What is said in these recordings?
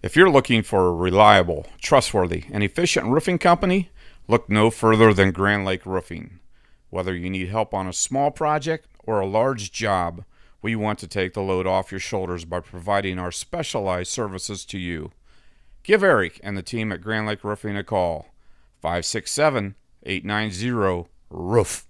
If you're looking for a reliable, trustworthy, and efficient roofing company, look no further than Grand Lake Roofing. Whether you need help on a small project or a large job, we want to take the load off your shoulders by providing our specialized services to you. Give Eric and the team at Grand Lake Roofing a call. 567-890-ROOF.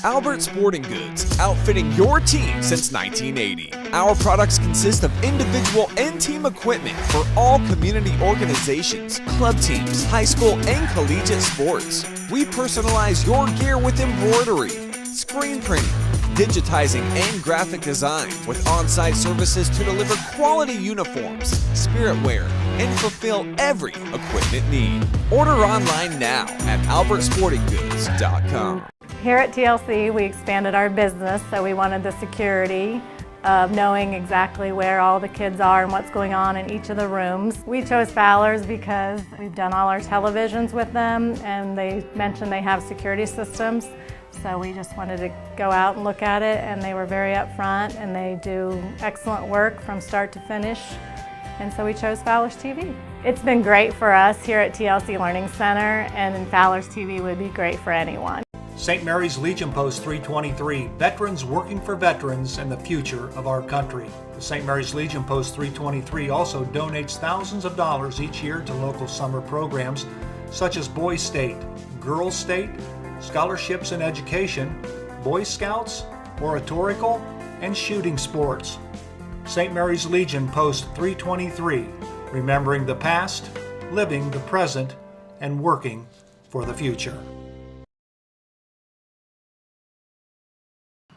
Albert Sporting Goods, outfitting your team since 1980. Our products consist of individual and team equipment for all community organizations, club teams, high school and collegiate sports. We personalize your gear with embroidery, screen printing, digitizing and graphic design with on-site services to deliver quality uniforms, spirit wear, and fulfill every equipment need. Order online now at albertsportinggoods.com. Here at TLC, we expanded our business, so we wanted the security of knowing exactly where all the kids are and what's going on in each of the rooms. We chose Fowler's because we've done all our televisions with them, and they mentioned they have security systems. So we just wanted to go out and look at it, and they were very upfront, and they do excellent work from start to finish. And so we chose Fowler's TV. It's been great for us here at TLC Learning Center, and Fowler's TV would be great for anyone. St. Mary's Legion Post 323, veterans working for veterans and the future of our country. The St. Mary's Legion Post 323 also donates thousands of dollars each year to local summer programs such as Boys State, Girls State, scholarships in education, Boy Scouts, oratorical, and shooting sports. St. Mary's Legion Post 323, remembering the past, living the present, and working for the future.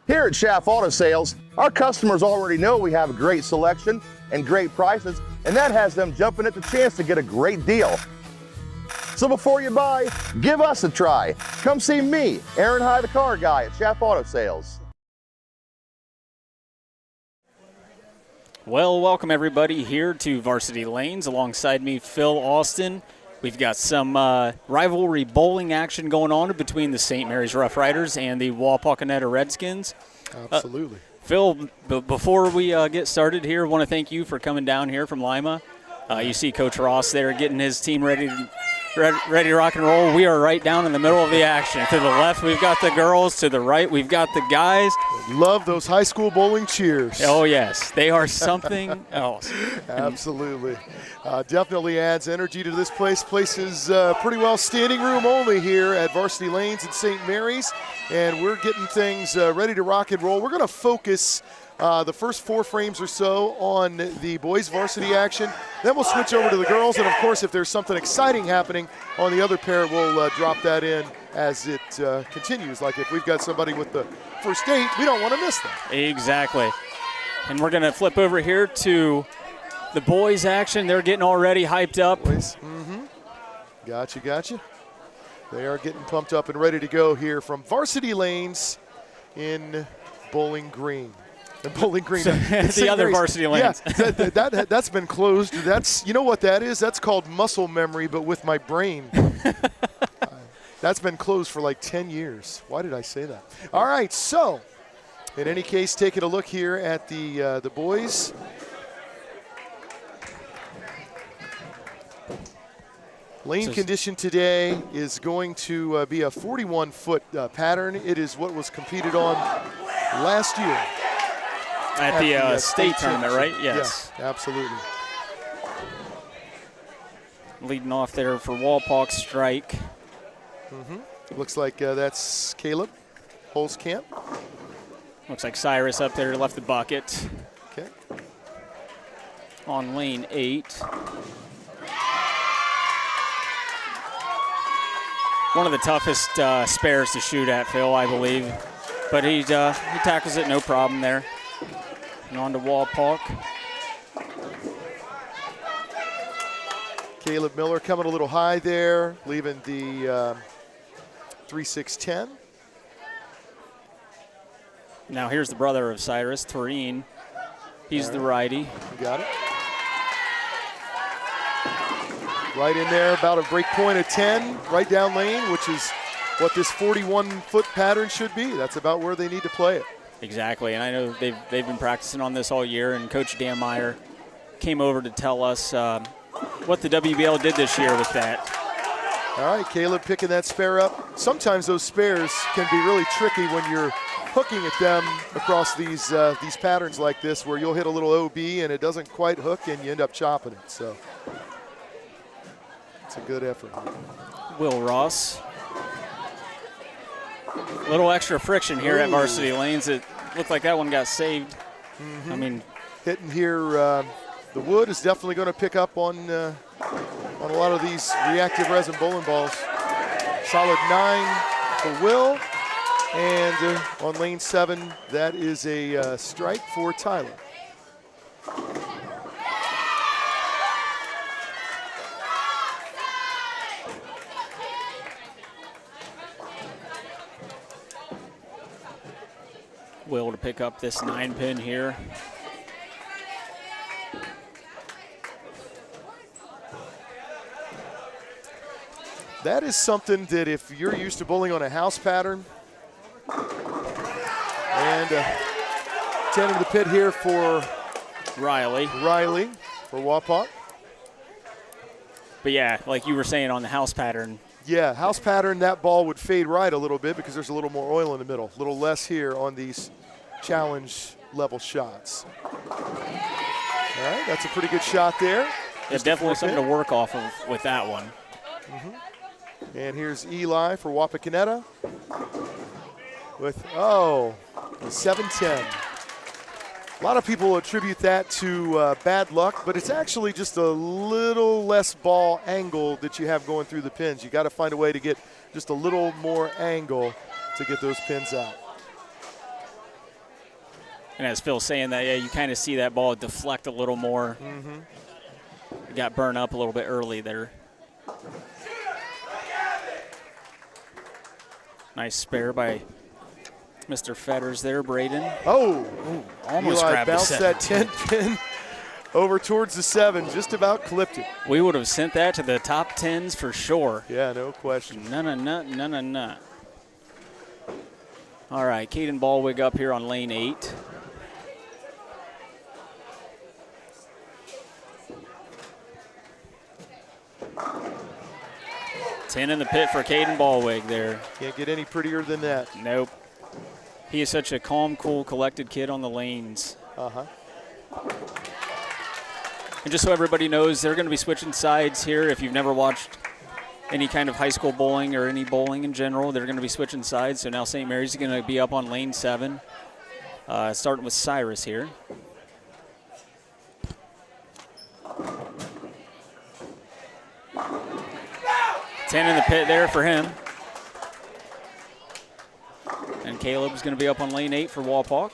Here at Schaff Auto Sales, our customers already know we have a great selection and great prices, and that has them jumping at the chance to get a great deal. So before you buy, give us a try. Come see me, Aaron High, the car guy at Schaff Auto Sales. Well, welcome everybody here to Varsity Lanes. Alongside me, Phil Austin. We've got some rivalry bowling action going on between the St. Mary's Rough Riders and the Wapakoneta Redskins. Absolutely. Phil, before we get started here, I want to thank you for coming down here from Lima. You see Coach Ross there getting his team ready to rock and roll. We are right down in the middle of the action. To the left, we've got the girls. To the right, we've got the guys. Love those high school bowling cheers. Oh, yes. They are something else. Absolutely. Definitely adds energy to this place. Place is pretty well standing room only here at Varsity Lanes in St. Mary's, and we're getting things ready to rock and roll. We're going to focus the first 4 frames or so on the boys varsity action. Then we'll switch over to the girls, and of course if there's something exciting happening on the other pair, we'll drop that in as it continues. Like if we've got somebody with the first date, we don't want to miss them. Exactly. And we're going to flip over here to the boys action. They're getting already hyped up. Boys. Gotcha. They are getting pumped up and ready to go here from Varsity Lanes in Bowling Green. Bowling Green. The other Varsity Lanes. Yeah, that's been closed. You know what that is? That's called muscle memory, but with my brain. That's been closed for like 10 years. Why did I say that? All right, so in any case, taking a look here at the boys. Lane condition today is going to be a 41-foot pattern. It is what was competed on last year. At the state tournament, right? Yes. Yeah, absolutely. Leading off there for Walpock Strike. Looks like that's Caleb Holzkamp. Looks like Cyrus up there left the bucket. Okay. On lane 8. One of the toughest spares to shoot at, Phil, I believe. But he tackles it no problem there. And on to Walpock. Caleb Miller coming a little high there, leaving the 3-6-10. Now here's the brother of Cyrus, Tareen. He's the righty. You got it. Right in there, about a break point of 10, right down lane, which is what this 41-foot pattern should be. That's about where they need to play it. Exactly, and I know they've been practicing on this all year, and Coach Dan Meyer came over to tell us what the WBL did this year with that. All right, Caleb picking that spare up. Sometimes those spares can be really tricky when you're hooking at them across these patterns like this, where you'll hit a little OB and it doesn't quite hook and you end up chopping it. So it's a good effort. Will Ross. A little extra friction here at Varsity Lanes. It looked like that one got saved. Mm-hmm. I mean, hitting here, the wood is definitely going to pick up on a lot of these reactive resin bowling balls. Solid 9 for Will. And on lane 7, that is a strike for Tyler. Will to pick up this 9-pin here. That is something that if you're used to bowling on a house pattern, and 10 in the pit here for Riley for Wapak. But yeah, like you were saying on the house pattern. Yeah, house pattern, that ball would fade right a little bit because there's a little more oil in the middle, a little less here on these challenge level shots. All right, that's a pretty good shot there. It's definitely something to work off of with that one. Mm-hmm. And here's Eli for Wapakoneta with, a 7-10. A lot of people attribute that to bad luck, but it's actually just a little less ball angle that you have going through the pins. You got to find a way to get just a little more angle to get those pins out. And as Phil's saying that, yeah, you kind of see that ball deflect a little more. Mm-hmm. It got burned up a little bit early there. Nice spare by Mr. Fetters there, Braden. Oh, almost Eli grabbed bounced that 10 pin over towards the 7, just about clipped it. We would have sent that to the top 10s for sure. Yeah, no question. No. All right, Caden Ballwig up here on lane 8. Ten in the pit for Caden Ballwig there. Can't get any prettier than that. Nope. He is such a calm, cool, collected kid on the lanes. Uh-huh. And just so everybody knows, they're going to be switching sides here. If you've never watched any kind of high school bowling or any bowling in general, they're going to be switching sides. So now St. Mary's is going to be up on lane 7, starting with Cyrus here. Ten in the pit there for him. And Caleb's going to be up on lane 8 for Wapak.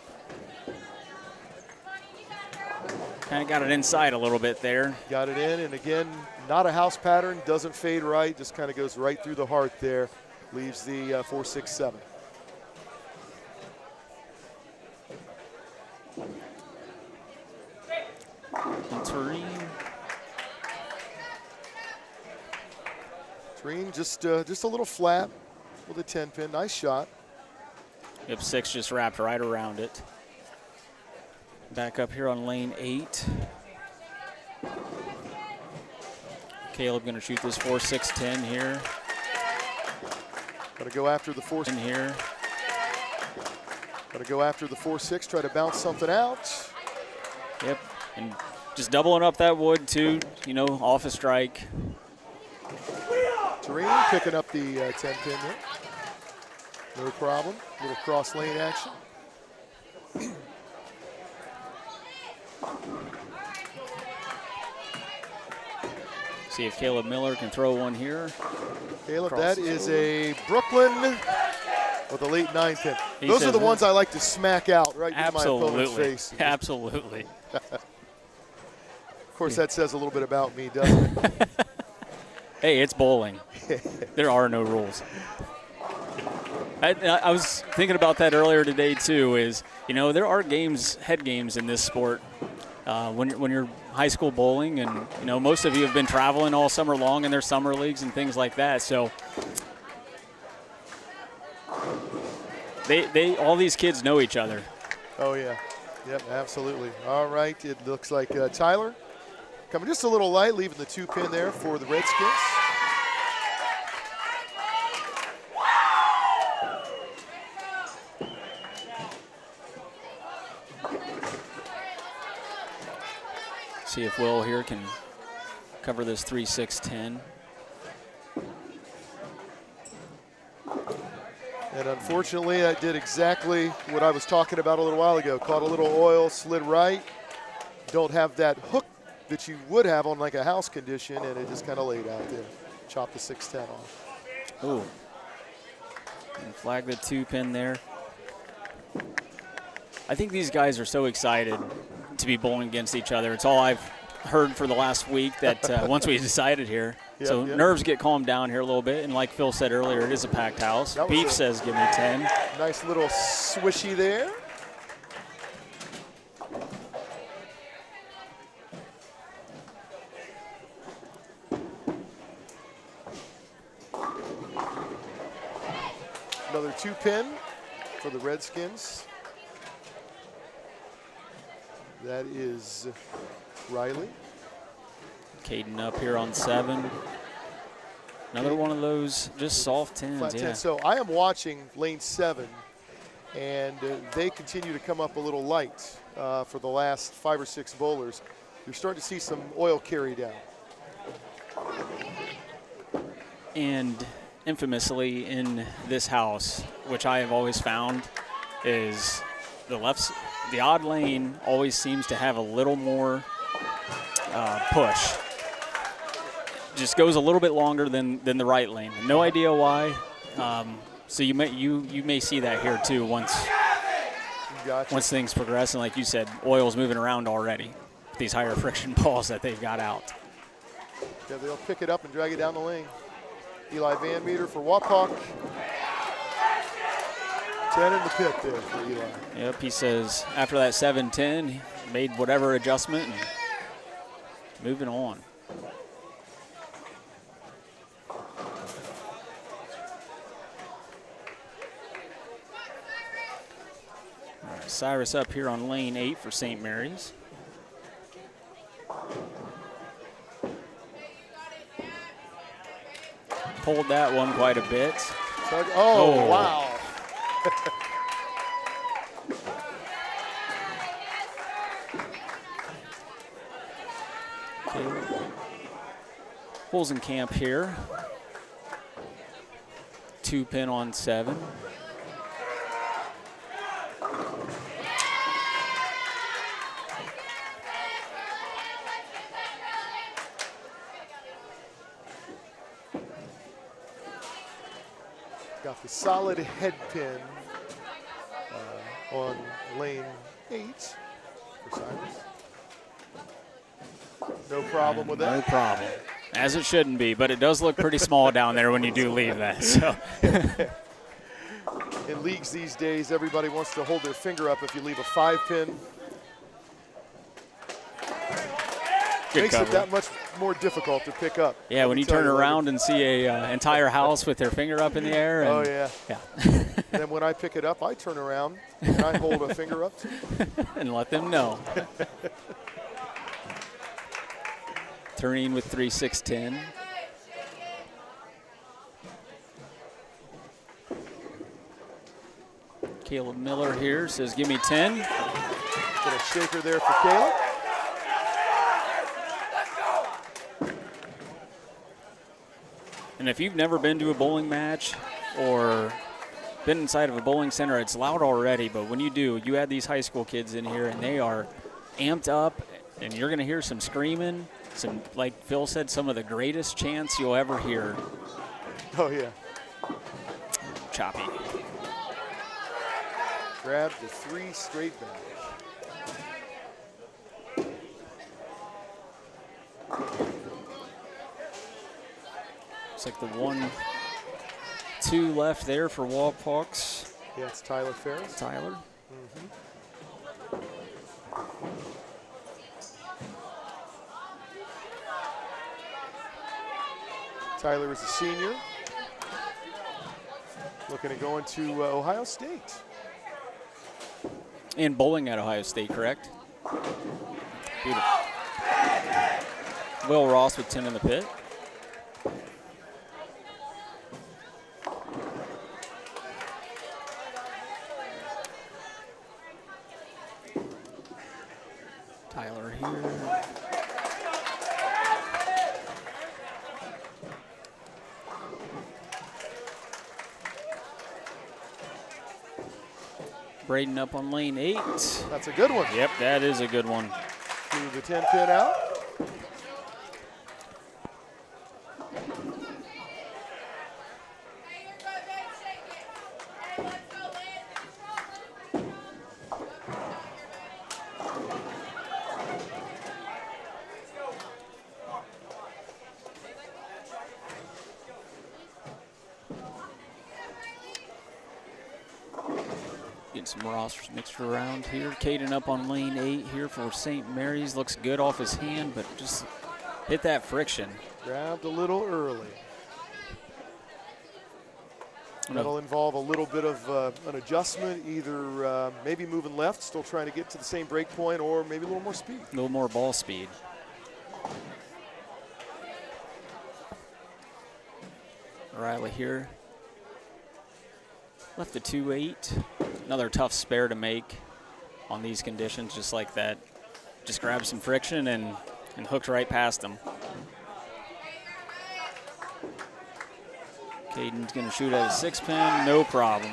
Kind of got it inside a little bit there. Got it in, and again, not a house pattern, doesn't fade right, just kind of goes right through the heart there. Leaves the 4-6-7. And Tareen just a little flat with a 10-pin. Nice shot. Yep, 6 just wrapped right around it. Back up here on lane 8. Caleb going to shoot this 4-6-10 here. Got to go after the 4 in here. Got to go after the 4-6, try to bounce something out. Yep, and just doubling up that wood too, you know, off a strike. Tareen picking up the 10-pin there. No problem. Little cross lane action. See if Caleb Miller can throw one here. Caleb, that is a Brooklyn with a late 9-pin. Those are the ones I like to smack out right in my opponent's face. Absolutely. Of course, that says a little bit about me, doesn't it? Hey, it's bowling. There are no rules. I was thinking about that earlier today, too, is, you know, there are games, head games in this sport. when you're high school bowling, and most of you have been traveling all summer long in their summer leagues and things like that. So they all these kids know each other. Oh yeah, yep, absolutely. All right, it looks like Tyler coming just a little light, leaving the 2-pin there for the Redskins. See if Will here can cover this 3-6-10. And unfortunately, that did exactly what I was talking about a little while ago. Caught a little oil, slid right. Don't have that hook that you would have on like a house condition, and it just kind of laid out there. Chopped the 6-10 off. Ooh. And flag the 2-pin there. I think these guys are so excited to be bowling against each other. It's all I've heard for the last week that once we decided here. So nerves get calmed down here a little bit, and like Phil said earlier, it is a packed house. Beef says give me 10. Nice little swishy there. Another 2-pin for the Redskins. That is Riley. Caden up here on 7. Another one of those just soft 10s. Flat 10. So I am watching lane 7, and they continue to come up a little light for the last 5 or 6 bowlers. You're starting to see some oil carry down. And infamously in this house, which I have always found, is the odd lane always seems to have a little more push. Just goes a little bit longer than the right lane. No idea why. So you may see that here too once things progress, and like you said, oil's moving around already with these higher friction balls that they've got out. Yeah, they'll pick it up and drag it down the lane. Eli Van Meter for Wapak. 10 in the pit there for Eli. Yep, he says after that 7-10, he made whatever adjustment and moving on. All right, Cyrus up here on lane 8 for St. Mary's. Pulled that one quite a bit. Oh. Wow. Holzenkamp here. 2-pin on 7. Got the solid head pin on lane 8 for Cyrus. No problem with that. No problem. As it shouldn't be, but it does look pretty small down there when you do leave that. So. In leagues these days, everybody wants to hold their finger up if you leave a 5-pin. Makes it that much more difficult to pick up. Yeah, when you turn around and see a entire house with their finger up in the air. And, oh, yeah. Yeah. Then when I pick it up, I turn around and I hold a finger up too. And let them know. Turning with 3-6-10. Caleb Miller here says, give me 10. Get a shaker there for Caleb. And if you've never been to a bowling match or been inside of a bowling center, it's loud already, but when you do, you add these high school kids in here and they are amped up, and you're going to hear some screaming, some, like Phil said, some of the greatest chants you'll ever hear. Oh, yeah. Choppy. Grab the 3 straight back. Looks like the 1-2 left there for Wapaks. Yeah, it's Tyler Ferris. Tyler. Tyler is a senior, looking to go into Ohio State. And bowling at Ohio State, correct? Beautiful. Will Ross with 10 in the pit. Tyler here. Braden up on lane 8. That's a good one. Yep, that is a good one. Through the 10 pin out. Getting some Ross mixed around here. Caden up on lane 8 here for St. Mary's. Looks good off his hand, but just hit that friction. Grabbed a little early. That'll involve a little bit of an adjustment, either maybe moving left, still trying to get to the same break point, or maybe a little more speed. A little more ball speed. Riley here. Left the 2-8. Another tough spare to make on these conditions, just like that. Just grabbed some friction and hooked right past him. Caden's going to shoot at a 6-pin, no problem.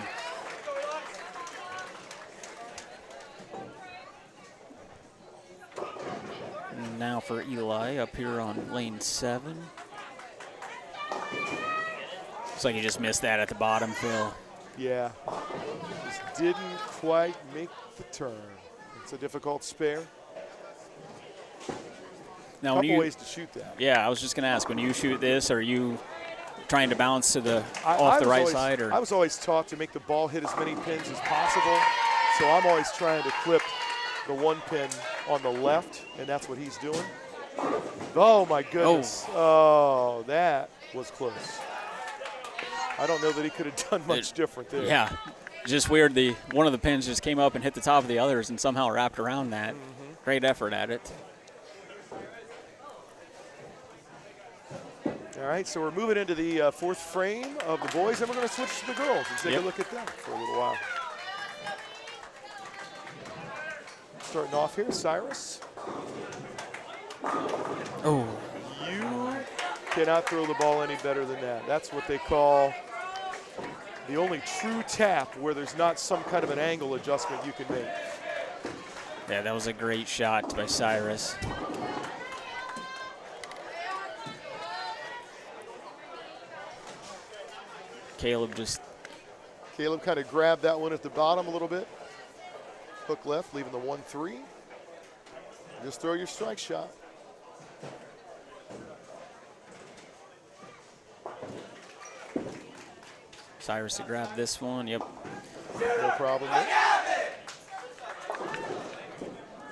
And now for Eli up here on lane 7. Looks like he just missed that at the bottom, Phil. Yeah, just didn't quite make the turn. It's a difficult spare. Now, couple ways to shoot that. Yeah, I was just going to ask, when you shoot this, are you trying to bounce to the off the right side? Or? I was always taught to make the ball hit as many pins as possible, so I'm always trying to clip the 1 pin on the left, and that's what he's doing. Oh, my goodness. Oh, that was close. I don't know that he could have done much different there. Yeah, just weird. One of the pins just came up and hit the top of the others and somehow wrapped around that. Great effort at it. All right, so we're moving into the 4th frame of the boys, and we're going to switch to the girls and take a look at them for a little while. Starting off here, Cyrus. Oh. You cannot throw the ball any better than that. That's what they call the only true tap where there's not some kind of an angle adjustment you can make. Yeah, that was a great shot by Cyrus. Caleb kind of grabbed that one at the bottom a little bit. Hook left, leaving the 1-3. Just throw your strike shot. Cyrus to grab this one, yep. No problem there.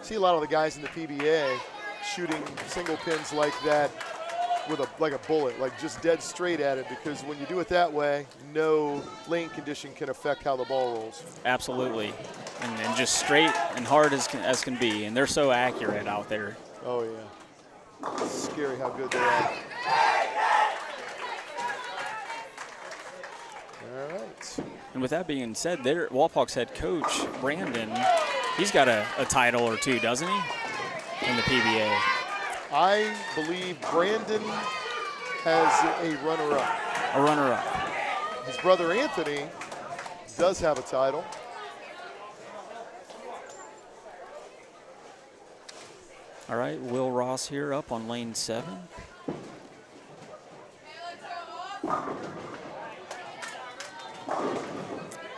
See a lot of the guys in the PBA shooting single pins like that with like a bullet, like just dead straight at it, because when you do it that way, no lane condition can affect how the ball rolls. Absolutely, and just straight and hard as can be, and they're so accurate out there. Oh yeah, it's scary how good they are. All right. And with that being said, Wapak's head coach, Brandon, he's got a title or two, doesn't he, in the PBA? I believe Brandon has a runner-up. A runner-up. His brother Anthony does have a title. All right, Will Ross here up on lane 7.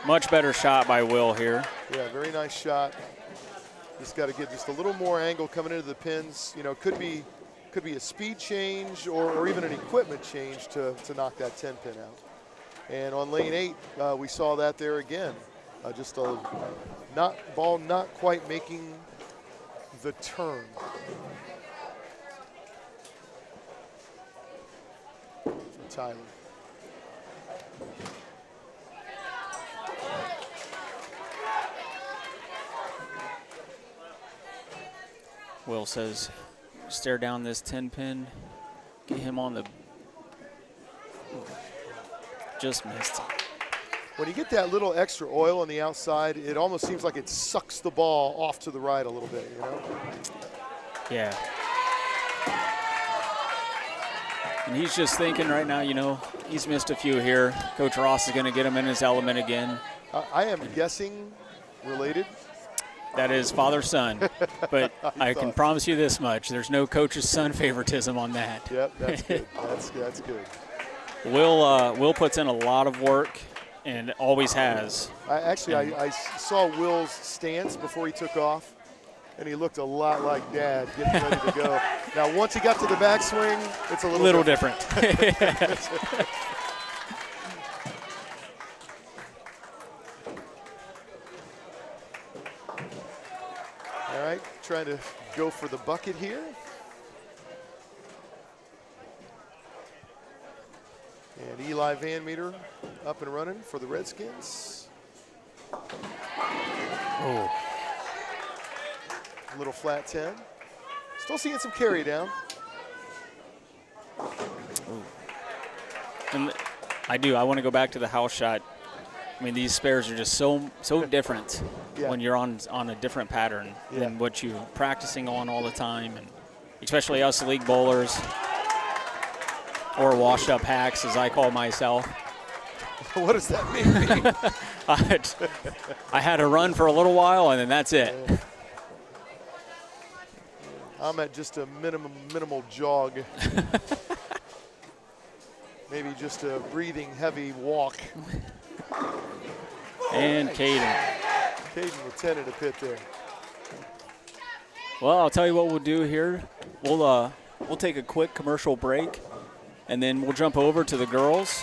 Much better shot by Will here. Yeah, very nice shot. Just got to get just a little more angle coming into the pins. You know, could be a speed change or even an equipment change to knock that 10 pin out. And on lane 8, we saw that there again. Just a ball not quite making the turn. Tyler. Will says, stare down this 10-pin, get him on the, just missed. When you get that little extra oil on the outside, it almost seems like it sucks the ball off to the right a little bit, you know? Yeah. And he's just thinking right now, you know, he's missed a few here. Coach Ross is going to get him in his element again. I am guessing related. That is father-son, but I can promise you this much: there's no coach's son favoritism on that. Yep, that's good. That's good. Will puts in a lot of work, and always has. I saw Will's stance before he took off, and he looked a lot like Dad, getting ready to go. Now, once he got to the backswing, it's a little different. All right, trying to go for the bucket here. And Eli Van Meter up and running for the Redskins. Oh. A little flat 10. Still seeing some carry down. And I want to go back to the house shot. I mean, these spares are just so different when you're on a different pattern than what you're practicing on all the time, and especially us league bowlers or washed-up hacks, as I call myself. What does that mean? I had a run for a little while, and then that's it. I'm at just a minimal jog. Maybe just a breathing heavy walk. And Caden. Caden with 10 in the pit there. Well, I'll tell you what we'll do here. We'll take a quick commercial break, and then we'll jump over to the girls,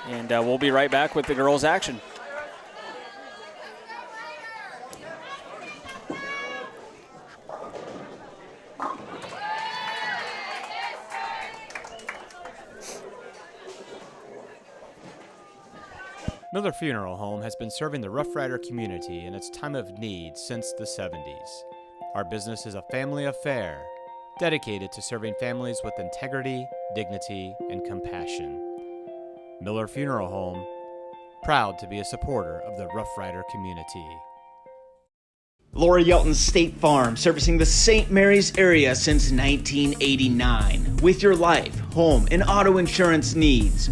and we'll be right back with the girls' action. Miller Funeral Home has been serving the Rough Rider community in its time of need since the 70s. Our business is a family affair, dedicated to serving families with integrity, dignity, and compassion. Miller Funeral Home, proud to be a supporter of the Rough Rider community. Laura Yelton State Farm, servicing the St. Mary's area since 1989. With your life, home, and auto insurance needs.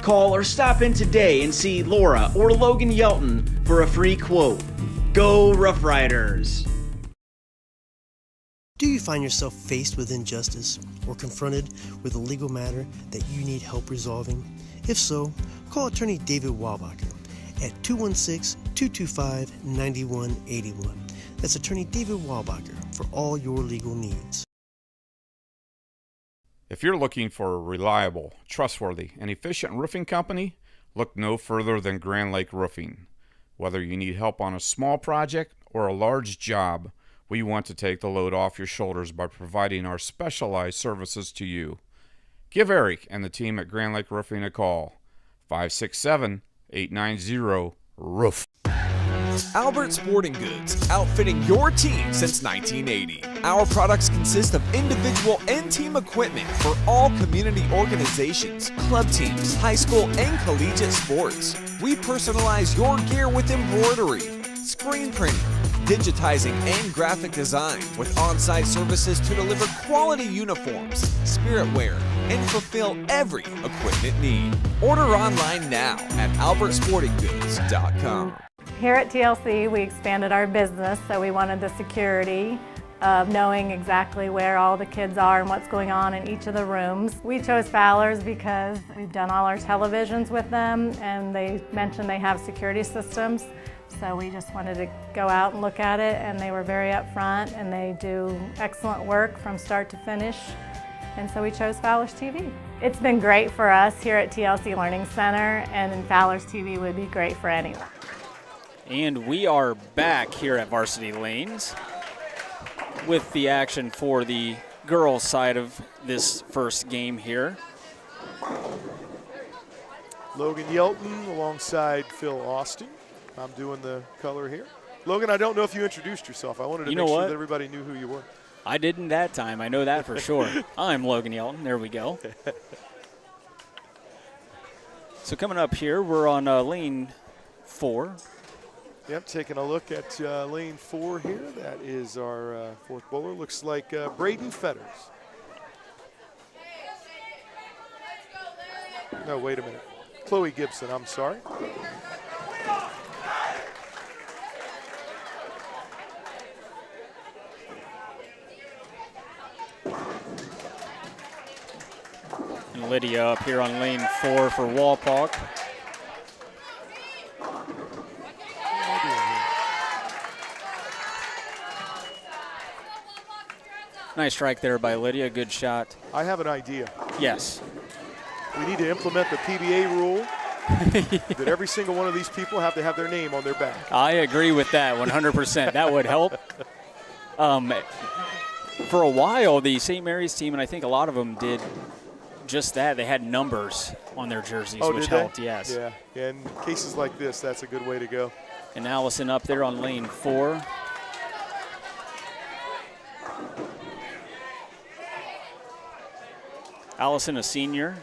Call or stop in today and see Laura or Logan Yelton for a free quote. Go Rough Riders! Do you find yourself faced with injustice or confronted with a legal matter that you need help resolving? If so, call attorney David Wabacher at 216-225-9181. That's attorney David Wabacher for all your legal needs. If you're looking for a reliable, trustworthy, and efficient roofing company, look no further than Grand Lake Roofing. Whether you need help on a small project or a large job, we want to take the load off your shoulders by providing our specialized services to you. Give Eric and the team at Grand Lake Roofing a call. 567-890-ROOF. Albert Sporting Goods, outfitting your team since 1980. Our products consist of individual and team equipment for all community organizations, club teams, high school and collegiate sports. We personalize your gear with embroidery, screen printing, digitizing, and graphic design with on-site services to deliver quality uniforms, spirit wear, and fulfill every equipment need. Order online now at albertsportinggoods.com. Here at TLC, we expanded our business, so we wanted the security of knowing exactly where all the kids are and what's going on in each of the rooms. We chose Fowler's because we've done all our televisions with them, and they mentioned they have security systems. So we just wanted to go out and look at it, and they were very upfront, and they do excellent work from start to finish. And so we chose Fowler's TV. It's been great for us here at TLC Learning Center, and Fowler's TV would be great for anyone. And we are back here at Varsity Lanes with the action for the girls' side of this first game here. Logan Yelton alongside Phil Austin. I'm doing the color here. Logan, I don't know if you introduced yourself. I wanted to make sure that everybody knew who you were. I didn't that time. I know that for sure. I'm Logan Yelton. There we go. So coming up here, we're on lane 4. Yep, taking a look at lane 4 here. That is our fourth bowler. Looks like Braden Fetters. No, wait a minute. Chloe Gibson, I'm sorry. And Lydia up here on lane 4 for Wapak. Nice strike there by Lydia. Good shot. I have an idea. Yes. We need to implement the PBA rule that every single one of these people have to have their name on their back. I agree with that 100%. That would help. For a while, the St. Mary's team, and I think a lot of them did just that. They had numbers on their jerseys, which helped, yes. Yeah, in cases like this, that's a good way to go. And Allison up there on lane 4. Allison, a senior.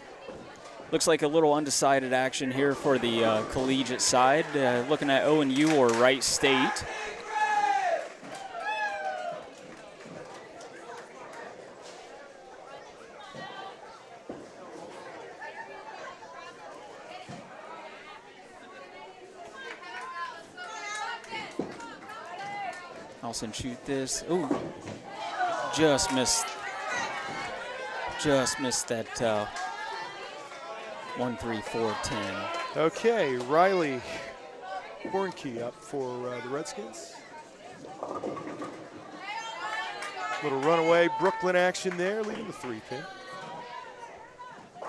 Looks like a little undecided action here for the collegiate side. Looking at ONU or Wright State. Allison shoot this. Ooh, just missed that 1, 3, 4, 10. Okay, Riley Hornkey up for the Redskins. Little runaway Brooklyn action there, leading the 3-pin.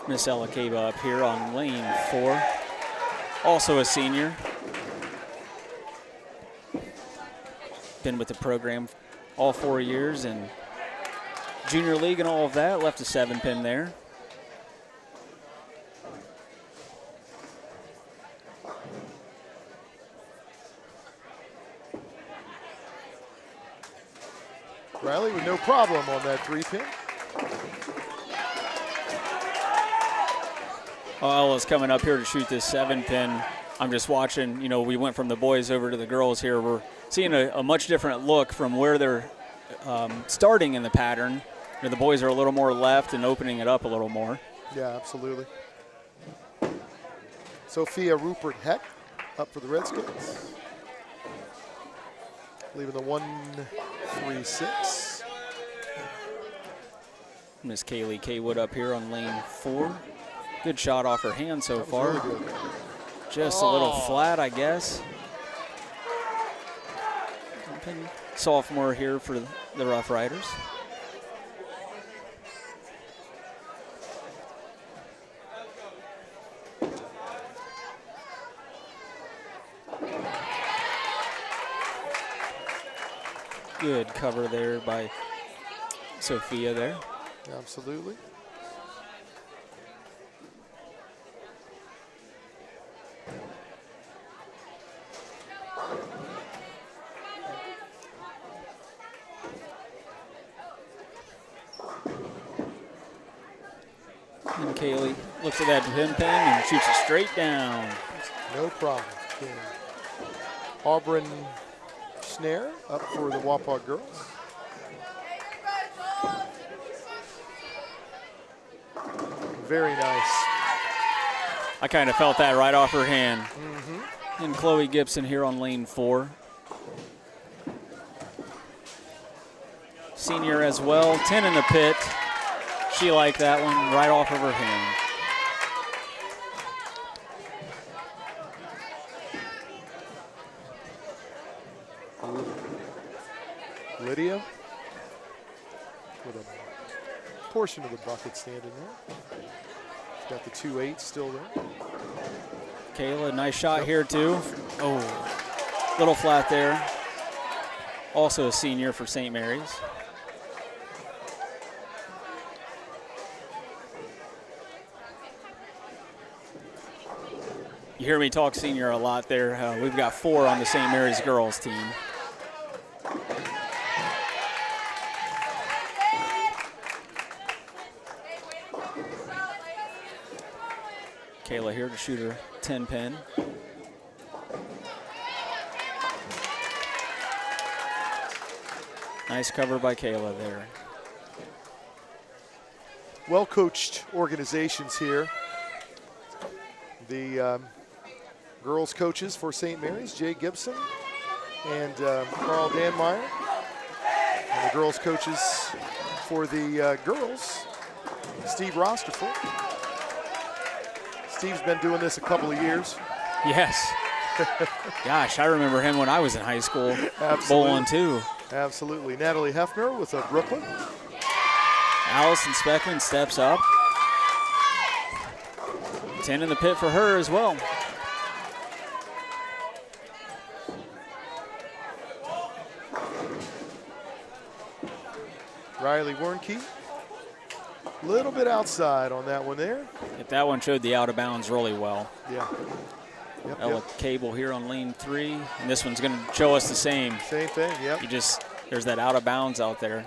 Miss Elakaba up here on lane 4. Also a senior. Been with the program all 4 years and junior league and all of that. Left a 7-pin there. Riley with no problem on that 3-pin. Ella's coming up here to shoot this 7-pin. I'm just watching, you know, we went from the boys over to the girls here. We're seeing a much different look from where they're starting in the pattern. You know, the boys are a little more left and opening it up a little more. Yeah, absolutely. Sophia Rupert Heck up for the Redskins. Leaving the 1-3-6. Miss Kaylee Kaywood up here on lane 4. Good shot off her hand so far. Really good. Just a little flat, I guess. Sophomore here for the Rough Riders. Good cover there by Sophia there. Absolutely. And Kaylee looks at that pin and shoots it straight down. No problem. Auburn Snare up for the Wapak girls. Very nice. I kind of felt that right off her hand. And Chloe Gibson here on lane 4. Senior as well, 10 in the pit. She liked that one right off of her hand. Lydia with a portion of the bucket standing there. She's got the 2-8 still there. Kayla, nice shot here too. Oh, little flat there. Also a senior for St. Mary's. You hear me talk senior a lot there. We've got 4 on the St. Mary's girls team. Kayla here to shoot her 10 pin. Nice cover by Kayla there. Well-coached organizations here. The girls coaches for St. Mary's, Jay Gibson and Carl Danmeyer. And the girls coaches for the girls, Steve Rosterford. Steve's been doing this a couple of years. Yes. Gosh, I remember him when I was in high school. Absolutely. Bowling too. Absolutely. Natalie Hefner with Brooklyn. Allison Speckman steps up. 10 in the pit for her as well. Riley Warnke, a little bit outside on that one there. If that one showed the out of bounds really well. Yeah. Yep, Ella Cable here on lane 3, and this one's going to show us the same. Same thing, yep. There's that out of bounds out there.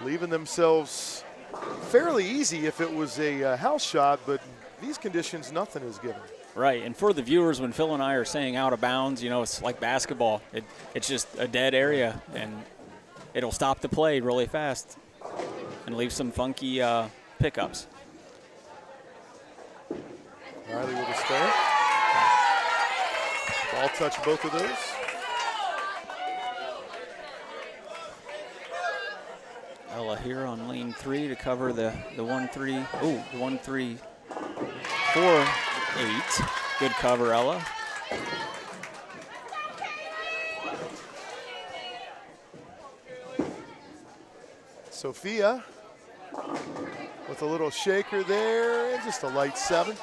Leaving themselves fairly easy if it was a house shot, but these conditions, nothing is given. Right, and for the viewers, when Phil and I are saying out of bounds, you know, it's like basketball. It's just a dead area, and it'll stop the play really fast and leave some funky pickups. Riley with a spare. Ball touched both of those. Ella here on lane 3 to cover the 1-3. Oh, the 1-3-4-8. Good cover, Ella. Sophia with a little shaker there and just a light 7.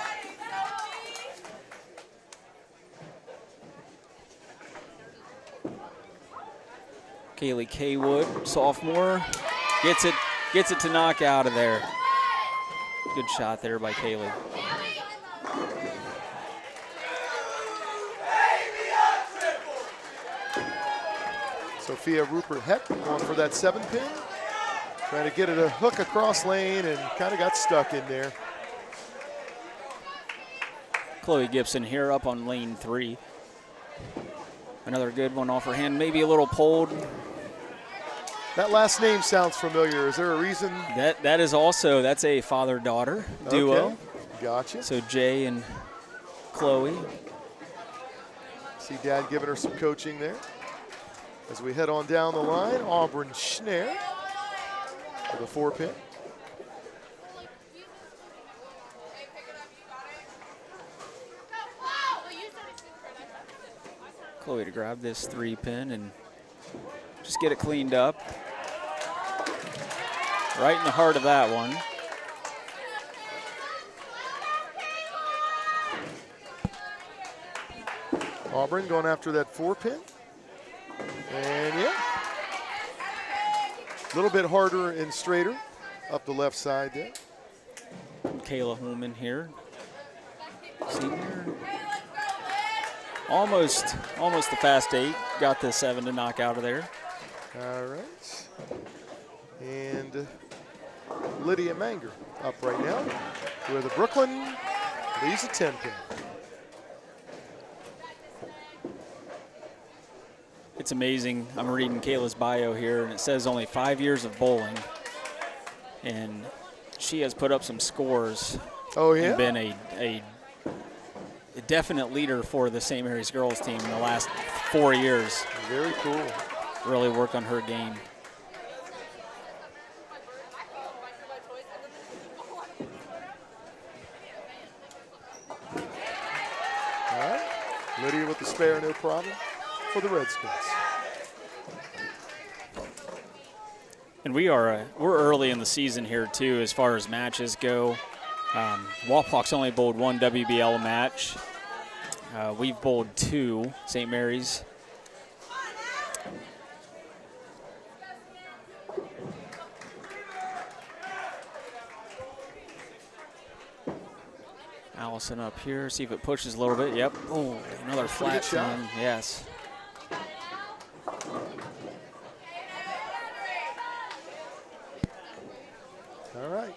Kaylee Kaywood, sophomore, gets it to knock out of there. Good shot there by Kaylee. Sophia Rupert Heck going for that 7 pin. Trying to get it a hook across lane and kind of got stuck in there. Chloe Gibson here up on lane 3. Another good one off her hand, maybe a little pulled. That last name sounds familiar. Is there a reason? That's a father-daughter duo. Okay. Gotcha. So Jay and Chloe. See Dad giving her some coaching there. As we head on down the line, Auburn Schneer for the 4 pin. Chloe to grab this 3 pin and just get it cleaned up. Right in the heart of that one. Auburn going after that 4 pin. And yeah, a little bit harder and straighter up the left side there. Kayla Holman here. Senior. Almost the fast 8. Got the 7 to knock out of there. All right. And Lydia Manger up right now, where the Brooklyn leaves a 10 pin. It's amazing. I'm reading Kayla's bio here, and it says only 5 years of bowling. And she has put up some scores. Oh, yeah? And been a definite leader for the St. Mary's girls team in the last 4 years. Very cool. Really work on her game. All right. Lydia with the spare, no problem for the Redskins. And we're early in the season here too, as far as matches go. Wapak's only bowled 1 WBL match. We've bowled 2 St. Mary's. Allison up here, see if it pushes a little bit. Yep. Oh, another flat shot. Yes. All right.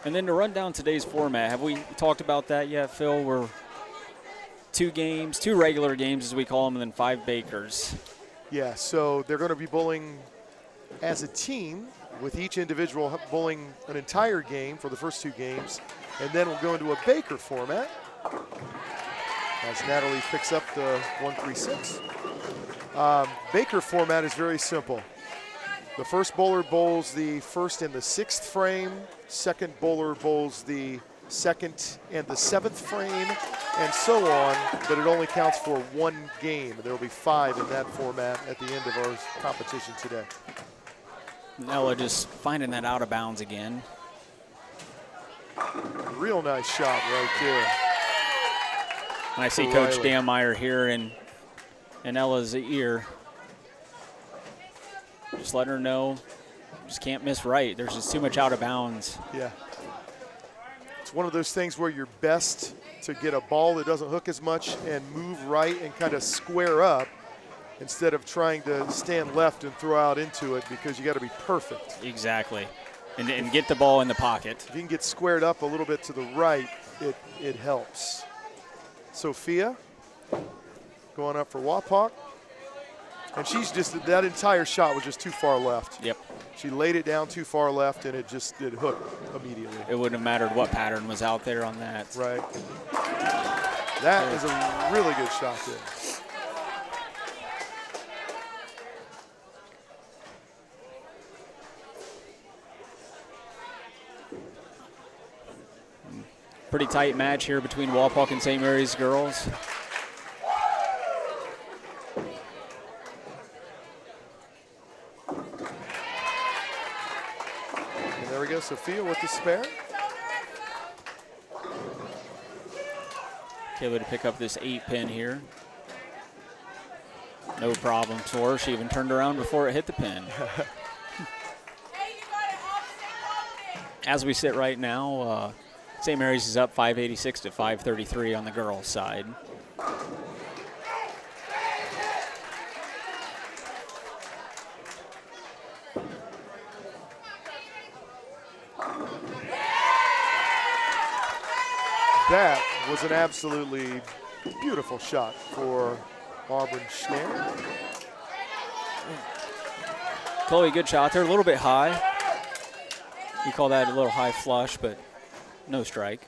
And then to run down today's format, have we talked about that yet, Phil? We're 2 games, 2 regular games as we call them, and then 5 Bakers. Yeah, so they're going to be bowling as a team, with each individual bowling an entire game for the first 2 games, and then we'll go into a Baker format as Natalie picks up the 136. Baker format is very simple. The first bowler bowls the first and the 6th frame, second bowler bowls the 2nd and the 7th frame, and so on, but it only counts for 1 game. There will be 5 in that format at the end of our competition today. Ella just finding that out of bounds again. Real nice shot right there. And I see Coach Dan Meyer here in Ella's ear. Just letting her know, just can't miss right. There's just too much out of bounds. Yeah. It's one of those things where you're best to get a ball that doesn't hook as much and move right and kind of square up, instead of trying to stand left and throw out into it, because you got to be perfect. Exactly. And get the ball in the pocket. If you can get squared up a little bit to the right, it helps. Sophia going up for Wapak. And she's just, that entire shot was just too far left. Yep. She laid it down too far left, and it hooked immediately. It wouldn't have mattered what pattern was out there on that. Right. That is a really good shot there. Pretty tight match here between Wapak and St. Mary's girls. And there we go, Sophia with the spare. Kayla to pick up this 8-pin here. No problem for her. She even turned around before it hit the pin. As we sit right now, St. Mary's is up 586 to 533 on the girls' side. That was an absolutely beautiful shot for Auburn Schneider. Chloe, good shot there, a little bit high. You call that a little high flush, but no strike.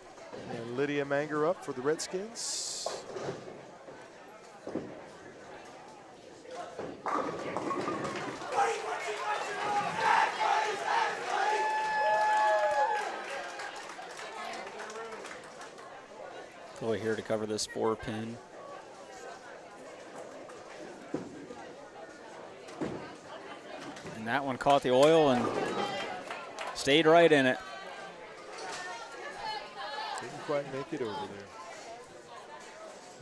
And Lydia Manger up for the Redskins. Chloe here to cover this 4-pin. And that one caught the oil and stayed right in it. Didn't quite make it over there.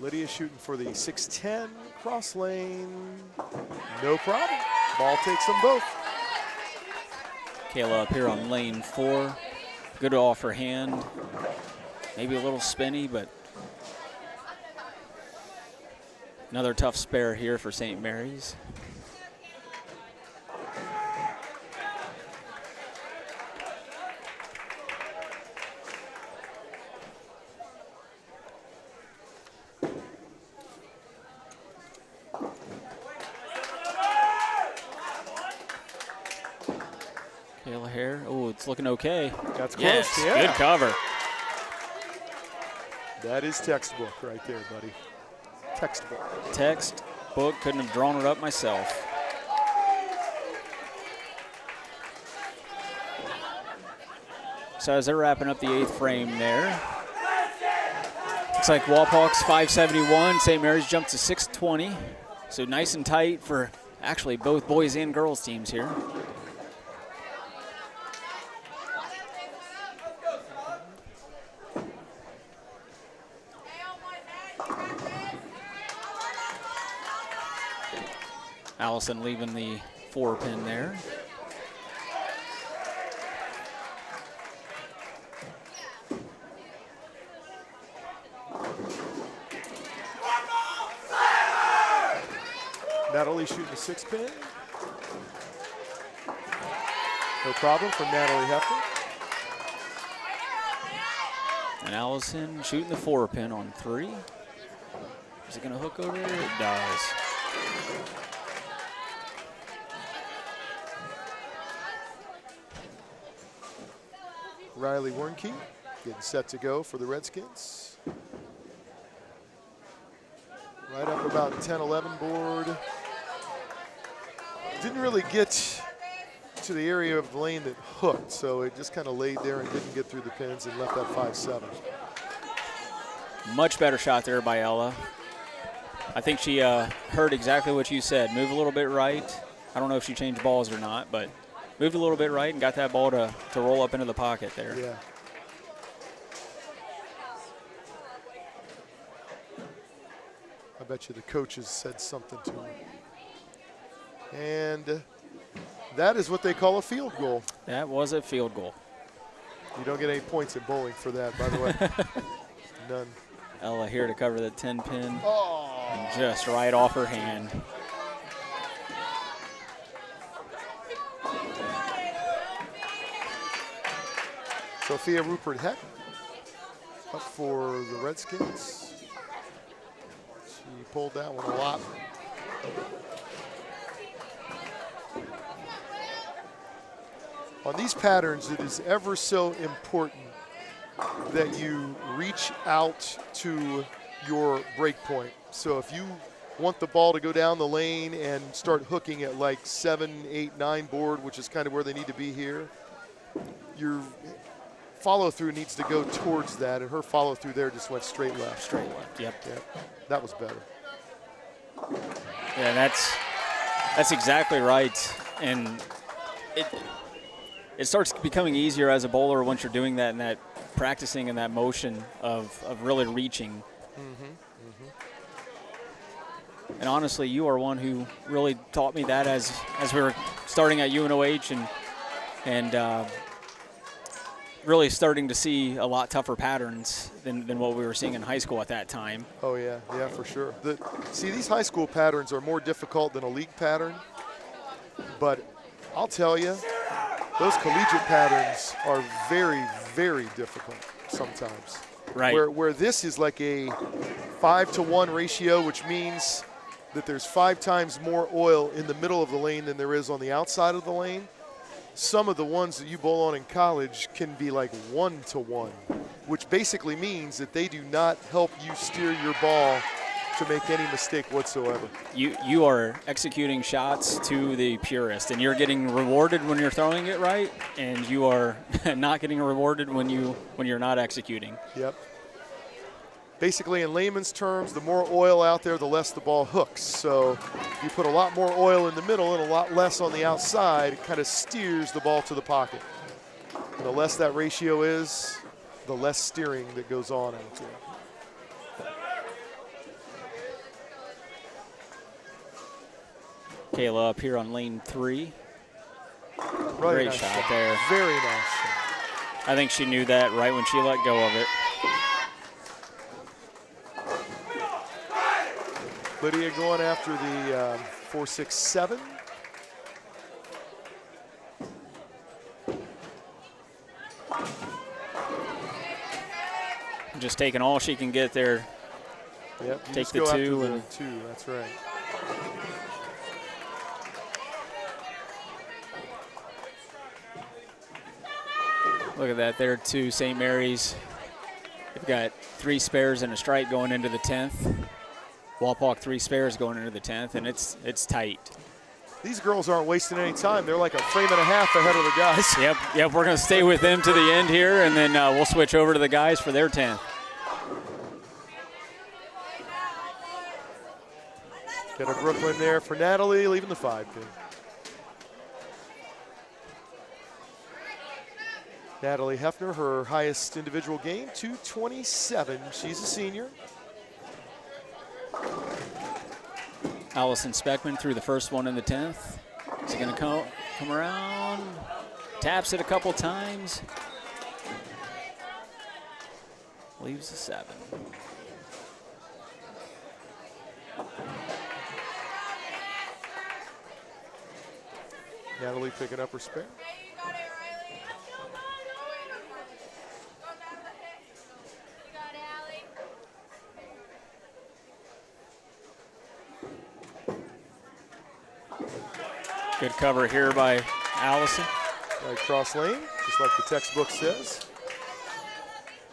Lydia shooting for the 610 cross lane. No problem. Ball takes them both. Kayla up here on lane 4. Good off her hand. Maybe a little spinny, but another tough spare here for St. Mary's. Kayla here. Oh, it's looking okay. That's close. Yes, yeah. Good cover. That is textbook right there, buddy. Textbook. Textbook. Couldn't have drawn it up myself. So as they're wrapping up the 8th frame there, looks like Wapak's 571. St. Mary's jumped to 620. So nice and tight for actually both boys and girls teams here. Allison leaving the 4-pin there. Natalie shooting a 6-pin. No problem from Natalie Hefner. And Allison shooting the 4-pin on 3. Is it going to hook over there? It does. Riley Warnke getting set to go for the Redskins. Right up about 10-11 board. Didn't really get to the area of the lane that hooked, so it just kind of laid there and didn't get through the pins and left that 5-7. Much better shot there by Ella. I think she heard exactly what you said. Move a little bit right. I don't know if she changed balls or not, but moved a little bit right and got that ball to roll up into the pocket there. Yeah. I bet you the coaches said something to her. And that is what they call a field goal. That was a field goal. You don't get any points in bowling for that, by the way. None. Ella here to cover the 10-pin. Oh. And just right off her hand. Sophia Rupert Heck up for the Redskins. She pulled that one a lot. On these patterns, it is ever so important that you reach out to your break point. So if you want the ball to go down the lane and start hooking at like 7, 8, 9 board, which is kind of where they need to be here, your follow-through needs to go towards that, and her follow-through there just went straight left. Straight left, yep. That was better. Yeah, that's exactly right. And it starts becoming easier as a bowler once you're doing that and that practicing in that motion of really reaching. And honestly, you are one who really taught me that as we were starting at UNOH and really starting to see a lot tougher patterns than what we were seeing in high school at that time. Oh yeah, for sure. See, these high school patterns are more difficult than a league pattern, but I'll tell you, those collegiate patterns are very, very difficult sometimes. Right. Where this is like a 5-to-1 ratio, which means that there's 5 times more oil in the middle of the lane than there is on the outside of the lane. Some of the ones that you bowl on in college can be like 1-to-1, which basically means that they do not help you steer your ball to make any mistake whatsoever. You are executing shots to the purest, and you're getting rewarded when you're throwing it right, and you are not getting rewarded when you're not executing. Yep. Basically, in layman's terms, the more oil out there, the less the ball hooks. So you put a lot more oil in the middle and a lot less on the outside, it kind of steers the ball to the pocket. And the less that ratio is, the less steering that goes on out there. Kayla up here on lane 3. Really Great nice shot there. Very nice shot. I think she knew that right when she let go of it. Lydia going after the 4-6-7. Just taking all she can get there. Yep, take the 2 and 2. That's right. Look at that there, too. St. Mary's. They've got 3 spares and a strike going into the 10th. Wapak 3 spares going into the 10th, and it's tight. These girls aren't wasting any time. They're like a frame and a half ahead of the guys. Yep. We're going to stay with them to the end here, and then we'll switch over to the guys for their 10th. Got a Brooklyn there for Natalie, leaving the 5-pin. Natalie Hefner, her highest individual game, 227. She's a senior. Allison Speckman threw the first one in the 10th. Is he going to come around? Taps it a couple times. Leaves the 7. Natalie picking up her spare. Good cover here by Allison. Right cross lane, just like the textbook says.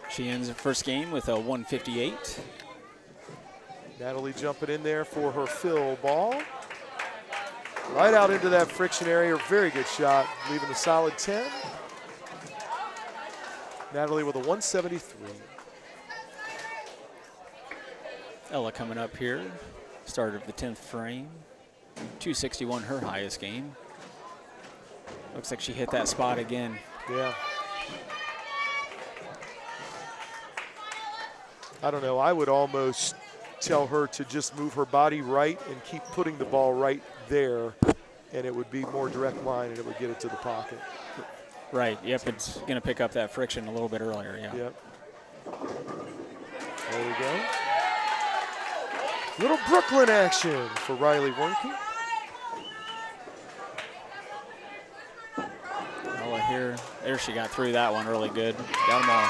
She ends the first game with a 158. Natalie jumping in there for her fill ball. Right out into that friction area. Very good shot, leaving a solid 10. Natalie with a 173. Ella coming up here. Start of the 10th frame. 261, her highest game. Looks like she hit that spot again. Yeah. I don't know, I would almost tell her to just move her body right and keep putting the ball right there, and it would be more direct line and it would get it to the pocket. Right, yep, it's going to pick up that friction a little bit earlier, yeah. Yep. There we go. Little Brooklyn action for Riley Warnke. Ella here, there she got through that one really good. Got them all.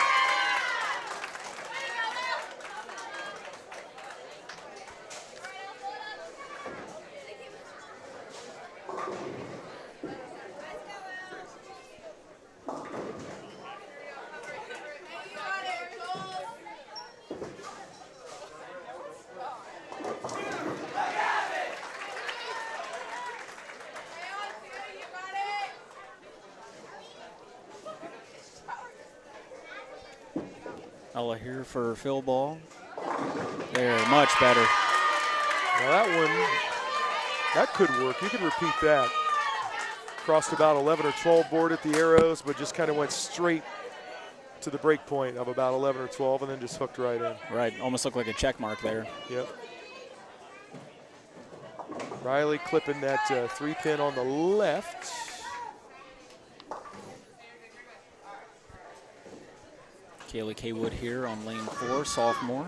Ella here for fill ball. There, much better. Now that one, that could work. You could repeat that. Crossed about 11 or 12 board at the arrows, but just kind of went straight to the break point of about 11 or 12 and then just hooked right in. Right, almost looked like a check mark there. Yep. Riley clipping that 3-pin on the left. Kaylee K. Wood here on lane 4, sophomore.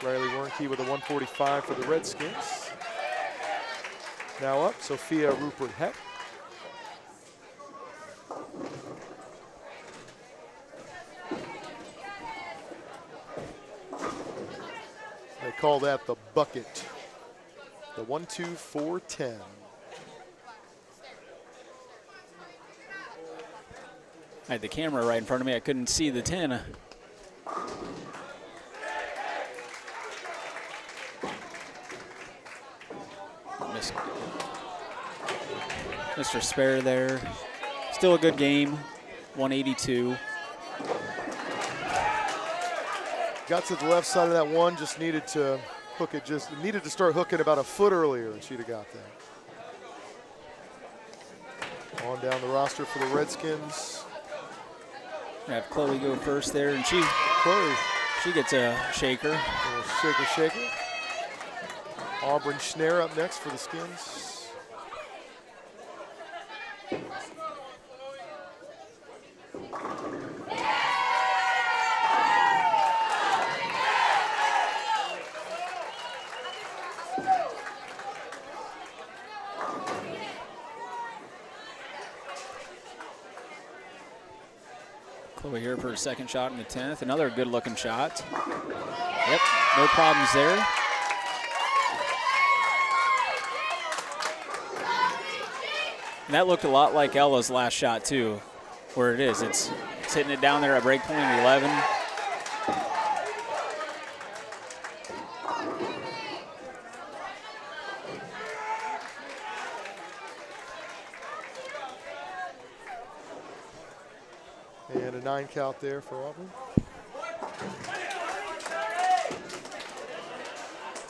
Riley Warnke with a 145 for the Redskins. Now up, Sophia Rupert Heck. They call that the bucket. The 1-2-4-10. I had the camera right in front of me. I couldn't see the 10. Mr. Spare there. Still a good game. 182. Got to the left side of that one, just needed to hook it, just needed to start hooking about a foot earlier, and she'd have got that. On down the roster for the Redskins. Have Chloe go first there, and she gets a shaker. Shaker. Auburn Schnare up next for the Skins. Chloe here for her second shot in the 10th. Another good-looking shot. Yep, no problems there. And that looked a lot like Ella's last shot, too, where it is. It's hitting it down there at break point 11. And a 9 count there for Auburn.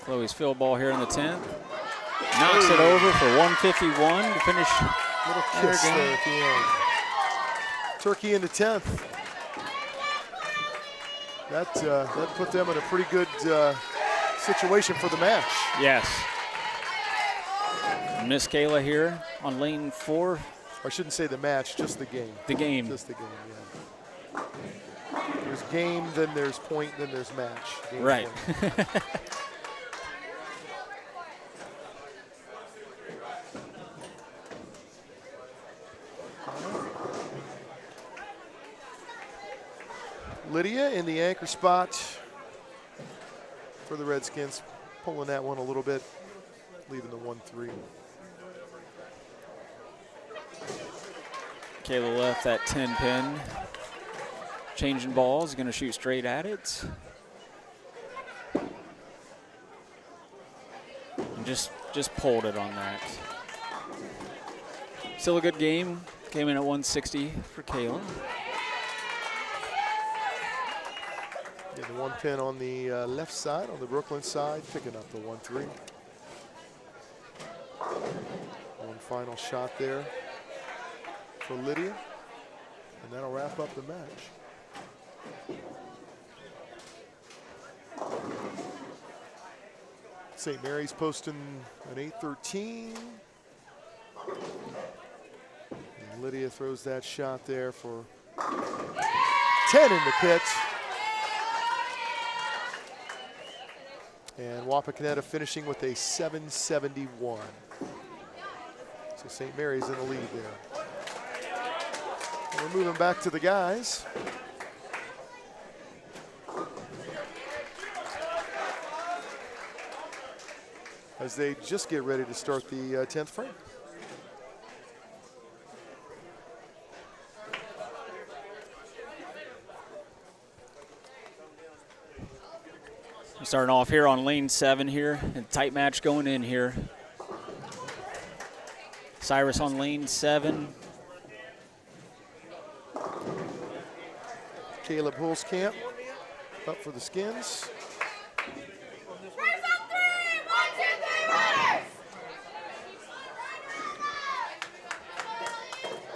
Chloe's field ball here in the 10th. Knocks it over for 151 to finish Little kiss there at the end. Turkey in the 10th. That put them in a pretty good situation for the match. Yes. Miss Kayla here on lane 4. I shouldn't say the match, just the game. The game. Just the game, yeah. There's game, then there's point, then there's match. Game right. Lydia in the anchor spot for the Redskins, pulling that one a little bit, leaving the 1-3. Kayla left that 10 pin. Changing balls, going to shoot straight at it. And just pulled it on that. Still a good game. Came in at 160 for Kayla. Yeah, the 1 pin on the left side, on the Brooklyn side, picking up the 1-3. One final shot there for Lydia, and that'll wrap up the match. St. Mary's posting an 8-13. And Lydia throws that shot there for 10 in the pit. And Wapakoneta finishing with a 771. So St. Mary's in the lead there. And we're moving back to the guys. As they just get ready to start the 10th frame. Starting off here on lane 7 here, and tight match going in here. Cyrus on lane 7. Caleb Hulskamp up for the Skins.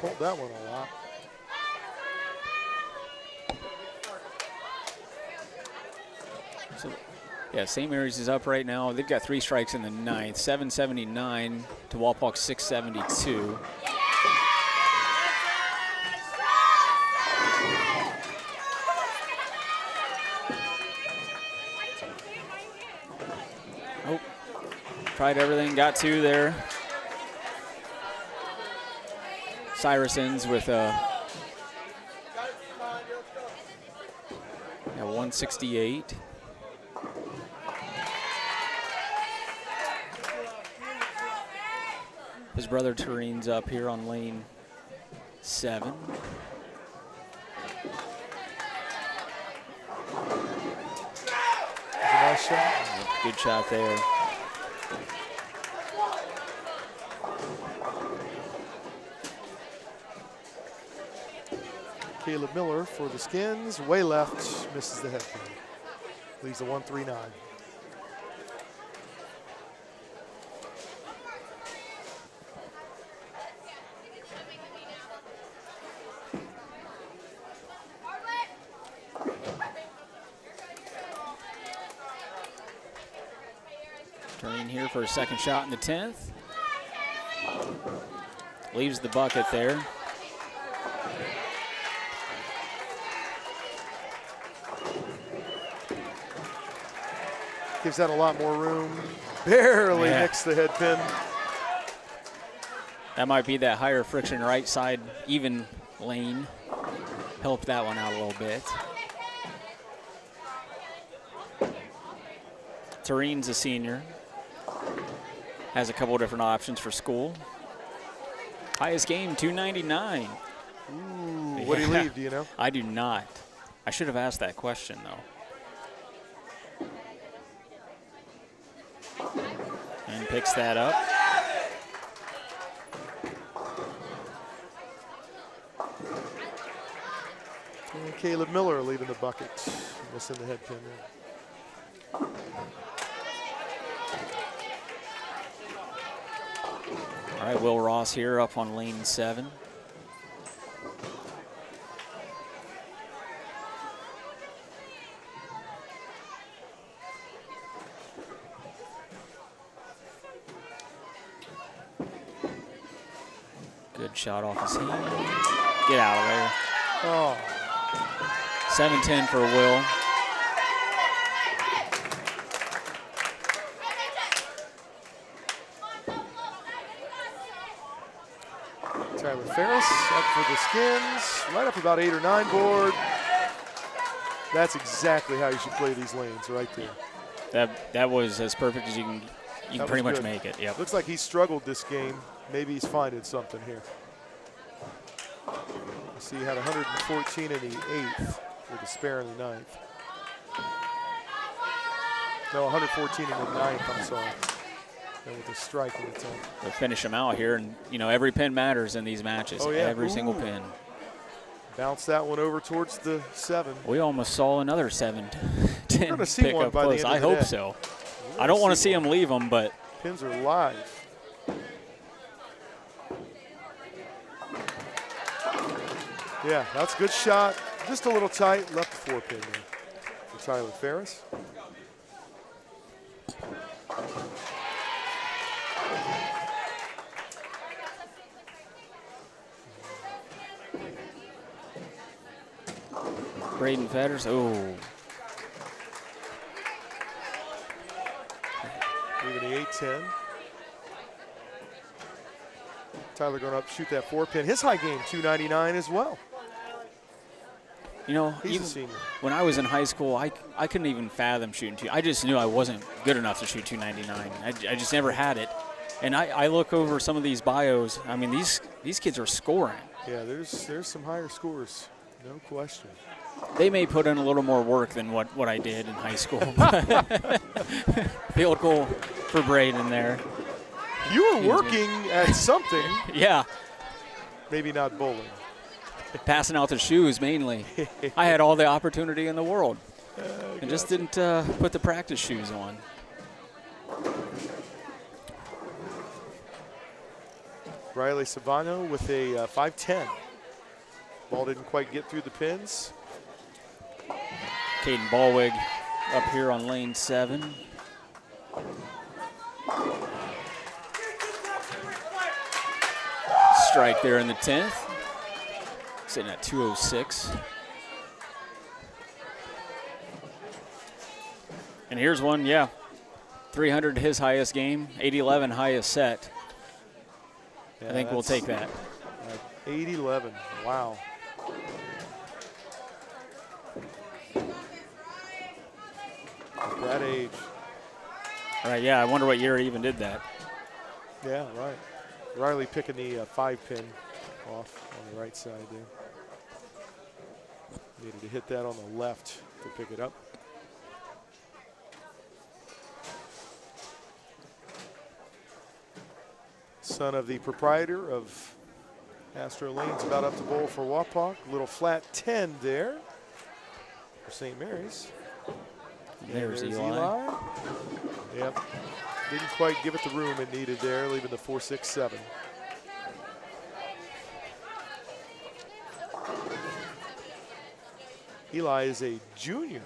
Pulled that one a lot. So, yeah, St. Mary's is up right now. They've got 3 strikes in the 9th, 779 to Walpock 672. Oh, tried everything, got 2 there. Cyrus ends with a 168. His brother Turin's up here on lane 7. Nice shot. Good shot there. Caleb Miller for the Skins, way left, misses the head pin. Leaves a 1-3-9. Turin here for a second shot in the 10th. Leaves the bucket there. Gives that a lot more room. Barely nicks the head pin. That might be that higher friction right side even lane. Help that one out a little bit. Turin's a senior. Has a couple different options for school. Highest game, 299. Ooh, what do you leave, do you know? I do not. I should have asked that question, though. And picks that up. And Caleb Miller leaving the bucket. Missing the head pin there. All right, Will Ross here up on lane 7. Good shot off his hand. Get out of there. Oh. 7-10 for Will. Tyler Ferris up for the Skins. Right up about 8 or 9 board. That's exactly how you should play these lanes right there. That was as perfect as you can pretty much make it. Yep. Looks like he struggled this game. Maybe he's finding something here. See, he had 114 in the 8th with a spare in the 9th. No, 114 in the 9th, I'm sorry. And with a strike in the 10th. We'll finish him out here, and every pin matters in these matches. Oh, yeah. Every single pin. Bounce that one over towards the 7. We almost saw another 7-10 We're going to see one by the end of the I hope day. so. I don't want to see him leave them, but pins are live. Yeah, that's a good shot. Just a little tight. Left the 4-pin there for Tyler Ferris. Braden Fetters, oh. Leaving the 8-10. Tyler going up, shoot that 4-pin. His high game, 299 as well. You know, He's even a senior. when I was in high school, I couldn't even fathom shooting I just knew I wasn't good enough to shoot 299. I just never had it. And I look over some of these bios. I mean, these kids are scoring. Yeah, there's some higher scores, no question. They may put in a little more work than what I did in high school. Field goal for Braden there. You were working at something. Yeah. Maybe not bowling. Passing out the shoes mainly. I had all the opportunity in the world. And just didn't put the practice shoes on. Riley Savano with a 5-10. Ball didn't quite get through the pins. Caden Ballwig up here on lane 7. Strike there in the 10th. Sitting at 206. And here's one, 300 his highest game, 811 highest set. Yeah, I think we'll take that. 811, wow. At that age. Right, I wonder what year he even did that. Yeah, right. Riley picking the 5-pin off on the right side there. Needed to hit that on the left to pick it up. Son of the proprietor of Astro Lanes, about up to bowl for Wapak. Little flat 10 there for St. Mary's. There's Eli. Yep. Didn't quite give it the room it needed there, leaving the 4-6-7. Eli is a junior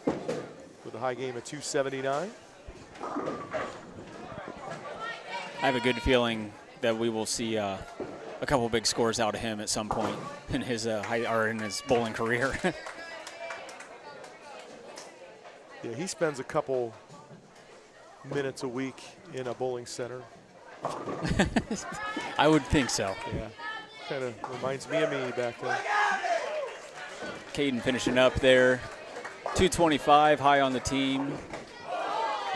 with a high game of 279. I have a good feeling that we will see a couple big scores out of him at some point in his in his bowling career. Yeah, he spends a couple minutes a week in a bowling center. I would think so. Yeah, kind of reminds me of me back then. Caden finishing up there. 225 high on the team.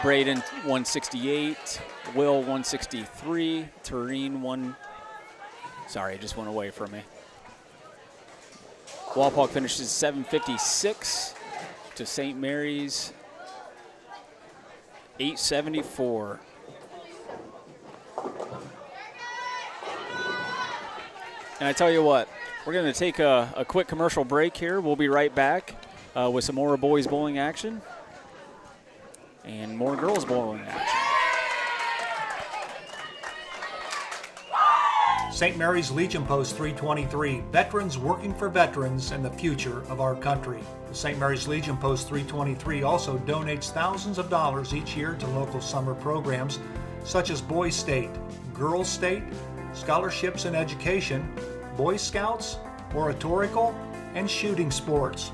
Braden 168. Will 163. Tureen sorry, it just went away from me. Wapak finishes 756 to St. Mary's 874. And I tell you what, we're going to take a quick commercial break here. We'll be right back with some more boys bowling action and more girls bowling action. St. Mary's Legion Post 323, veterans working for veterans and the future of our country. The St. Mary's Legion Post 323 also donates thousands of dollars each year to local summer programs such as Boys State, Girls State, scholarships and education, Boy Scouts, oratorical, and shooting sports.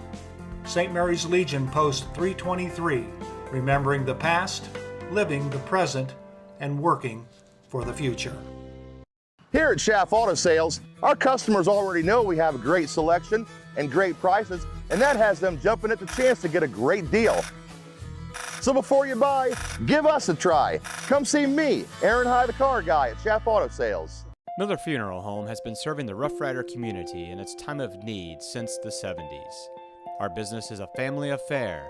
St. Mary's Legion Post 323, remembering the past, living the present, and working for the future. Here at Schaff Auto Sales, our customers already know we have a great selection and great prices, and that has them jumping at the chance to get a great deal. So before you buy, give us a try. Come see me, Aaron High, the car guy at Schaff Auto Sales. Miller Funeral Home has been serving the Rough Rider community in its time of need since the 70s. Our business is a family affair,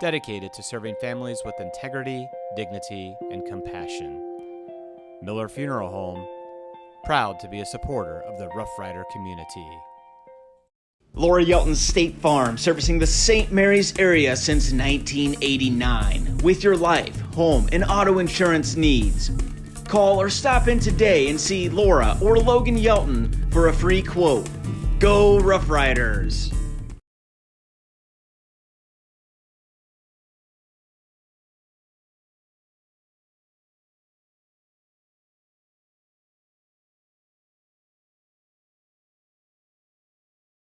dedicated to serving families with integrity, dignity, and compassion. Miller Funeral Home, proud to be a supporter of the Rough Rider community. Laura Yelton State Farm, servicing the St. Mary's area since 1989. With your life, home, and auto insurance needs. Call or stop in today and see Laura or Logan Yelton for a free quote. Go Rough Riders!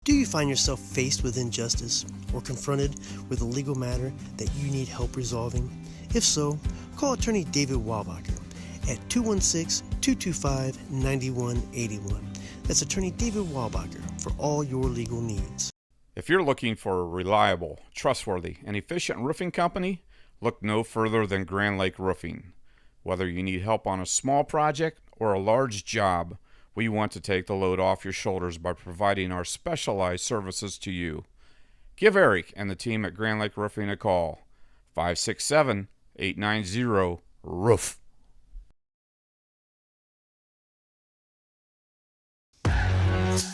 Do you find yourself faced with injustice or confronted with a legal matter that you need help resolving? If so, call attorney David Wabacher at 216-225-9181. That's attorney David Wabacher for all your legal needs. If you're looking for a reliable, trustworthy, and efficient roofing company, look no further than Grand Lake Roofing. Whether you need help on a small project or a large job, we want to take the load off your shoulders by providing our specialized services to you. Give Eric and the team at Grand Lake Roofing a call. 567-890-ROOF.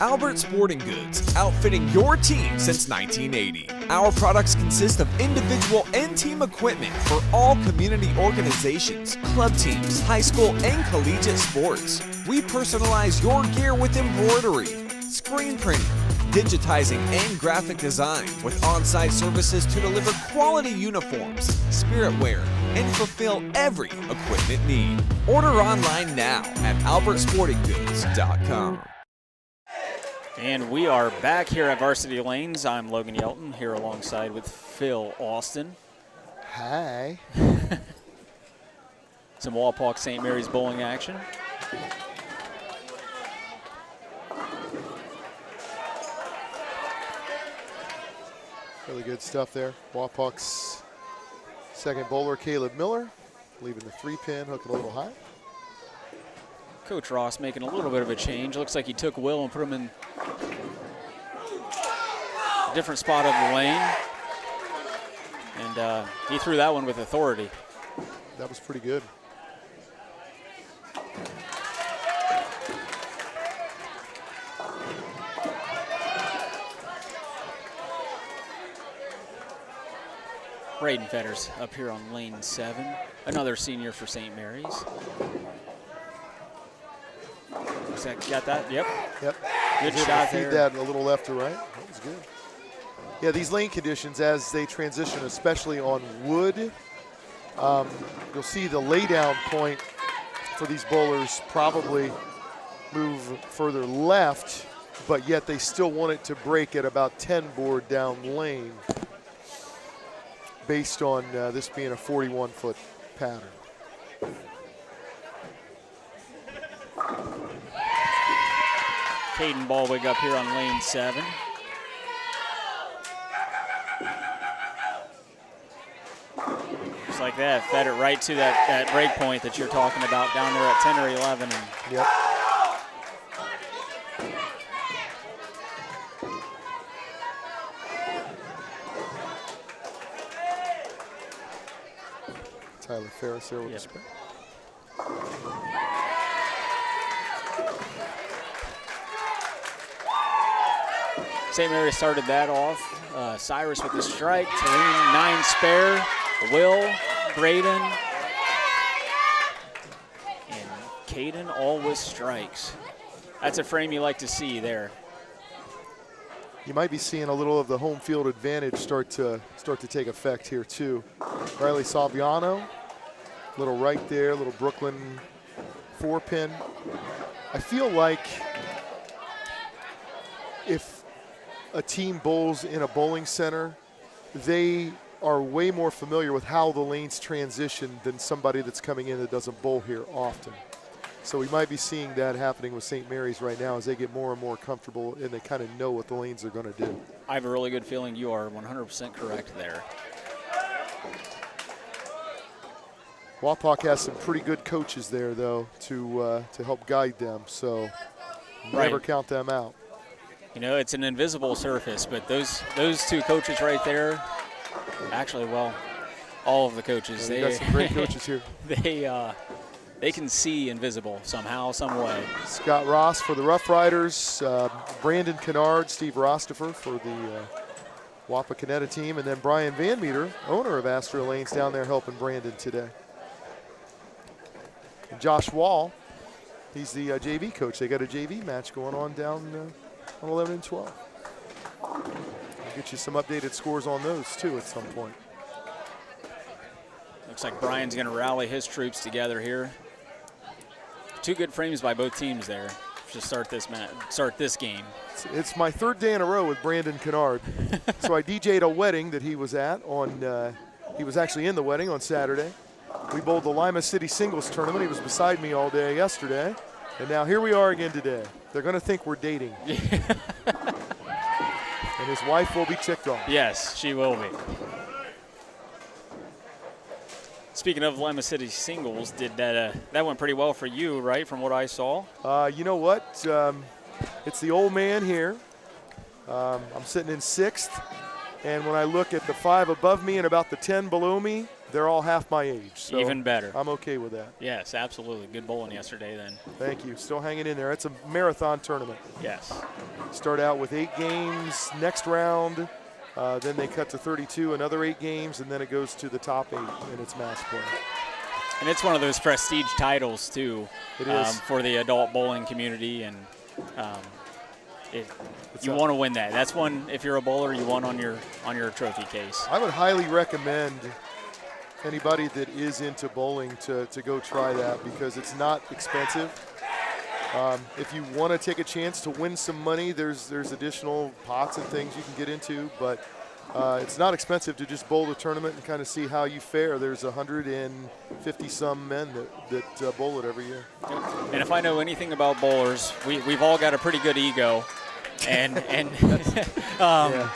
Albert Sporting Goods, outfitting your team since 1980. Our products consist of individual and team equipment for all community organizations, club teams, high school and collegiate sports. We personalize your gear with embroidery, screen printing, digitizing, and graphic design with on-site services to deliver quality uniforms, spirit wear, and fulfill every equipment need. Order online now at albertsportinggoods.com. And we are back here at Varsity Lanes. I'm Logan Yelton, here alongside with Phil Austin. Hi. Some Wapak St. Mary's bowling action. Really good stuff there. Wapak's second bowler, Caleb Miller, leaving the 3-pin, hooking a little high. Coach Ross making a little bit of a change. Looks like he took Will and put him in a different spot of the lane. And he threw that one with authority. That was pretty good. Braden Fetters up here on lane 7. Another senior for St. Mary's. Got that? Yep. Yep. Good shot there. Feed that a little left to right. That was good. Yeah, these lane conditions as they transition, especially on wood, you'll see the laydown point for these bowlers probably move further left, but yet they still want it to break at about 10 board down lane based on this being a 41-foot pattern. Caden Baldwig up here on lane 7. Just like that, fed it right to that break point that you're talking about down there at 10 or 11. And yep. Tyler Ferris there with the spin. St. Mary started that off. Cyrus with the strike, 9 spare, Will, Braden, and Caden all with strikes. That's a frame you like to see there. You might be seeing a little of the home field advantage start to take effect here too. Riley Saviano, little right there, little Brooklyn 4-pin. I feel like if a team bowls in a bowling center, they are way more familiar with how the lanes transition than somebody that's coming in that doesn't bowl here often. So we might be seeing that happening with St. Mary's right now as they get more and more comfortable and they kind of know what the lanes are going to do. I have a really good feeling you are 100% correct there. Wapak has some pretty good coaches there, though, to help guide them. So never count them out. You know, it's an invisible surface, but those two coaches right there, actually, well, all of the coaches. Yeah, they got some great coaches here. They can see invisible somehow, some way. Scott Ross for the Rough Riders, Brandon Kennard, Steve Rostifer for the Wapakoneta team, and then Brian Van Meter, owner of Varsity Lanes, down there helping Brandon today. And Josh Wall, he's the JV coach. They got a JV match going on down on 11 and 12. I'll get you some updated scores on those too at some point. Looks like Brian's going to rally his troops together here. Two good frames by both teams there to start this game. It's my third day in a row with Brandon Kennard. So I DJ'd a wedding that he was at on. He was actually in the wedding on Saturday. We bowled the Lima City Singles Tournament. He was beside me all day yesterday, and now here we are again today. They're going to think we're dating. And his wife will be ticked off. Yes, she will be. Speaking of Lima City Singles, did that went pretty well for you, right, from what I saw? You know what? It's the old man here. I'm sitting in 6th, and when I look at the 5 above me and about the 10 below me, they're all half my age. So even better. I'm okay with that. Yes, absolutely. Good bowling yesterday then. Thank you. Still hanging in there. It's a marathon tournament. Yes. Start out with 8 games next round. Then they cut to 32, another 8 games, and then it goes to the top 8 in its match play. And it's one of those prestige titles, too. It is. For the adult bowling community, and you want to win that. That's one, if you're a bowler, you want on your trophy case. I would highly recommend anybody that is into bowling to go try that because it's not expensive. If you want to take a chance to win some money, there's additional pots and things you can get into, but it's not expensive to just bowl the tournament and kind of see how you fare. There's 150-some men that bowl it every year. And if I know anything about bowlers, we've all got a pretty good ego, and yeah.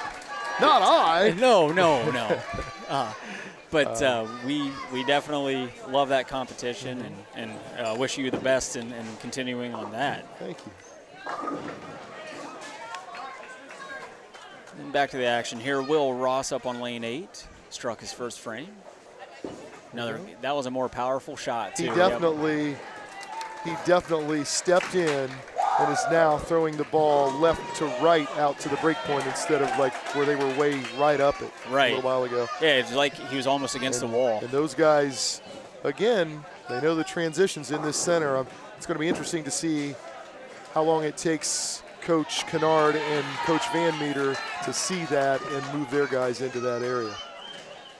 Not I. No. But we definitely love that competition and wish you the best in continuing on that. Thank you. And back to the action here. Will Ross up on lane 8, struck his first frame. That was a more powerful shot too. He definitely stepped in and is now throwing the ball left to right out to the break point instead of like where they were way right up it a little while ago. Yeah, it's like he was almost against the wall. And those guys, again, they know the transitions in this center. It's going to be interesting to see how long it takes Coach Kennard and Coach Van Meter to see that and move their guys into that area.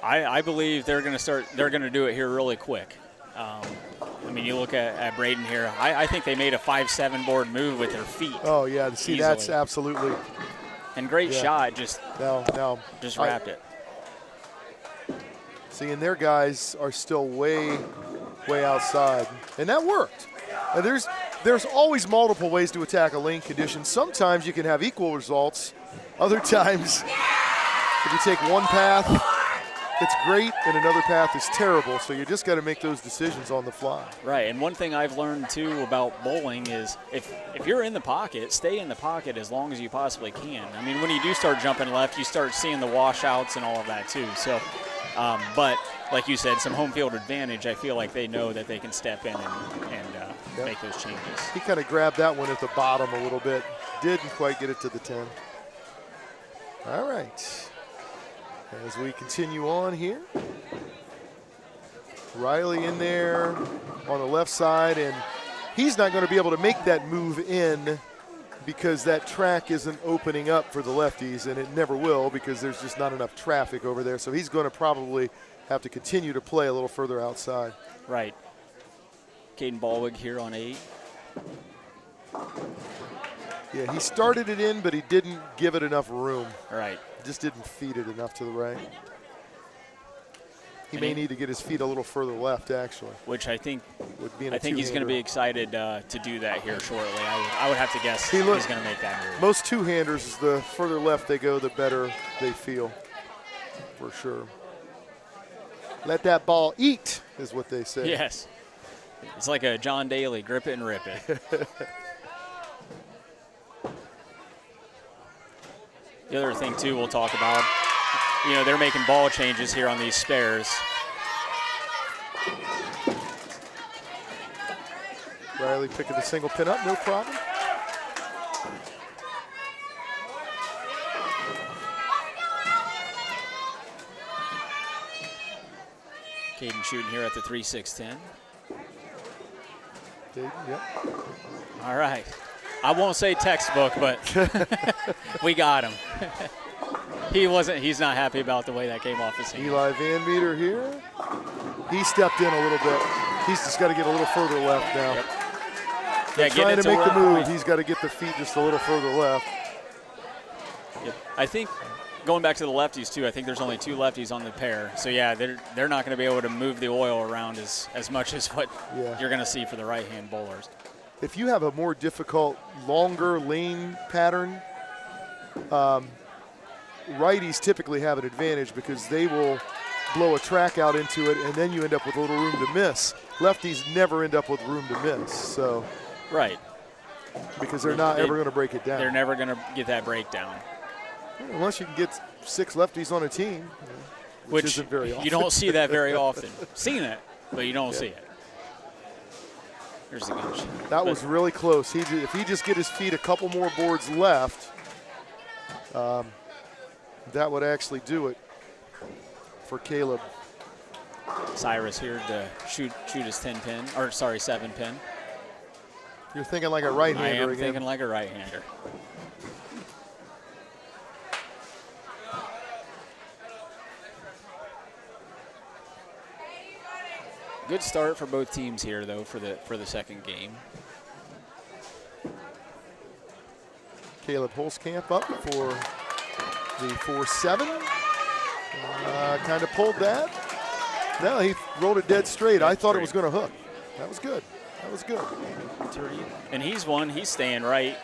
I believe they're going to do it here really quick. I mean, you look at Braden here. I think they made a 5-7 board move with their feet. Oh, yeah. See, easily. That's absolutely. And great shot. Just wrapped it. See, and their guys are still way outside. And that worked. And there's always multiple ways to attack a lane condition. Sometimes you can have equal results. Other times, if you take one path, it's great, and another path is terrible, so you just got to make those decisions on the fly. Right, and one thing I've learned, too, about bowling is if you're in the pocket, stay in the pocket as long as you possibly can. I mean, when you do start jumping left, you start seeing the washouts and all of that, too. So, but like you said, some home field advantage, I feel like they know that they can step in and make those changes. He kind of grabbed that one at the bottom a little bit. Didn't quite get it to the 10. All right. As we continue on here, Riley in there on the left side, and he's not going to be able to make that move in because that track isn't opening up for the lefties, and it never will because there's just not enough traffic over there. So he's going to probably have to continue to play a little further outside. Right. Caden Ballwig here on 8. Yeah, he started it in, but he didn't give it enough room. Right. Just didn't feed it enough to the right. He may need to get his feet a little further left, actually. Which I think would be in I think he's going to be excited to do that here shortly. I would have to guess he's going to make that move. Most two-handers, the further left they go, the better they feel, for sure. Let that ball eat, is what they say. Yes. It's like a John Daly, grip it and rip it. The other thing, too, we'll talk about, they're making ball changes here on these spares. Riley picking the single pin up, no problem. Caden shooting here at the 3-6-10. Caden, yep. All right. I won't say textbook, but we got him. He's not happy about the way that came off his hand. Eli Van Meter here. He stepped in a little bit. He's just got to get a little further left now. Yep. Yeah, trying to make the move, he's got to get the feet just a little further left. Yep. I think going back to the lefties too, I think there's only 2 lefties on the pair. So yeah, they're not going to be able to move the oil around as much as what you're going to see for the right-hand bowlers. If you have a more difficult, longer lane pattern, righties typically have an advantage because they will blow a track out into it, and then you end up with a little room to miss. Lefties never end up with room to miss. So. Right. Because they're not ever going to break it down. They're never going to get that breakdown. Unless you can get 6 lefties on a team, which isn't very often. You don't see that very often. Seen it, but you don't see it. Here's the good shot. That was really close. If he just get his feet a couple more boards left, that would actually do it for Caleb. Cyrus here to shoot his 10-pin, or sorry, 7-pin. You're thinking like a right-hander again. I am thinking like a right-hander. Good start for both teams here, though, for the second game. Caleb Holzkamp up for the 4-7. Kind of pulled that. No, he rolled it dead straight. I thought it was going to hook. That was good. That was good. And he's staying right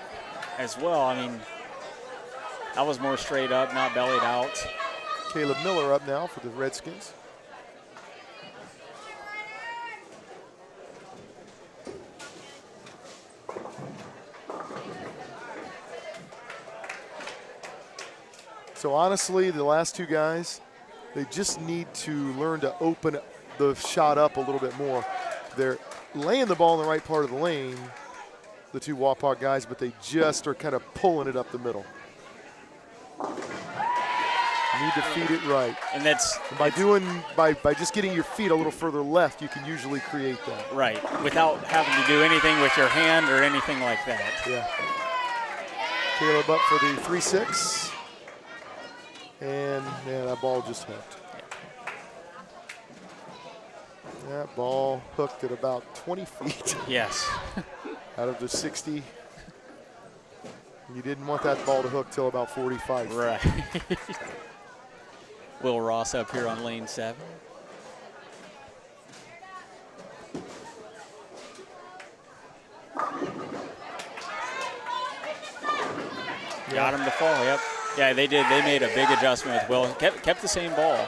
as well. I mean, that was more straight up, not bellied out. Caleb Miller up now for the Redskins. So honestly, the last 2 guys, they just need to learn to open the shot up a little bit more. They're laying the ball in the right part of the lane, the 2 Wapak guys, but they just are kind of pulling it up the middle. Need to feed it right. And that's by just getting your feet a little further left, you can usually create that. Right, without having to do anything with your hand or anything like that. Yeah. Caleb up for the 3-6. And that ball just hooked. That ball hooked at about 20 feet. Yes. Out of the 60. You didn't want that ball to hook till about 45 feet. Right. Will Ross up here on lane 7. Got him to fall, yep. Yeah, they did. They made a big adjustment with Will. Kept the same ball.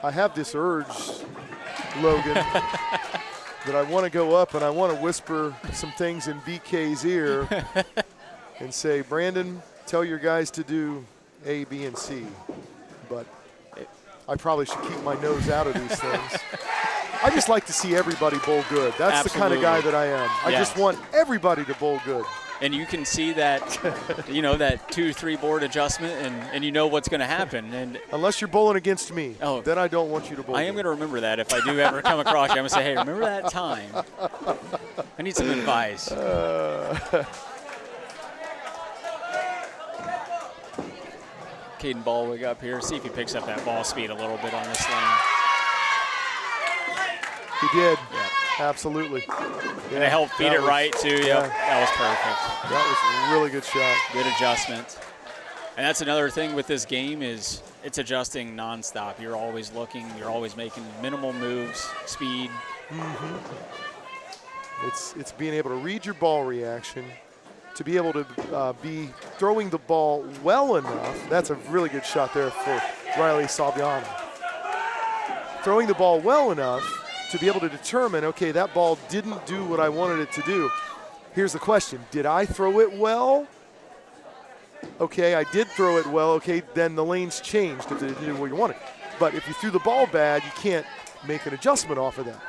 I have this urge, Logan, that I want to go up and I want to whisper some things in BK's ear and say, Brandon, tell your guys to do A, B, and C. But I probably should keep my nose out of these things. I just like to see everybody bowl good. That's Absolutely. The kind of guy that I am. I just want everybody to bowl good. And you can see that, that 2-3 board adjustment, and you know what's going to happen. And unless you're bowling against me, then I don't want you to bowl. I am going to remember that if I do ever come across you. I'm going to say, hey, remember that time? I need some advice. Caden Ballwig up here. See if he picks up that ball speed a little bit on this lane. He did. Yeah. Absolutely. And to help feed it right, too. Yep, that was perfect. That was a really good shot. Good adjustment. And that's another thing with this game is it's adjusting nonstop. You're always looking. You're always making minimal moves, speed. It's being able to read your ball reaction, to be able to be throwing the ball well enough. That's a really good shot there for Riley Saviano. Throwing the ball well enough to be able to determine, okay, that ball didn't do what I wanted it to do. Here's the question. Did I throw it well? Okay, I did throw it well. Okay, then the lanes changed if it didn't do what you wanted. But if you threw the ball bad, you can't make an adjustment off of that.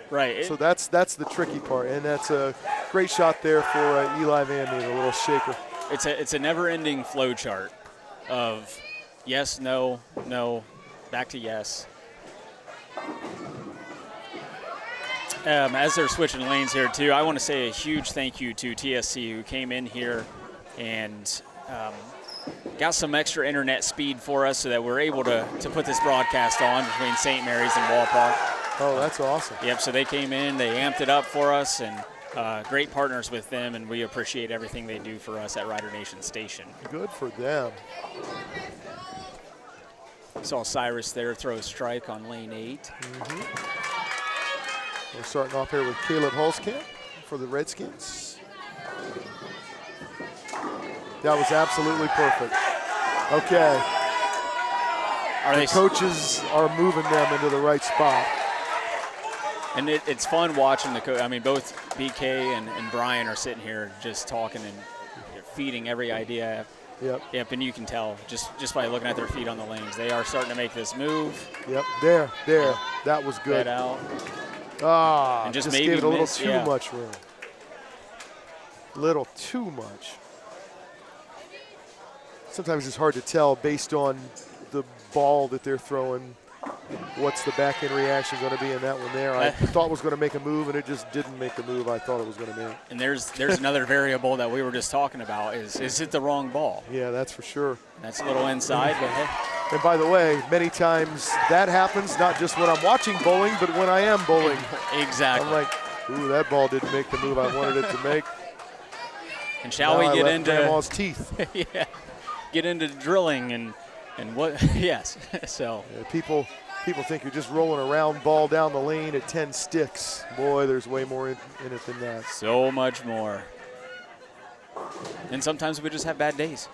Right. So that's the tricky part, and that's a great shot there for Eli Van Meter, a little shaker. It's a never-ending flow chart of yes, no, no, back to yes. As they're switching lanes here, too, I want to say a huge thank you to TSC who came in here and got some extra internet speed for us so that we're able to put this broadcast on between St. Mary's and Wapak. Oh, that's awesome. Yep, so they came in, they amped it up for us, and great partners with them, and we appreciate everything they do for us at Rider Nation Station. Good for them. Saw Cyrus there throw a strike on lane 8. We're starting off here with Caleb Holzkamp for the Redskins. That was absolutely perfect. Okay. The coaches are moving them into the right spot. And it's fun watching the coach. I mean, both BK and Brian are sitting here just talking and feeding every idea. Yep, and you can tell just by looking at their feet on the lanes. They are starting to make this move. Yep, there. Yep. That was good. That out. And just maybe gave it a little too much room. Little too much. Sometimes it's hard to tell based on the ball that they're throwing what's the back end reaction going to be in that one there. I thought it was going to make a move, and it just didn't make the move I thought it was going to make. And there's another variable that we were just talking about is it the wrong ball? Yeah, that's for sure. That's a little inside, but hey. And by the way, many times that happens not just when I'm watching bowling, but when I am bowling. Exactly. I'm like, ooh, that ball didn't make the move I wanted it to make. And shall we get into Grandma's teeth? Yeah, get into drilling and what? Yes. So yeah, people think you're just rolling a round ball down the lane at 10 sticks. Boy, there's way more in it than that. So much more. And sometimes we just have bad days.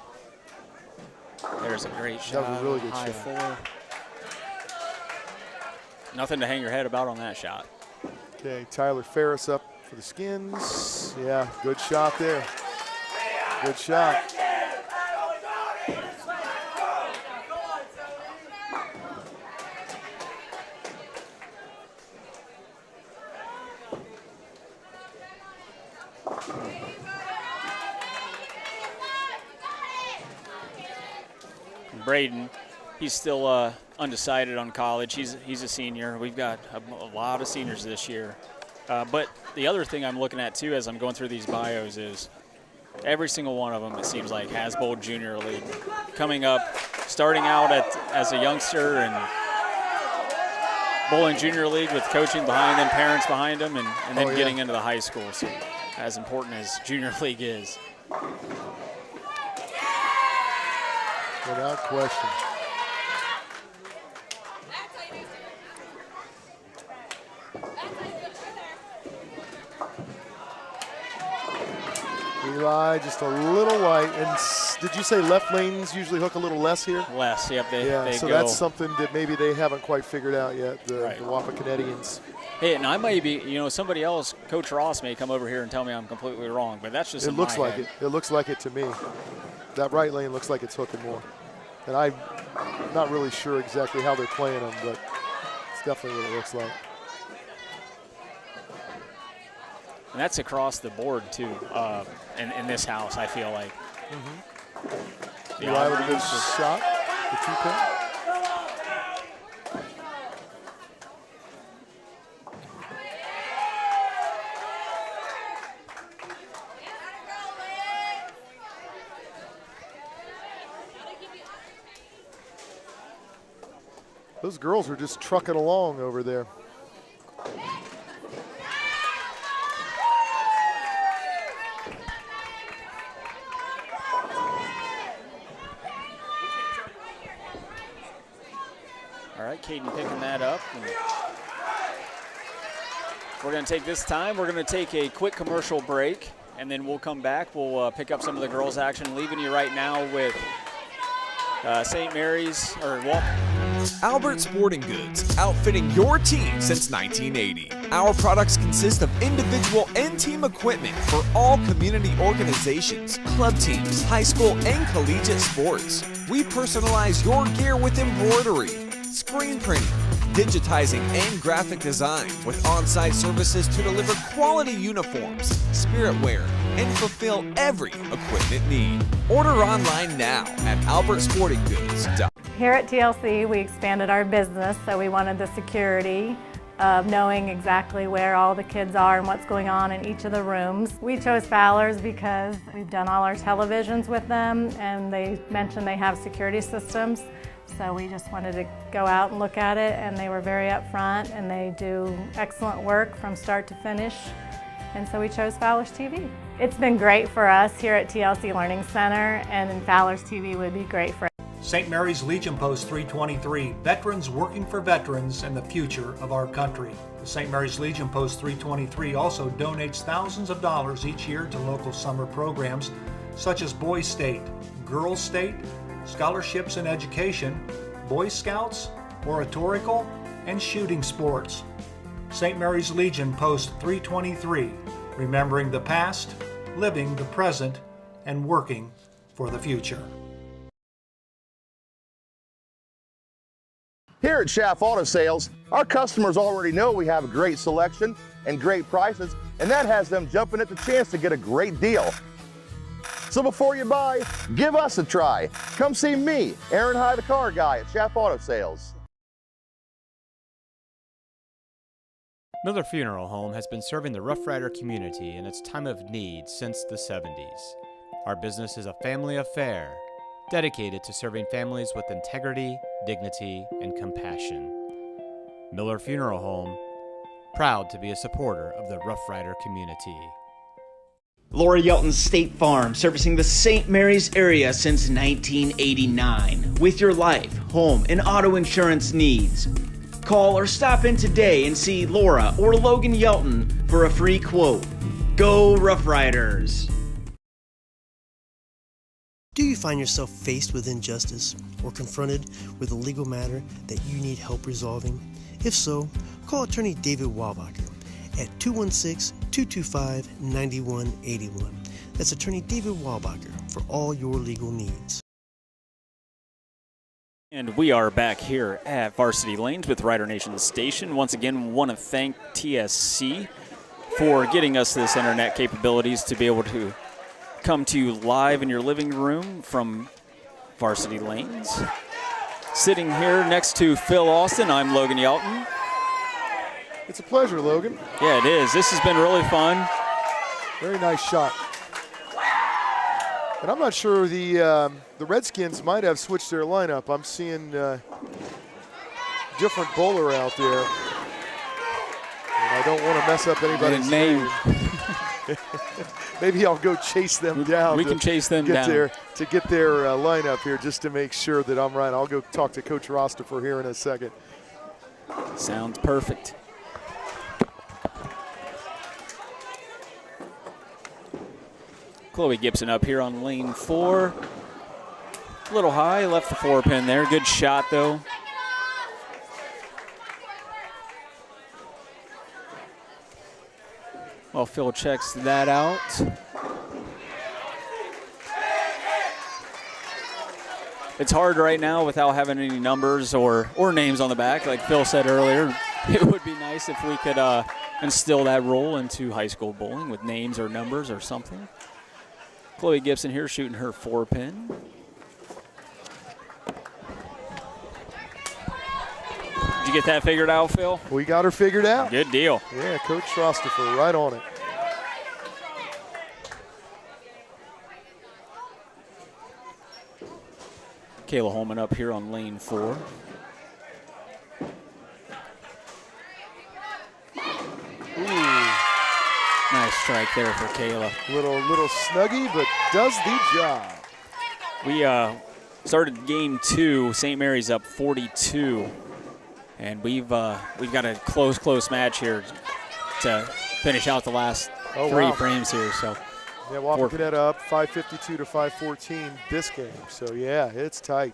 There's a great shot. That was a really good high shot. 4. Nothing to hang your head about on that shot. Okay, Tyler Ferris up for the Skins. Yeah, good shot there. Good shot. Braden, he's still undecided on college. He's a senior. We've got a lot of seniors this year. But the other thing I'm looking at, too, as I'm going through these bios is every single one of them, it seems like, has bowled junior league. Coming up, starting out as a youngster and bowling junior league with coaching behind them, parents behind them, and then getting into the high school. So as important as junior league is. Without question. Eli just a little light. And did you say left lanes usually hook a little less here? Less, yep. They so go. That's something that maybe they haven't quite figured out yet, the Right. Wapakonetians. Hey, and I may be, somebody else, Coach Ross may come over here and tell me I'm completely wrong, but that's just It in looks my like head. it. It looks like it to me. That right lane looks like it's hooking more. And I'm not really sure exactly how they're playing them, but it's definitely what it looks like. And that's across the board, too, in this house, I feel like. Eli with a good shot, the 2-pin. Those girls are just trucking along over there. Caden picking that up. We're going to take this time. We're going to take a quick commercial break, and then we'll come back. We'll pick up some of the girls' action, leaving you right now with St. Mary's or Albert Sporting Goods, outfitting your team since 1980. Our products consist of individual and team equipment for all community organizations, club teams, high school and collegiate sports. We personalize your gear with embroidery, screen printing, digitizing and graphic design with on-site services to deliver quality uniforms, spirit wear, and fulfill every equipment need. Order online now at albertsportinggoods.com. Here at TLC, we expanded our business, so we wanted the security of knowing exactly where all the kids are and what's going on in each of the rooms. We chose Fowler's because we've done all our televisions with them, and they mentioned they have security systems. So we just wanted to go out and look at it, and they were very upfront, and they do excellent work from start to finish. And so we chose Fowler's TV. It's been great for us here at TLC Learning Center, and Fowler's TV would be great for St. Mary's Legion Post 323, veterans working for veterans and the future of our country. The St. Mary's Legion Post 323 also donates thousands of dollars each year to local summer programs such as Boys State, Girls State, scholarships in education, Boy Scouts, oratorical, and shooting sports. St. Mary's Legion Post 323, remembering the past, living the present, and working for the future. Here at Schaff Auto Sales, our customers already know we have a great selection and great prices, and that has them jumping at the chance to get a great deal. So before you buy, give us a try. Come see me, Aaron High, the car guy at Schaff Auto Sales. Miller Funeral Home has been serving the Rough Rider community in its time of need since the 70s. Our business is a family affair, dedicated to serving families with integrity, dignity, and compassion. Miller Funeral Home, proud to be a supporter of the Rough Rider community. Laura Yelton State Farm, servicing the St. Mary's area since 1989. With your life, home, and auto insurance needs. Call or stop in today and see Laura or Logan Yelton for a free quote. Go Rough Riders! Do you find yourself faced with injustice or confronted with a legal matter that you need help resolving? If so, call attorney David Wabacher at 216-225-9181. That's attorney David Wabacher for all your legal needs. And we are back here at Varsity Lanes with Rider Nation Station. Once again, want to thank TSC for getting us this internet capabilities to be able to come to you live in your living room from Varsity Lanes. Sitting here next to Phil Austin, I'm Logan Yelton. It's a pleasure, Logan. Yeah, it is. This has been really fun. Very nice shot. And I'm not sure the Redskins might have switched their lineup. I'm seeing different bowler out there. And I don't want to mess up anybody's name. Maybe I'll go chase them down. We can chase them down. To get their lineup here just to make sure that I'm right. I'll go talk to Coach Rostifer here in a second. Sounds perfect. Chloe Gibson up here on lane 4. A little high, left the 4-pin there. Good shot, though. Well, Phil checks that out. It's hard right now without having any numbers or names on the back. Like Phil said earlier, it would be nice if we could instill that role into high school bowling with names or numbers or something. Chloe Gibson here shooting her 4-pin. Did you get that figured out, Phil? We got her figured out. Good deal. Yeah, Coach Rostifer right on it. Kayla Holman up here on lane 4. Nice strike there for Kayla. Little snuggie, but does the job. We started game 2. St. Mary's up 42. And we've got a close match here to finish out the last three frames here. So yeah, Wapakoneta up 552 to 514 this game. So yeah, it's tight.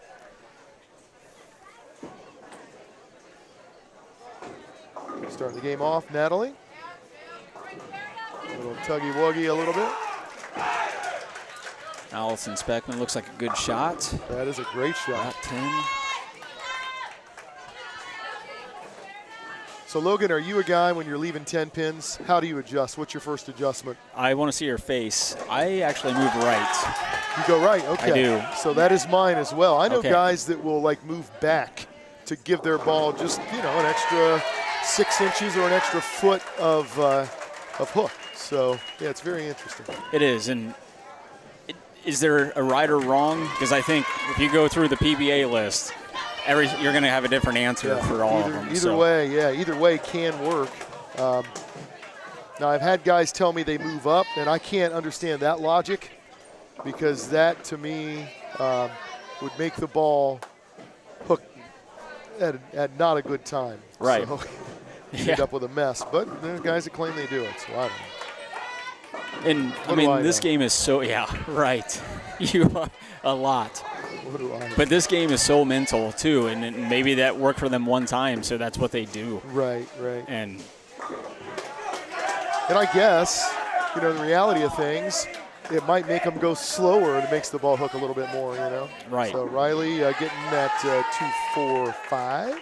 Starting the game off, Natalie. A little tuggy-wuggy a little bit. Allison Speckman looks like a good shot. That is a great shot. About 10. So Logan, are you a guy when you're leaving 10 pins? How do you adjust? What's your first adjustment? I want to see her face. I actually move right. You go right, okay. I do. So that is mine as well. I know guys that will like move back to give their ball just, you know, an extra 6 inches or an extra foot of hook. So yeah, it's very interesting. It is. And is there a right or wrong? Because I think if you go through the PBA list, you're going to have a different answer for all of them. Either way can work. Now, I've had guys tell me they move up, and I can't understand that logic because that, to me, would make the ball hook at not a good time. Right. So you end up with a mess. But there are guys that claim they do it, so I don't know. And, I mean, this game is so, right. A lot. What do I know? But this game is so mental, too, and maybe that worked for them one time, so that's what they do. Right. And I guess, you know, the reality of things, it might make them go slower and it makes the ball hook a little bit more, you know? Right. So Riley getting that 2-4-5.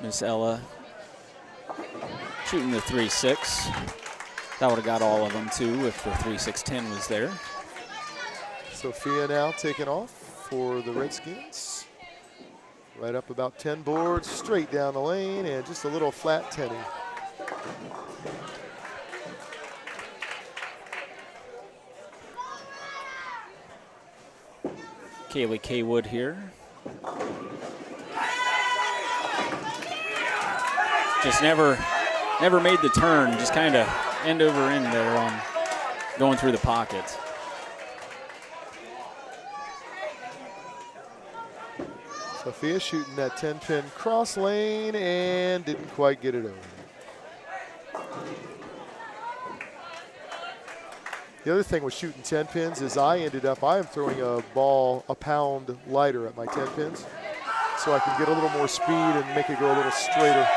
Miss Ella shooting the 3-6. That would have got all of them, too, if the 3-6-10 was there. Sophia now taking off for the Redskins. Right up about 10 boards, straight down the lane, and just a little flat 10-y. Kaylee Kaywood here. Just never made the turn, just kind of end over end there on going through the pocket. Sophia shooting that 10-pin cross lane and didn't quite get it over. The other thing with shooting 10 pins is I am throwing a ball a pound lighter at my 10 pins so I can get a little more speed and make it go a little straighter.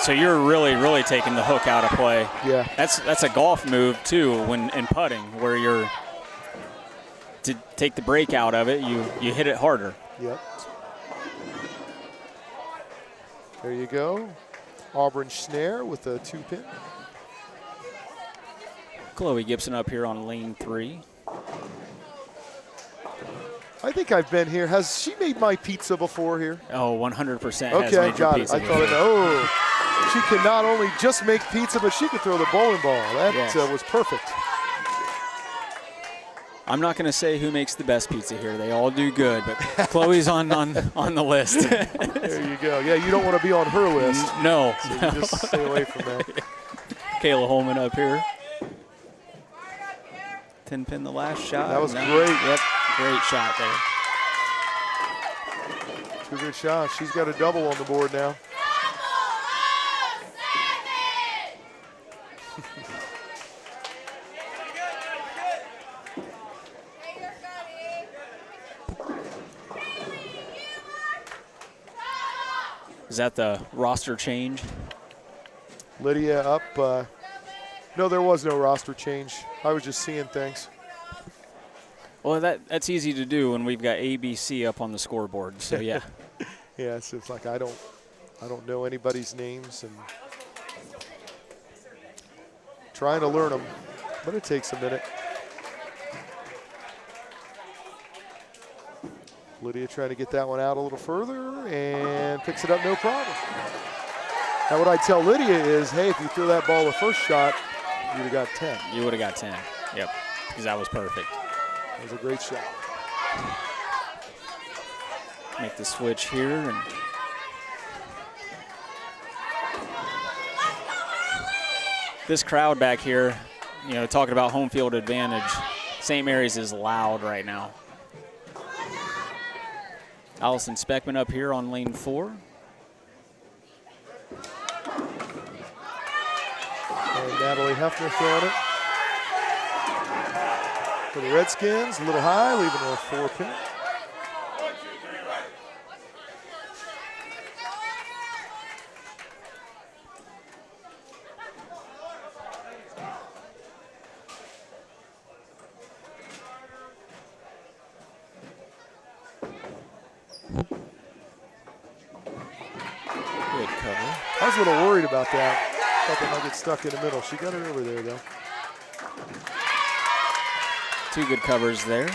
So you're really taking the hook out of play. Yeah. That's a golf move too when in putting where you're to take the break out of it, you hit it harder. Yep. There you go. Auburn Snare with a 2-pin. Chloe Gibson up here on lane 3. I think I've been here. Has she made my pizza before here? Oh, 100%. Okay, got it. I thought she can not only just make pizza, but she could throw the bowling ball. That was perfect. I'm not going to say who makes the best pizza here. They all do good, but Chloe's on the list. There you go. Yeah, you don't want to be on her list. No. So you just stay away from that. Kayla Holman up here. 10-pin the last shot. That was great. Yep, great shot there. 2 good shots. She's got a double on the board now. Is that the roster change? Lydia up. No, there was no roster change. I was just seeing things. Well, that's easy to do when we've got ABC up on the scoreboard. So yeah. Yeah, so it's like I don't know anybody's names and trying to learn them, but it takes a minute. Lydia trying to get that one out a little further and picks it up no problem. Now what I tell Lydia is, hey, if you throw that ball the first shot, you would have got 10. You would have got 10, yep, because that was perfect. That was a great shot. Make the switch here. And this crowd back here, you know, talking about home field advantage, St. Mary's is loud right now. Allison Speckman up here on lane 4. And Natalie Hefner throwing it for the Redskins. A little high, leaving her a 4-pin. Good cover. I was a little worried about that. Thought they might get stuck in the middle. She got it over there, though. 2 good covers there.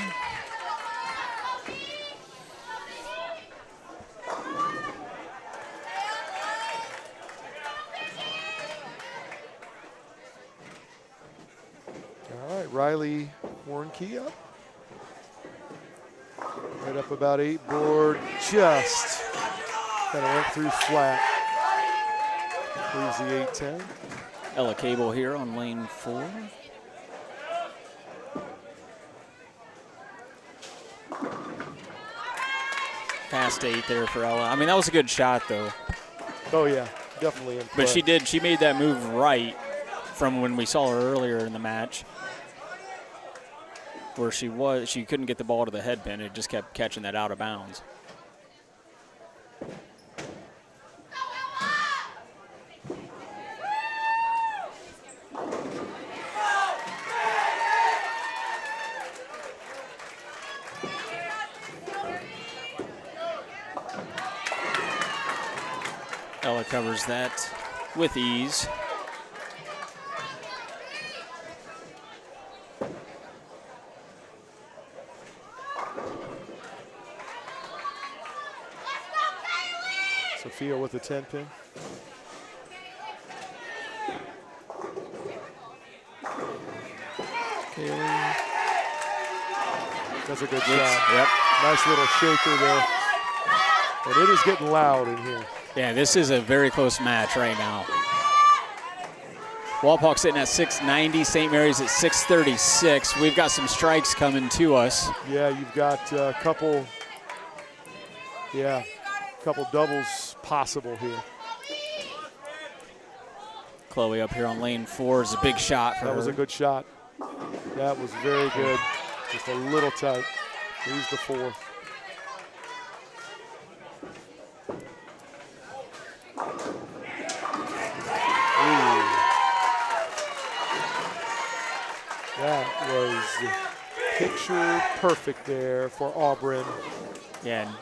All right, Riley Warnke up. Right up about 8 board, just kind of went through flat. Leaves the 8-10. Ella Cable here on lane 4. Fast 8 there for Ella. I mean, that was a good shot, though. Oh, yeah, definitely in play. But she made that move right from when we saw her earlier in the match, where she couldn't get the ball to the head pin. It just kept catching that out of bounds. Ella covers that with ease. Sophia with the 10-pin. Kaylee. That's a good shot. Yep. Nice little shaker there. And it is getting loud in here. Yeah, this is a very close match right now. Wapak sitting at 690, St. Mary's at 636. We've got some strikes coming to us. Yeah, you've got a couple doubles possible here. Chloe up here on lane 4 is a big shot for her. That was a good shot. That was very good. Just a little tight. Leaves the 4. That was picture perfect there for Auburn. Yeah, and,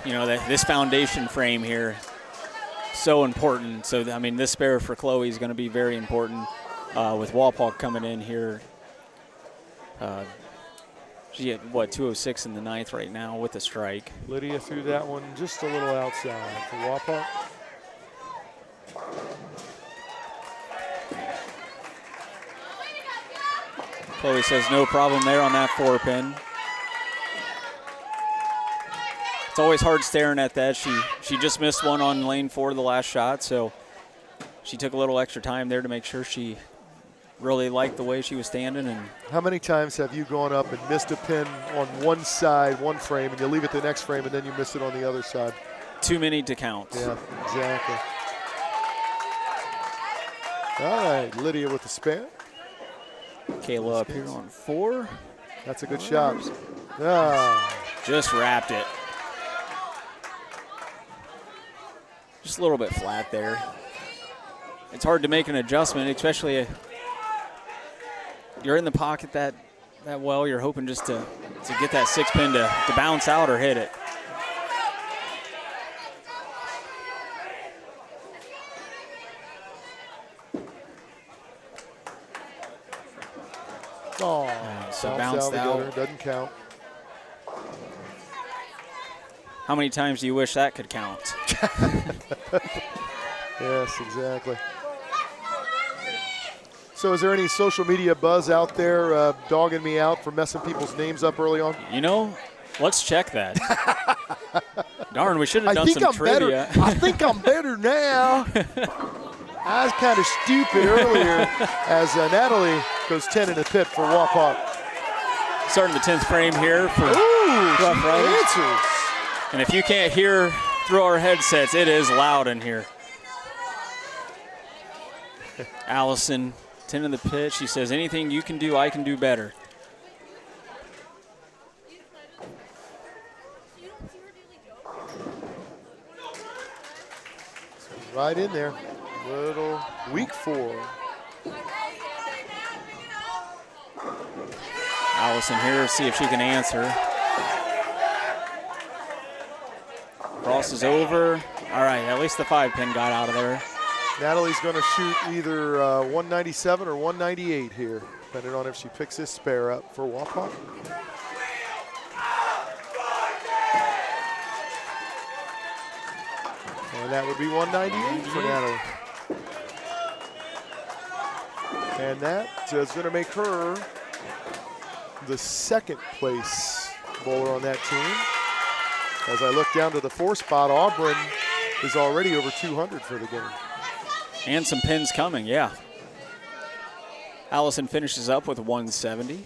you know, this foundation frame here, so important. So, I mean, this spare for Chloe is going to be very important with Wapak coming in here. She had, 206 in the 9th right now with a strike. Lydia threw that one just a little outside for Wapak. Chloe says no problem there on that 4-pin. It's always hard staring at that. She just missed one on lane 4 the last shot, so she took a little extra time there to make sure she really liked the way she was standing. And how many times have you gone up and missed a pin on one side, one frame, and you leave it the next frame, and then you miss it on the other side? Too many to count. Yeah, exactly. All right, Lydia with the spare. Kayla up here on 4. That's a good shot. Ah. Just wrapped it. Just a little bit flat there. It's hard to make an adjustment, especially you're in the pocket that well. You're hoping just to get that 6-pin to bounce out or hit it. Oh, so bounced out. Doesn't count. How many times do you wish that could count? Yes, exactly. So is there any social media buzz out there dogging me out for messing people's names up early on? You know, let's check that. Darn, we should have done some trivia. I think I'm better now. I was kind of stupid earlier as Natalie goes 10 in the pit for Wapak. Starting the 10th frame here for Rough Riders. And if you can't hear through our headsets, it is loud in here. Allison tending the pitch. She says, anything you can do, I can do better. Right in there. Little weak 4. Allison here, see if she can answer. Crosses over. All right, at least the 5-pin got out of there. Natalie's going to shoot either 197 or 198 here, depending on if she picks this spare up for Wapak. And that would be 198 for Natalie. And that is going to make her the 2nd place bowler on that team. As I look down to the 4 spot, Auburn is already over 200 for the game. And some pins coming, yeah. Allison finishes up with 170.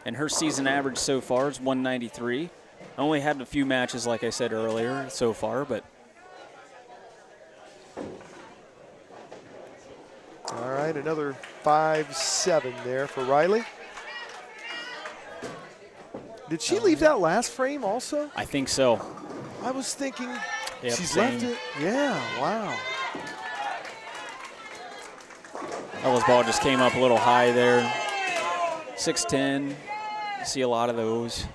And her season average so far is 193. Only had a few matches, like I said earlier, so far, but. All right, another 5-7 there for Riley. Did she leave that last frame also? I think so. I was thinking she's same. left it. Yeah, wow. Ella's ball just came up a little high there. 6'10". You see a lot of those.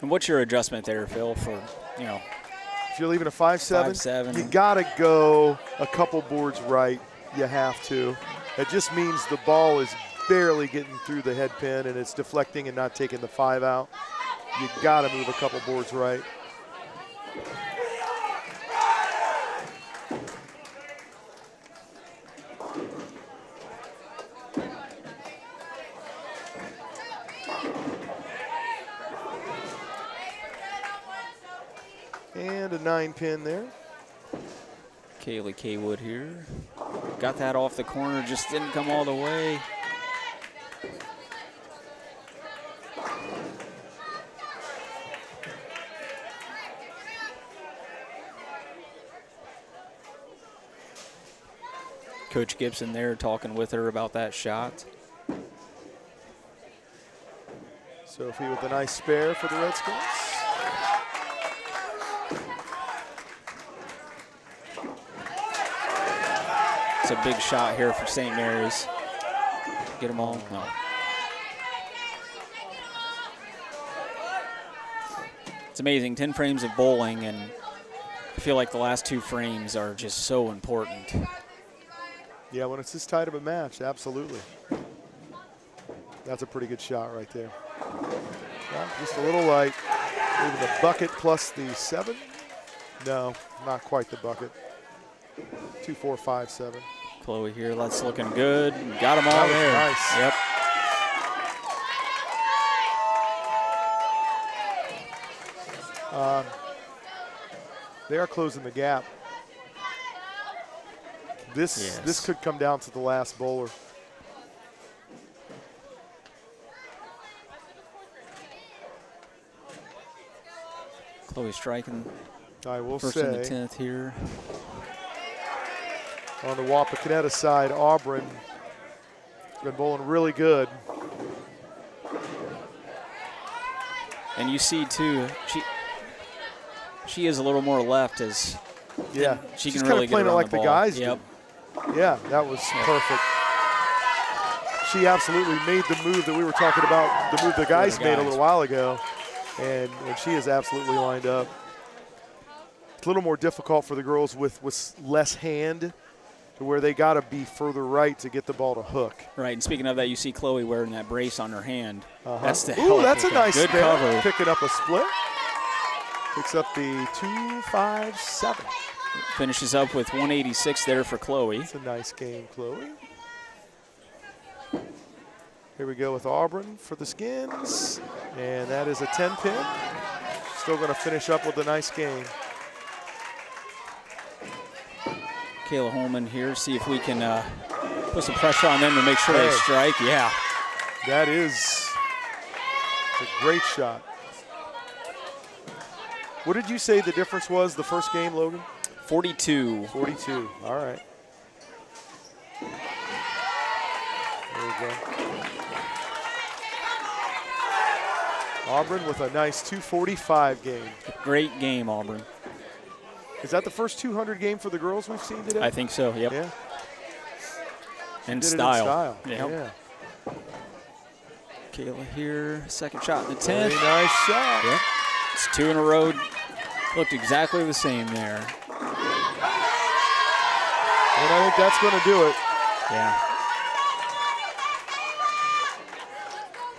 And what's your adjustment there, Phil, for, you know? If you're leaving a 5-7, you got to go a couple boards right. You have to. It just means the ball is barely getting through the head pin and it's deflecting and not taking the 5 out. You got to move a couple boards right. And a 9-pin there. Kaylee Kaywood here. Got that off the corner, just didn't come all the way. Coach Gibson there talking with her about that shot. Sophie with a nice spare for the Redskins. It's a big shot here for St. Mary's. Get them all? No. It's amazing, 10 frames of bowling, and I feel like the last 2 frames are just so important. Yeah, when it's this tight of a match, absolutely. That's a pretty good shot right there. Well, just a little light. Maybe the bucket plus the 7. No, not quite the bucket. 2, 4, 5, 7. Chloe here, that's looking good. Got them all there. Nice. Yep. They are closing the gap. This could come down to the last bowler. Chloe striking. I will first say. and the 10th here. On the Wapakoneta side, Auburn has been bowling really good. And you see too, she is a little more left as she she's can really kind of playing get it like the the guys yep. do. Yeah, that was perfect. She absolutely made the move that we were talking about, the move the guys made a little while ago, and she is absolutely lined up. It's a little more difficult for the girls with less hand, to where they got to be further right to get the ball to hook. Right, and speaking of that, you see Chloe wearing that brace on her hand. That's the Ooh, that's a nice good spin. cover. Picking up a split. Picks up the 2, 5, 7. Finishes up with 186 there for Chloe. It's a nice game, Chloe. Here we go with Auburn for the Skins. And that is a 10-pin. Still going to finish up with a nice game. Kayla Holman here, see if we can Put some pressure on them to make sure they strike. Yeah. That is a great shot. What did you say the difference was the first game, Logan? 42. 42. All right. There we go. Auburn with a nice 245 game. Great game, Auburn. Is that the first 200 game for the girls we've seen today? I think so, yep. Yeah. In Did style. it in style. Yep. Yeah. Kayla here, second shot in the 10th. Very nice shot. Yep. It's 2 in a row. Looked exactly the same there. And I think that's going to do it. Yeah.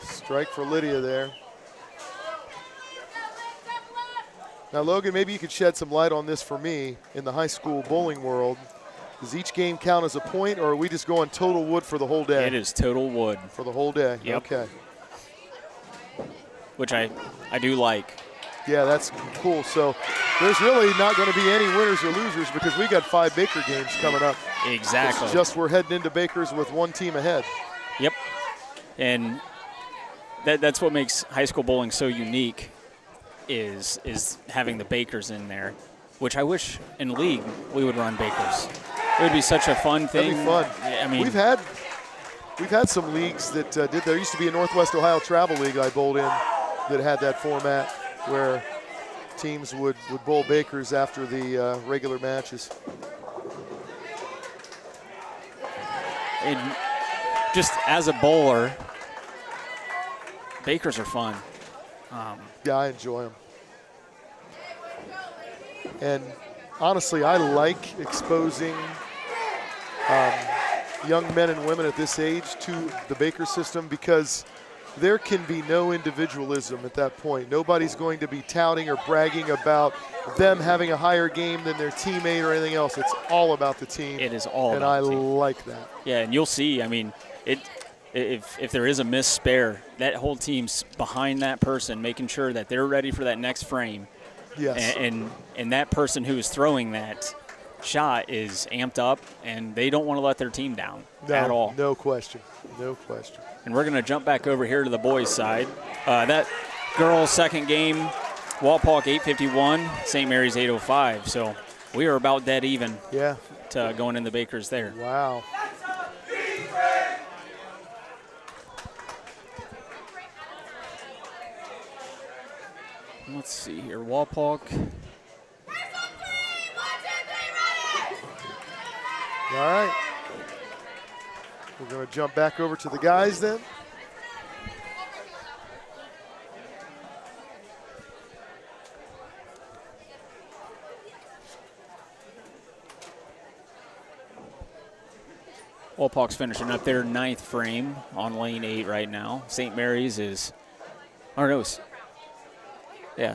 Strike for Lydia there. Now, Logan, maybe you could shed some light on this for me in the high school bowling world. Does each game count as a point, or are we just going total wood for the whole day? It is total wood. For the whole day? Yep. Okay. Which I do like. Yeah, that's cool. So there's really not going to be any winners or losers because we got 5 Baker games coming up. Exactly. It's just we're heading into Baker's with one team ahead. Yep. And that's what makes high school bowling so unique is having the Bakers in there, which I wish in league we would run Bakers. It would be such a fun thing. That'd be fun. I mean, we've had some leagues that did. There used to be a Northwest Ohio Travel League I bowled in that had that format where teams would bowl Bakers after the regular matches. And just as a bowler, Bakers are fun. Yeah, I enjoy them. And honestly, I like exposing young men and women at this age to the Baker system because there can be no individualism at that point. Nobody's going to be touting or bragging about them having a higher game than their teammate or anything else. It's all about the team. It is all and about the team. I like that. Yeah, and you'll see, I mean, if there is a missed spare, that whole team's behind that person, making sure that they're ready for that next frame. Yes. And that person who is throwing that shot is amped up, and they don't want to let their team down at all. No question. No question. And we're going to jump back over here to the boys' side. That girls' second game, Wapak 851, St. Mary's 805. So we are about dead even. Yeah. To going in the Bakers there. Wow. Let's see here, Wapak. All right. We're going to jump back over to the guys then. Wapak's finishing up their 9th frame on lane 8 right now. St. Mary's is, or no, yeah.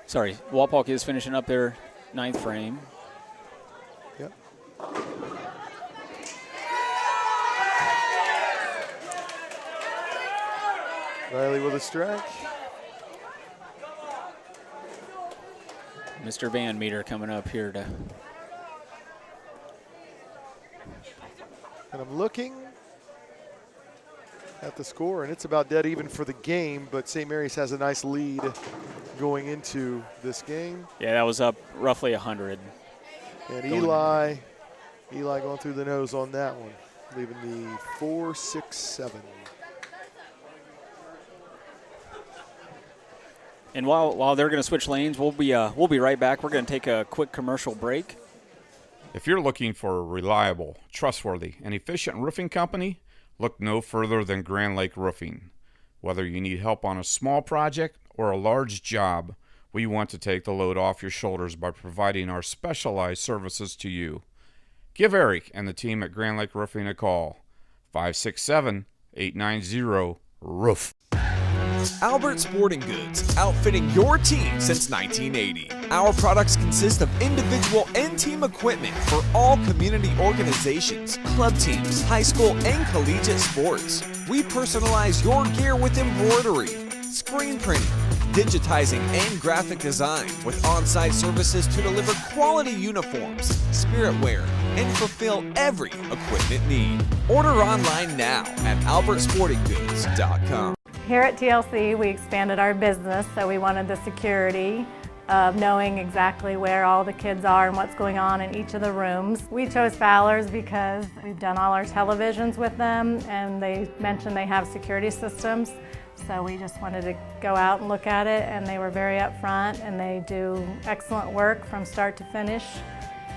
Sorry, Wapak is finishing up their 9th frame. Yep. Riley with a strike. Mr. Van Meter coming up here to. And I'm looking at the score, and it's about dead even for the game, but St. Mary's has a nice lead going into this game. Yeah, that was up roughly 100. And Eli going through the nose on that one, leaving the 4-6-7. And while they're going to switch lanes, we'll be right back. We're going to take a quick commercial break. If you're looking for a reliable, trustworthy, and efficient roofing company, look no further than Grand Lake Roofing. Whether you need help on a small project or a large job, we want to take the load off your shoulders by providing our specialized services to you. Give Eric and the team at Grand Lake Roofing a call. 567-890-ROOF. Albert Sporting Goods, outfitting your team since 1980. Our products consist of individual and team equipment for all community organizations, club teams, high school and collegiate sports. We personalize your gear with embroidery, screen printing, digitizing, and graphic design with on-site services to deliver quality uniforms, spirit wear, and fulfill every equipment need. Order online now at albertsportinggoods.com. Here at TLC, we expanded our business, so we wanted the security of knowing exactly where all the kids are and what's going on in each of the rooms. We chose Fowler's because we've done all our televisions with them, and they mentioned they have security systems. So we just wanted to go out and look at it, and they were very upfront, and they do excellent work from start to finish.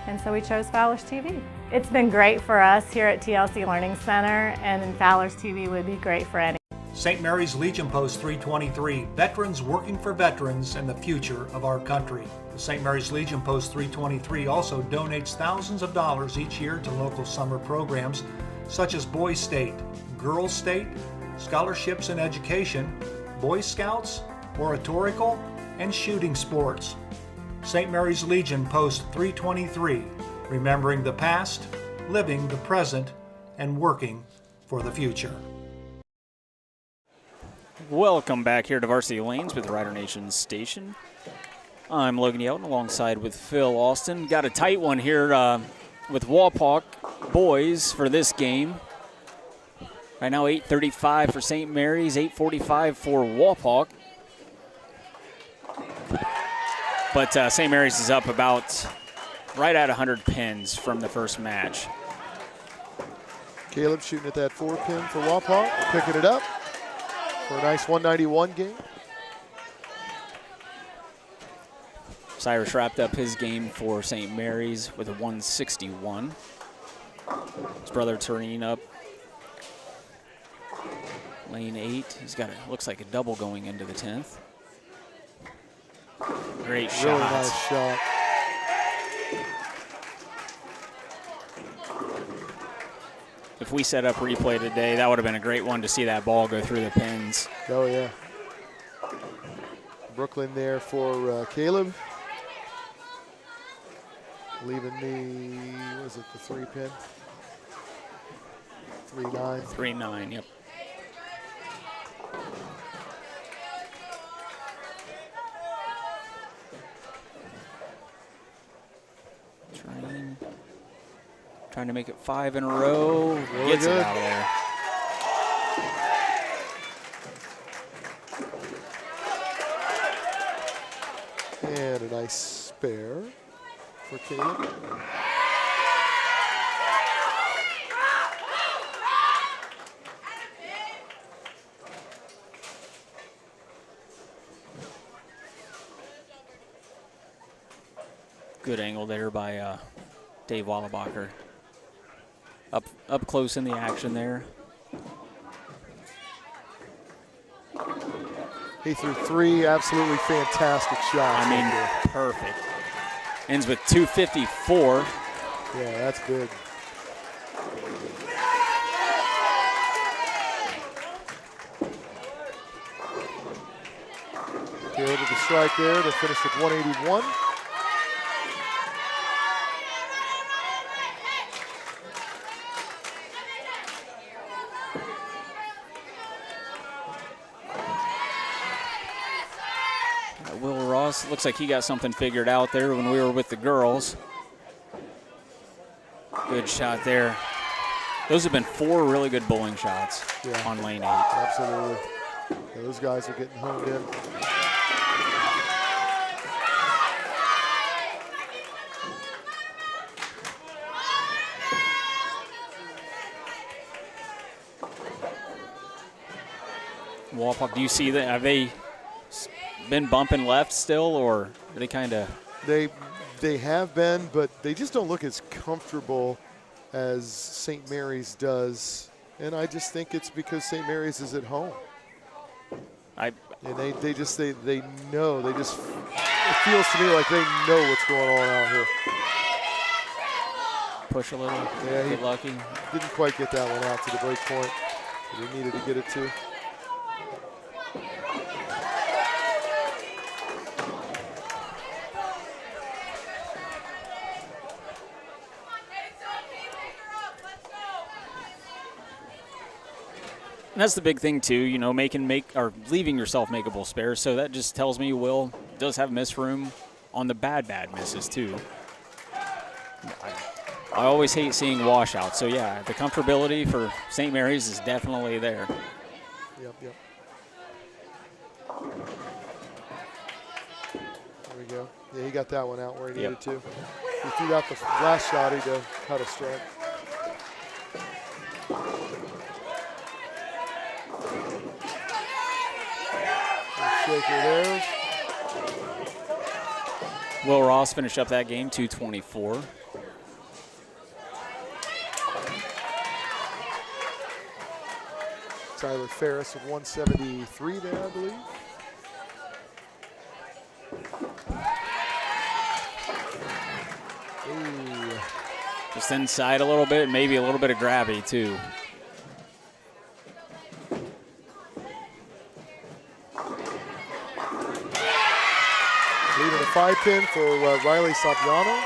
And so we chose Fowler's TV. It's been great for us here at TLC Learning Center, and Fowler's TV would be great for any. St. Mary's Legion Post 323, veterans working for veterans and the future of our country. The St. Mary's Legion Post 323 also donates thousands of dollars each year to local summer programs such as Boys State, Girls State, scholarships in education, Boy Scouts, oratorical, and shooting sports. St. Mary's Legion Post 323, remembering the past, living the present, and working for the future. Welcome back here to Varsity Lanes with Rider Nation Station. I'm Logan Yelton alongside with Phil Austin. Got a tight one here with Wapak boys for this game. Right now 8:35 for St. Mary's, 8:45 for Wapak. But St. Mary's is up about right at 100 pins from the first match. Caleb shooting at that 4-pin for Wapak, picking it up for a nice 191 game. Cyrus wrapped up his game for St. Mary's with a 161. His brother turning up lane 8. He's got looks like a double going into the 10th. Great shot. Really nice shot. If we set up replay today, that would have been a great one to see that ball go through the pins. Oh, yeah. Brooklyn there for Caleb. Leaving the, was it the 3-pin? 3-9. 3-9, yep. Trying to make it 5 in a row. Really Gets good. it out of there. And a nice spare for Caleb. Good angle there by Dave Wallenbacher. Up close in the action there. He threw 3 absolutely fantastic shots. I mean, perfect. Ends with 254. Yeah, that's big. Caleb with the strike there to finish with 181. Looks like he got something figured out there when we were with the girls. Good shot there. Those have been 4 really good bowling shots on lane 8. Absolutely. Yeah, those guys are getting honed in. Wapak, do you see that? Have they been bumping left still, or are they kind of? They have been, but they just don't look as comfortable as St. Mary's does, and I just think it's because St. Mary's is at home. And they know, it feels to me like they know what's going on out here. Push a little, yeah, get lucky. Didn't quite get that one out to the break point that he needed to get it to. And that's the big thing too, you know, leaving yourself makeable spares. So that just tells me Will does have miss room on the bad misses too. I always hate seeing washouts. So, yeah, the comfortability for St. Mary's is definitely there. Yep. There we go. Yeah, he got that one out where he needed to. He threw out the last shot. He cut a strike. Shaker there. Will Ross finished up that game, 224. Tyler Ferris with 173 there, I believe. Ooh. Just inside a little bit, maybe a little bit of gravity too. Leaving a 5-pin for Riley Sapiano.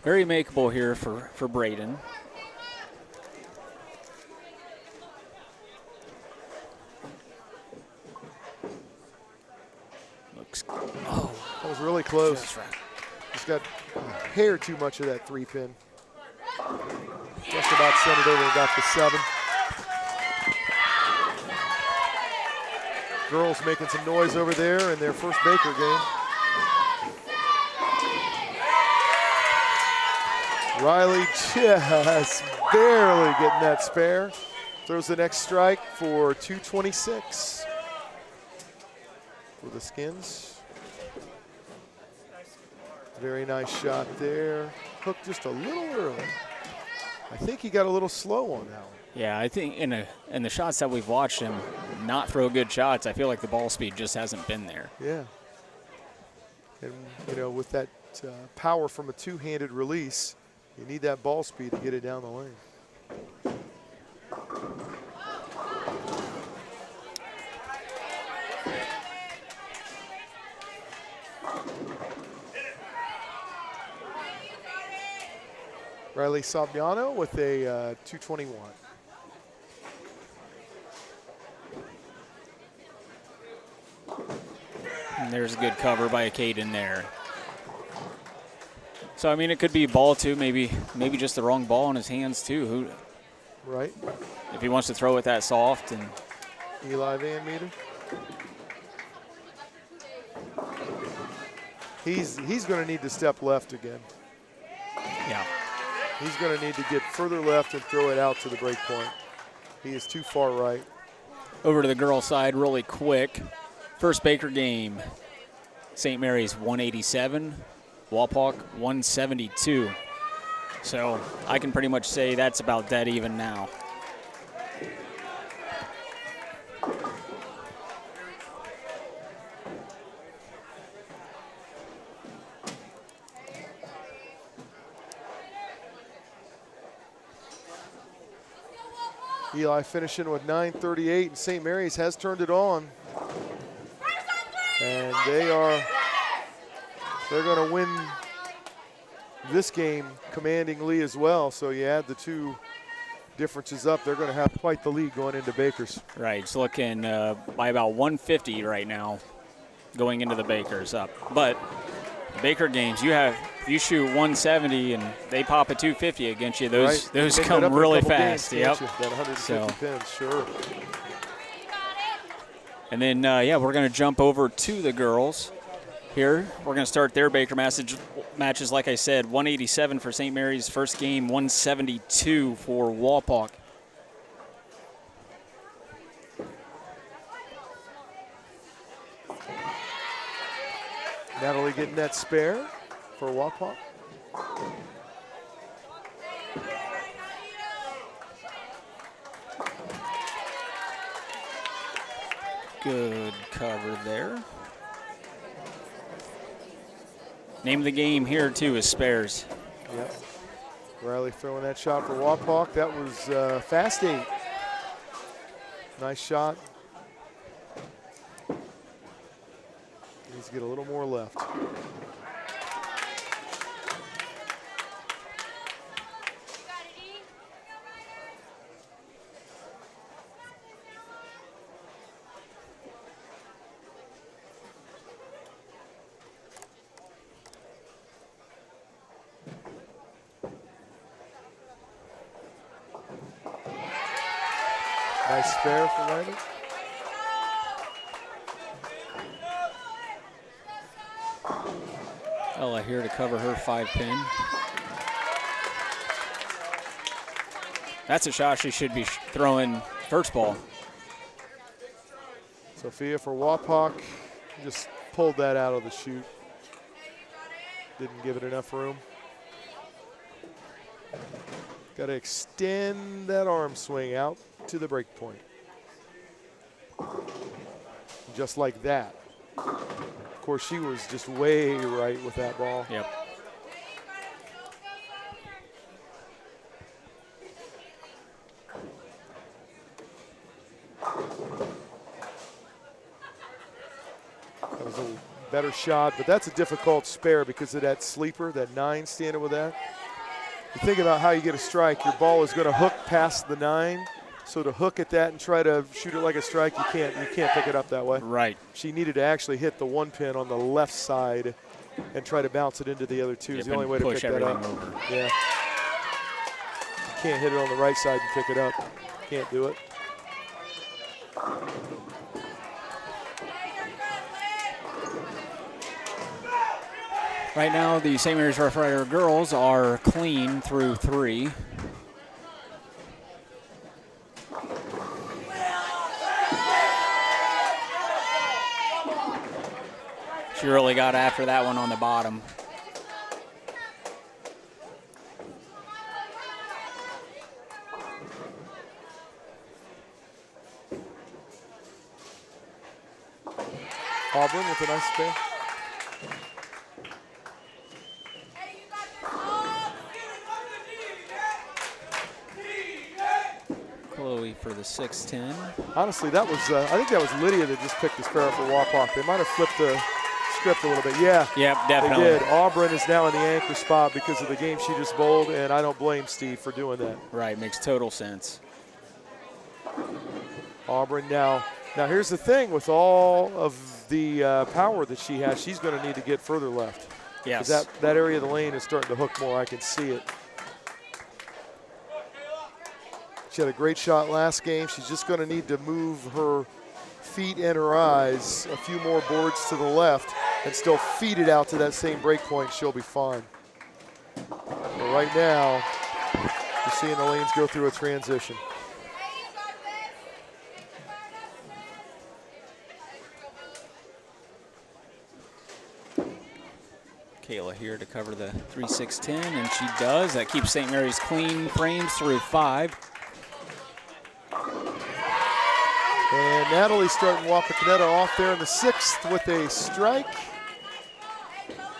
Very makeable here for Braden. That was really close. Just got a hair too much of that 3-pin. Just about sent it over and got the 7. Girls making some noise over there in their first Baker game. Riley just barely getting that spare. Throws the next strike for 226 for the Skins. Very nice shot there. Hooked just a little early. I think he got a little slow on that one. Yeah, I think in the shots that we've watched him not throw good shots, I feel like the ball speed just hasn't been there. Yeah. And, you know, with that power from a two-handed release, you need that ball speed to get it down the lane. Riley Sabiano with a 221. And there's a good cover by Caden there. So, I mean, it could be a ball, too. Maybe just the wrong ball in his hands, too. Right. If he wants to throw it that soft. And Eli Van Meter. He's going to need to step left again. Yeah. He's going to need to get further left and throw it out to the break point. He is too far right. Over to the girls' side really quick. First Baker game, St. Mary's 187, Wapak 172. So I can pretty much say that's about dead even now. Eli finishing with 9:38, and St. Mary's has turned it on. And they're going to win this game commandingly as well. So you add the two differences up, they're going to have quite the lead going into Bakers. Right, it's looking by about 150 right now going into the Bakers up. But Baker games, you shoot 170 and they pop a 250 against you. Those come really fast. Games, yep. That 150 pins, sure. And then, we're going to jump over to the girls here. We're going to start their Baker matches, like I said, 187 for St. Mary's first game, 172 for Wapak. Natalie getting that spare for Wapak. Good cover there. Name of the game here, too, is spares. Yep. Riley throwing that shot for Wapak. That was fast 8. Nice shot. Needs to get a little more left. Nice spare for Riley. Ella here to cover her 5-pin. That's a shot she should be throwing first ball. Sophia for Wapak just pulled that out of the chute. Didn't give it enough room. Got to extend that arm swing out to the break point. Just like that. Of course, she was just way right with that ball. Yep. That was a better shot, but that's a difficult spare because of that sleeper, that 9 standing with that. You think about how you get a strike, your ball is going to hook past the 9. So to hook at that and try to shoot it like a strike, you can't pick it up that way. Right. She needed to actually hit the 1 pin on the left side and try to bounce it into the other 2 is the only way to pick that up. Over. Yeah. You can't hit it on the right side and pick it up. Can't do it. Right now, the St. Mary's Rough Rider girls are clean through 3. She really got after that one on the bottom. Auburn with a nice spin. Chloe for the 6-10. Honestly, that was I think that was Lydia that just picked the spare for Wapak. They might have flipped the script a little bit. Yeah, yep, definitely. They did. Auburn is now in the anchor spot because of the game she just bowled, and I don't blame Steve for doing that. Right, makes total sense. Auburn now here's the thing with all of the power that she has, she's going to need to get further left. Yes. That area of the lane is starting to hook more. I can see it. She had a great shot last game. She's just going to need to move her feet and her eyes a few more boards to the left and still feed it out to that same break point. She'll be fine. But right now, you're seeing the lanes go through a transition. Kayla here to cover the 3-6-10, and she does. That keeps St. Mary's clean frames through 5. And Natalie starting Wapakoneta off there in the 6th with a strike.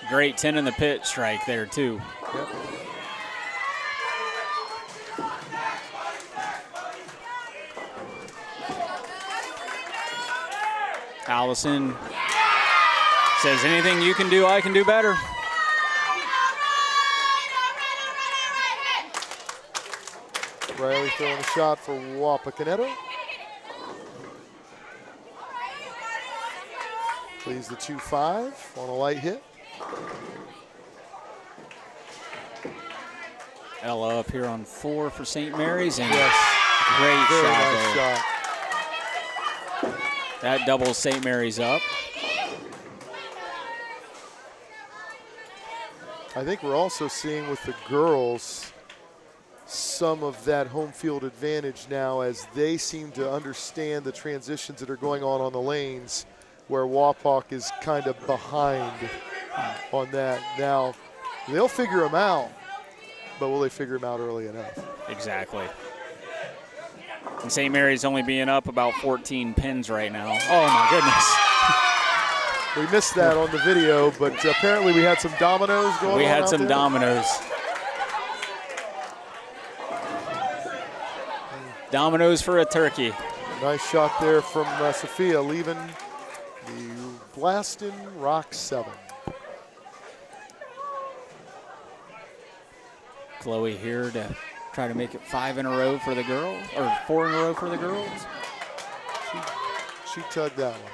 Great 10 in the pit strike there, too. Yep. Allison says, anything you can do, I can do better. Riley throwing a shot for Wapakoneta. Plays the 2-5 on a light hit. Ella up here on 4 for St. Mary's, and yes, great very shot nice there. shot. That doubles St. Mary's up. I think we're also seeing with the girls some of that home field advantage now as they seem to understand the transitions that are going on the lanes, where Wapak is kind of behind on that. Now, they'll figure them out, but will they figure them out early enough? Exactly. And St. Mary's only being up about 14 pins right now. Oh, my goodness. We missed that on the video, but apparently we had some dominoes going on. We had some dominoes. Dominoes for a turkey. Nice shot there from Sophia, leaving the Blaston Rock 7. Chloe here to try to make it 5 in a row for the girls, or 4 in a row for the girls. She tugged that one.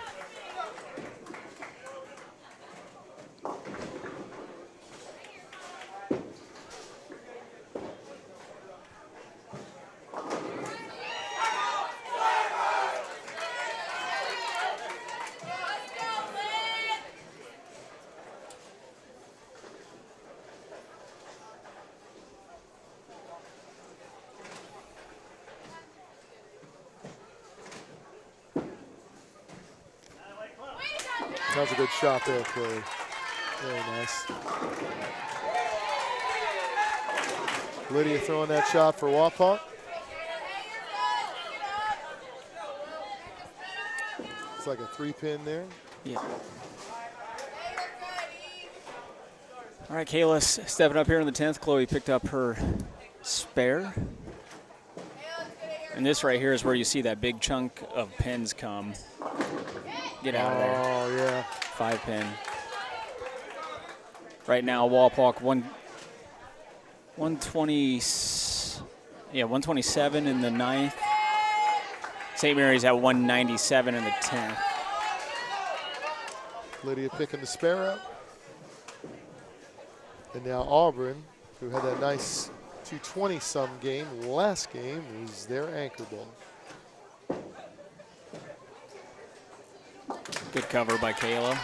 That was a good shot there, Chloe. Very nice. Lydia throwing that shot for Wapak. It's like a 3-pin there. Yeah. All right, Kayla's stepping up here in the 10th. Chloe picked up her spare. And this right here is where you see that big chunk of pins come. Get out of there. Oh, yeah. 5-pin. Right now, Wapak 127 in the 9th. St. Mary's at 197 in the 10th. Lydia picking the spare up. And now Auburn, who had that nice 220-some game last game, is their anchor ball. Good cover by Kayla.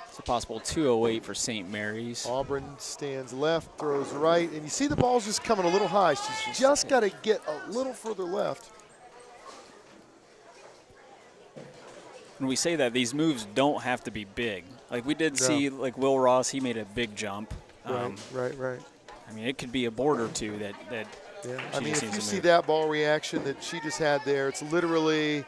It's a possible 208 for St. Mary's. Auburn stands left, throws right, and you see the ball's just coming a little high. She's just got to get a little further left. When we say that, these moves don't have to be big. Like we did see, like Will Ross, he made a big jump. Right. I mean, it could be a board or two that yeah. I mean, if you see that ball reaction that she just had there, it's literally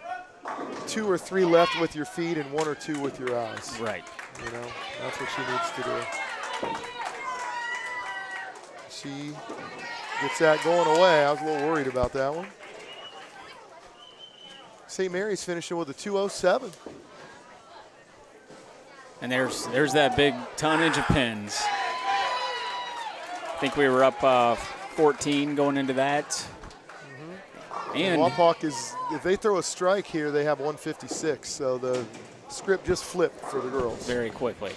2 or 3 left with your feet and 1 or 2 with your eyes. Right. You know, that's what she needs to do. She gets that going away. I was a little worried about that one. St. Mary's finishing with a 207. And there's that big tonnage of pins. I think we were up 14 going into that. Mm-hmm. And Wapak is, if they throw a strike here, they have 156. So the script just flipped for the girls. Very quickly.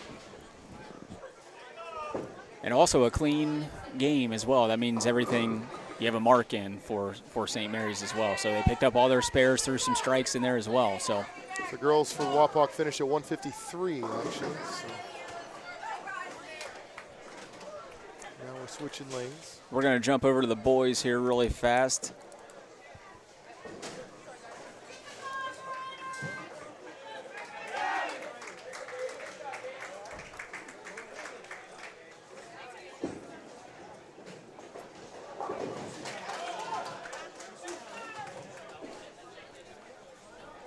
And also a clean game as well. That means everything, you have a mark in for St. Mary's as well. So they picked up all their spares, threw some strikes in there as well. So the girls for Wapak finish at 153, actually. So now we're switching lanes. We're going to jump over to the boys here really fast.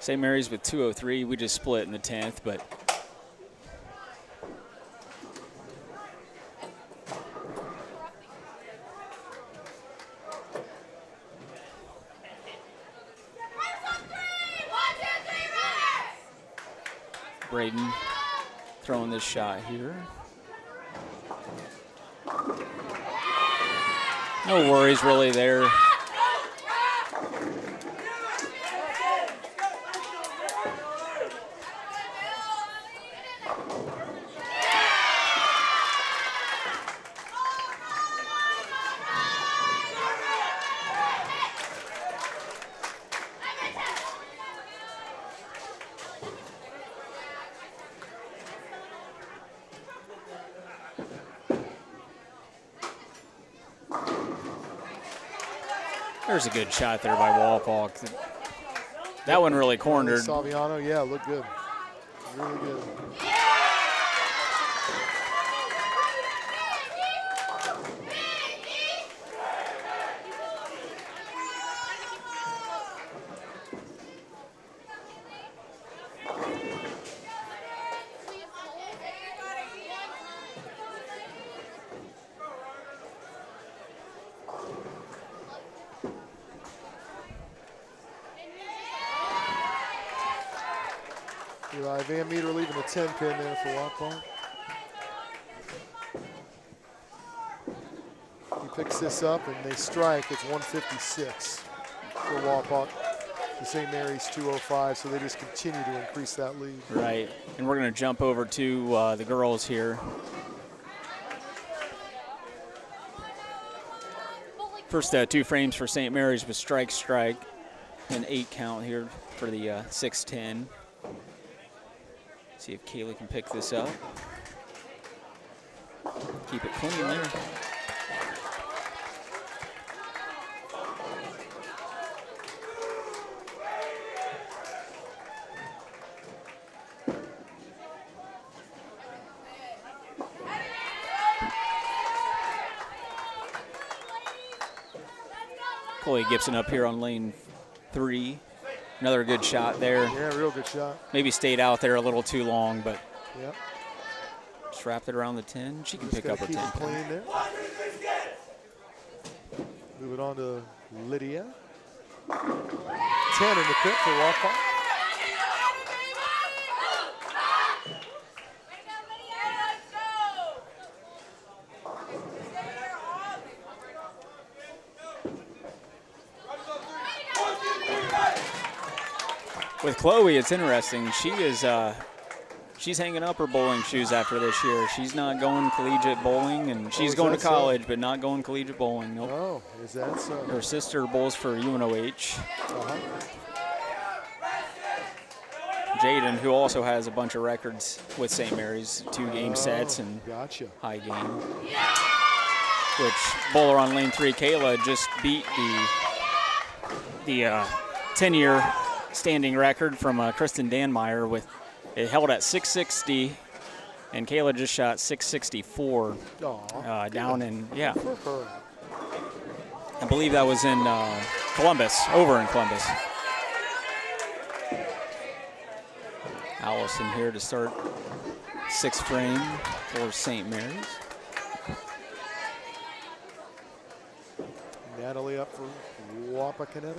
St. Mary's with 203. We just split in the 10th, but Braden throwing this shot here. No worries really there. There's a good shot there by Wapak. That one really cornered. Saviano, yeah, looked good. Really good. Van Meter leaving a 10 pin there for Wapak. He picks this up and they strike. It's 156 for Wapak. The St. Mary's 205, so they just continue to increase that lead. Right, and we're going to jump over to the girls here. First 2 frames for St. Mary's with strike, an 8 count here for the 6-10. See if Kaylee can pick this up. Keep it clean there. Chloe Gibson up here on lane 3. Another good shot there. Yeah, real good shot. Maybe stayed out there a little too long, but Yep. just wrapped it around the 10. She can Just pick up her gotta 10. keep it clean there. Move it on to Lydia. 10 in the pit for Wapak. With Chloe, it's interesting. She is she's hanging up her bowling shoes after this year. She's not going collegiate bowling, and she's going to college, but not going collegiate bowling. Nope. Oh, is that so? Her sister bowls for UNOH. Jaden, who also has a bunch of records with St. Mary's, 2 game sets and high game. Which bowler on lane 3, Kayla, just beat the 10-year standing record from Kristen Danmeyer. With it held at 660, and Kayla just shot 664 down in I believe that was in Columbus, over in Columbus. Allison here to start 6th frame for St. Mary's. Natalie up for Wapakoneta.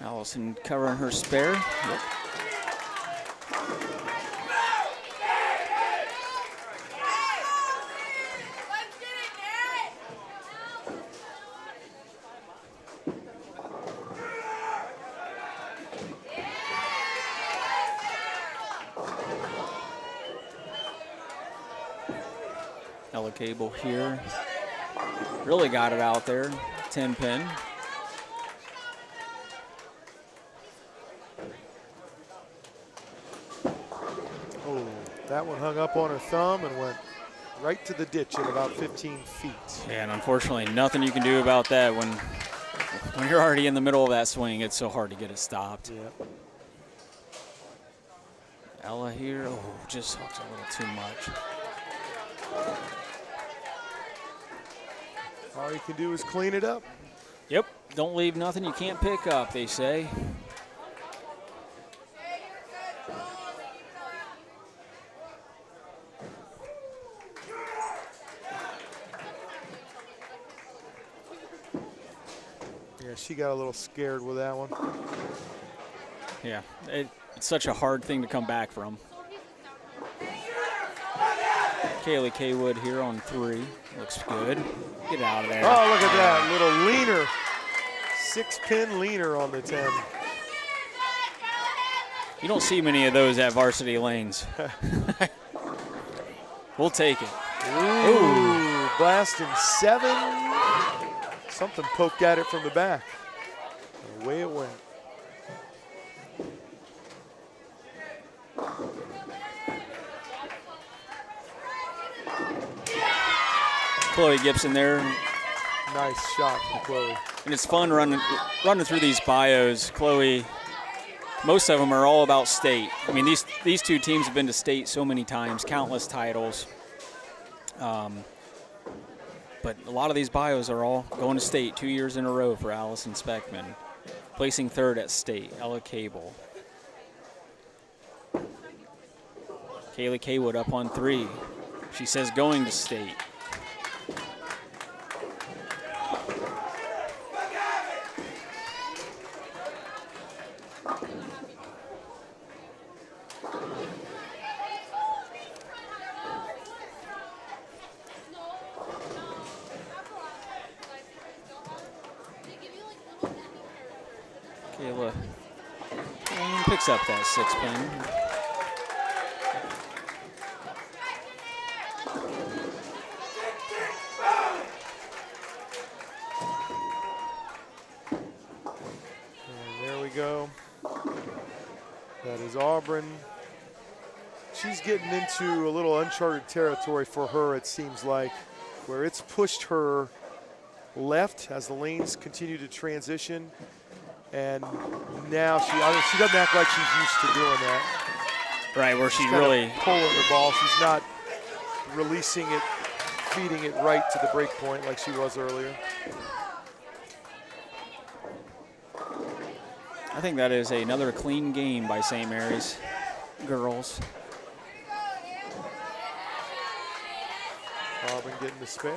Allison covering her spare. Yep. Ella Cable here. Really got it out there. 10 pin. That one hung up on her thumb and went right to the ditch at about 15 feet. Yeah, and unfortunately, nothing you can do about that when you're already in the middle of that swing. It's so hard to get it stopped. Yep. Ella here, just hooked a little too much. All you can do is clean it up. Yep, don't leave nothing you can't pick up, they say. She got a little scared with that one. Yeah, it's such a hard thing to come back from. Kaylee Kaywood here on 3. Looks good. Get out of there. Oh, look at that. Little leaner. 6-pin leaner on the 10. You don't see many of those at Varsity Lanes. We'll take it. Ooh, blasting 7. Something poked at it from the back. And away it went. Chloe Gibson there. Nice shot from Chloe. And it's fun running through these bios. Chloe, most of them are all about state. I mean, these 2 teams have been to state so many times, countless titles. But a lot of these bios are all going to state 2 years in a row for Allison Speckman. Placing 3rd at state, Ella Cable. Kaylee Kaywood up on 3. She says going to state. Kayla picks up that 6-pin. And there we go. That is Auburn. She's getting into a little uncharted territory for her, it seems like. where it's pushed her left as the lanes continue to transition. And now she doesn't act like she's used to doing that. Right, where she's kinda really pulling the ball. She's not releasing it, feeding it right to the break point like she was earlier. I think that is another clean game by St. Mary's girls. Auburn getting the spare.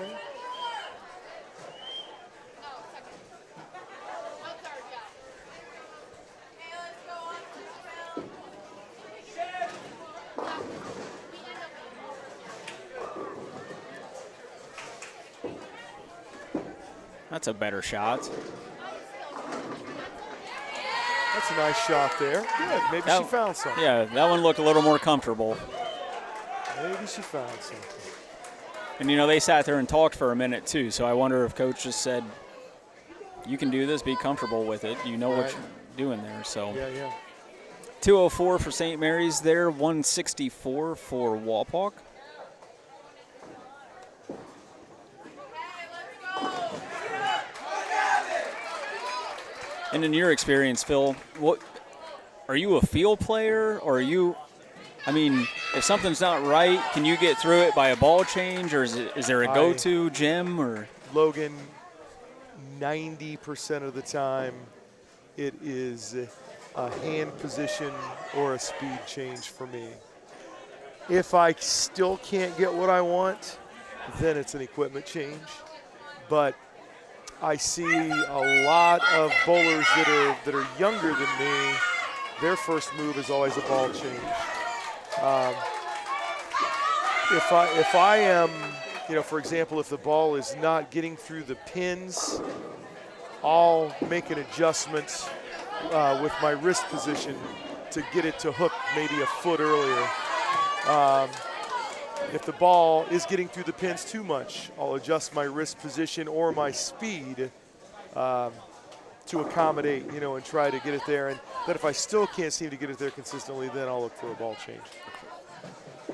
That's a better shot. That's a nice shot there. Good. Maybe she found something. Yeah, that one looked a little more comfortable. Maybe she found something. And, you know, they sat there and talked for a minute, too, so I wonder if Coach just said, you can do this, be comfortable with it. You know what you're doing there. So Yeah. 204 for St. Mary's there, 164 for Wapak. And in your experience, Phil, what are you a field player, or are you? I mean, if something's not right, can you get through it by a ball change, or is there a go-to gym? Or Logan, 90% of the time, it is a hand position or a speed change for me. If I still can't get what I want, then it's an equipment change. But I see a lot of bowlers that are younger than me. Their first move is always a ball change. If I am, you know, for example, if the ball is not getting through the pins, I'll make an adjustment with my wrist position to get it to hook maybe a foot earlier. If the ball is getting through the pins too much, I'll adjust my wrist position or my speed to accommodate, you know, and try to get it there. And then if I still can't seem to get it there consistently, then I'll look for a ball change.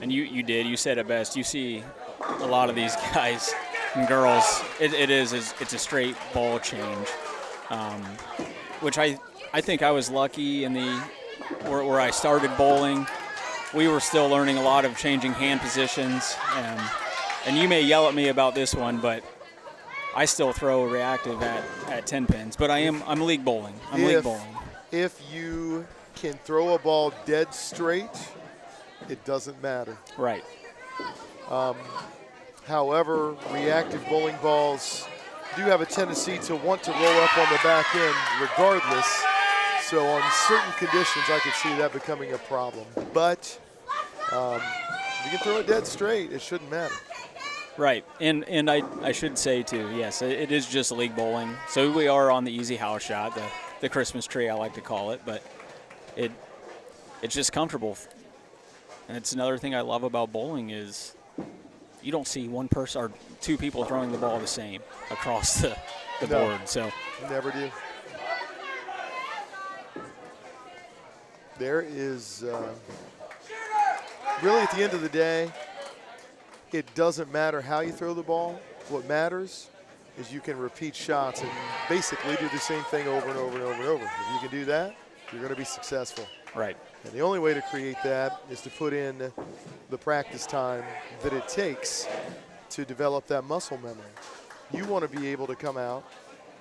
And you said it best. You see a lot of these guys and girls, it's a straight ball change, which I think I was lucky in where I started bowling. We were still learning a lot of changing hand positions, and you may yell at me about this one, but I still throw reactive at 10 pins. But I'm league bowling. League bowling. If you can throw a ball dead straight, it doesn't matter. Right. However, reactive bowling balls do have a tendency to want to roll up on the back end regardless. So on certain conditions, I could see that becoming a problem. But you can throw it dead straight, it shouldn't matter. Right, and I should say too, yes, it is just league bowling. So we are on the easy house shot, the Christmas tree I like to call it, but it's just comfortable. And it's another thing I love about bowling is you don't see one person or two people throwing the ball the same across the board. So never do. There is really, at the end of the day, it doesn't matter how you throw the ball. What matters is you can repeat shots and basically do the same thing over and over and over and over. If you can do that, you're going to be successful. Right. And the only way to create that is to put in the practice time that it takes to develop that muscle memory. You want to be able to come out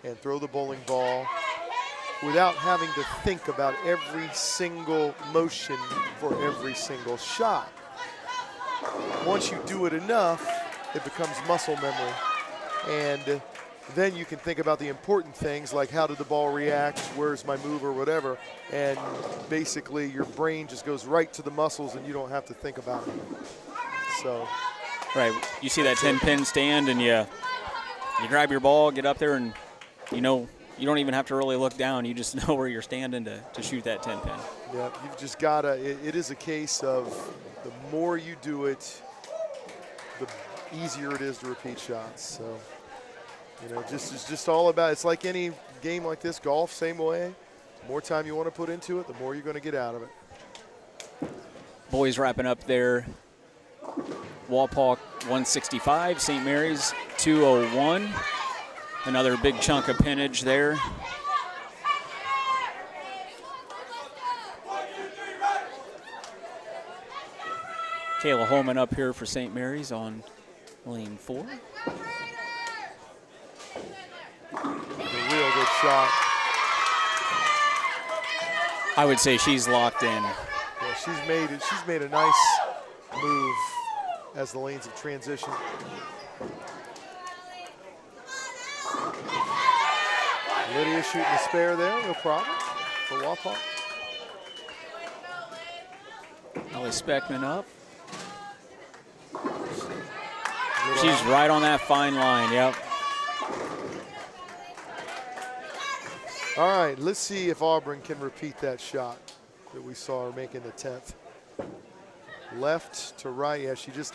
and throw the bowling ball without having to think about every single motion for every single shot. Once you do it enough, it becomes muscle memory. And then you can think about the important things like how did the ball react, where's my move or whatever, and basically your brain just goes right to the muscles and you don't have to think about it. So. Right, you see that 10-pin stand and you grab your ball, get up there, and you know, you don't even have to really look down. You just know where you're standing to shoot that 10-pin. Yeah, you've just got to, it is a case of the more you do it, the easier it is to repeat shots. So, you know, it's just all about, it's like any game like this, golf, same way. The more time you want to put into it, the more you're going to get out of it. Boys wrapping up there. Wapak 165, St. Mary's 32.01. Another big chunk of pinnage there. Kayla Holman up here for St. Mary's on lane 4. A real good shot. I would say she's locked in. Yeah, she's made a nice move as the lanes have transitioned. Lydia shooting a spare there, no problem for Wapak. Ellie Speckman up. She's right on that fine line, yep. All right, let's see if Auburn can repeat that shot that we saw her make in the 10th. Left to right, yeah, she's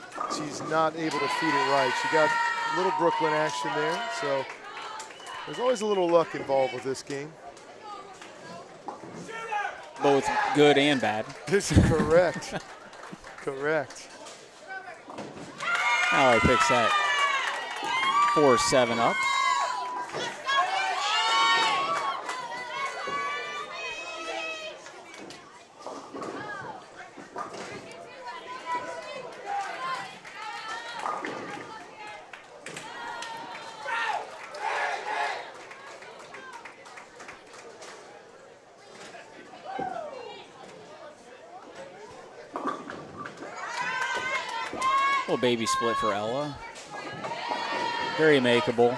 not able to feed it right. She got a little Brooklyn action there, so there's always a little luck involved with this game. Both good and bad. This is correct. Correct. Allie picks that 4-7 up. Little baby split for Ella. Very makeable.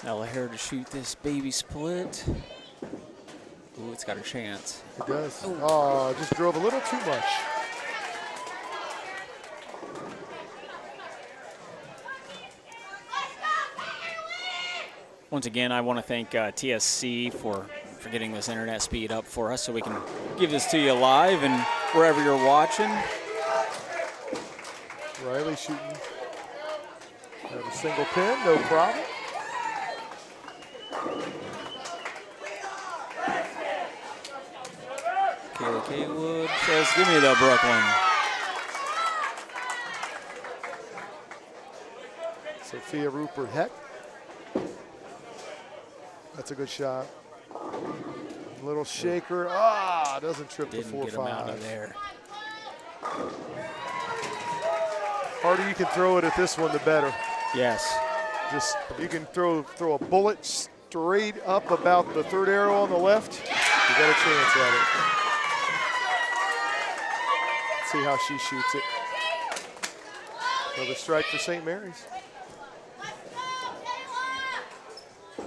Ella here to shoot this baby split. Ooh, it's got a chance. It does. Oh, just drove a little too much. Once again, I want to thank TSC for getting this internet speed up for us so we can give this to you live and wherever you're watching. Riley shooting. Have a single pin, no problem. Kayla Kaywood says, give me the Brooklyn. Sophia Rupert Heck. That's a good shot. Little shaker. Doesn't trip the 4-5. Didn't get him out of there. Harder you can throw it at this one, the better. Yes. Just you can throw a bullet straight up about the third arrow on the left. You got a chance at it. See how she shoots it. Another strike for St. Mary's.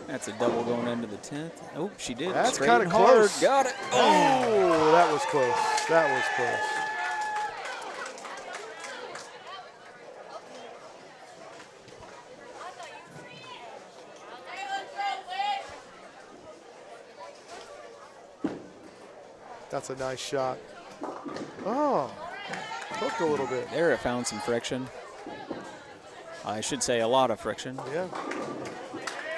That's a double going into the 10th. Oh, she did. That's Straight kind of and hard. close. Got it. Oh, that was close. That was close. That's a nice shot. Oh, hooked a little bit. There it found some friction. I should say a lot of friction. Yeah.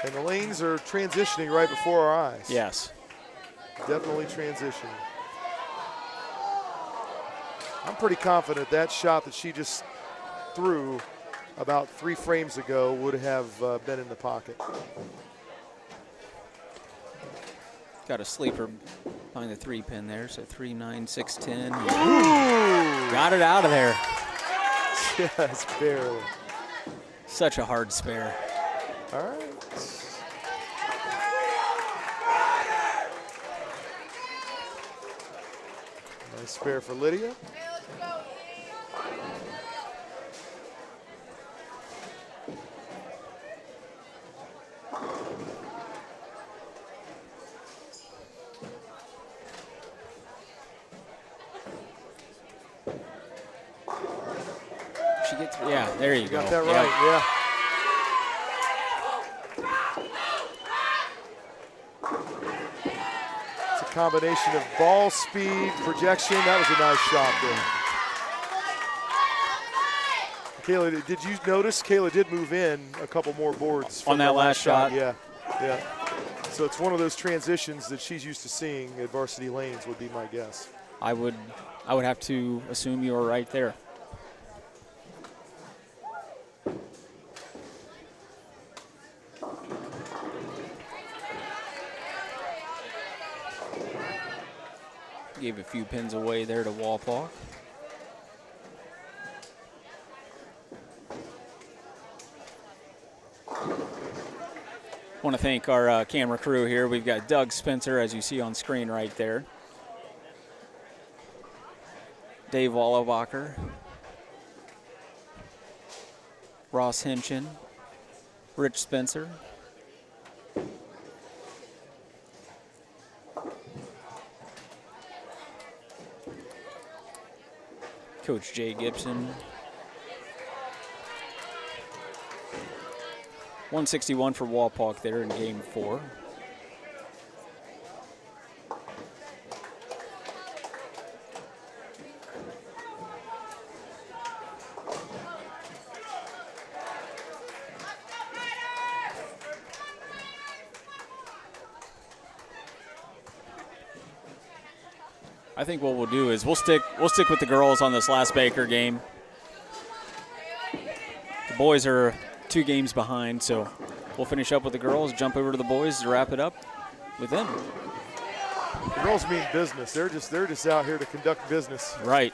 And the lanes are transitioning right before our eyes. Yes. Definitely transitioning. I'm pretty confident that shot that she just threw about 3 frames ago would have been in the pocket. Got a sleeper behind the 3-pin there, so 3, 9, 6, 10. Got it out of there. Just barely. Such a hard spare. All right. Nice spare for Lydia. She gets, yeah, there you go. Got that right, yeah. Combination of ball speed, projection. That was a nice shot there. Kayla, did you notice Kayla did move in a couple more boards on that last shot? Yeah. So it's one of those transitions that she's used to seeing at Varsity Lanes, would be my guess. I would have to assume you were right there. Gave a few pins away there to Wapak. Want to thank our camera crew here. We've got Doug Spencer, as you see on screen right there. Dave Wallenbacher. Ross Hinchin. Rich Spencer. Coach Jay Gibson. 161 for Wapak there in game 4. I think what we'll do is we'll stick with the girls on this last Baker game. The boys are 2 games behind, so we'll finish up with the girls, jump over to the boys to wrap it up with them. The girls mean business. They're just out here to conduct business. Right.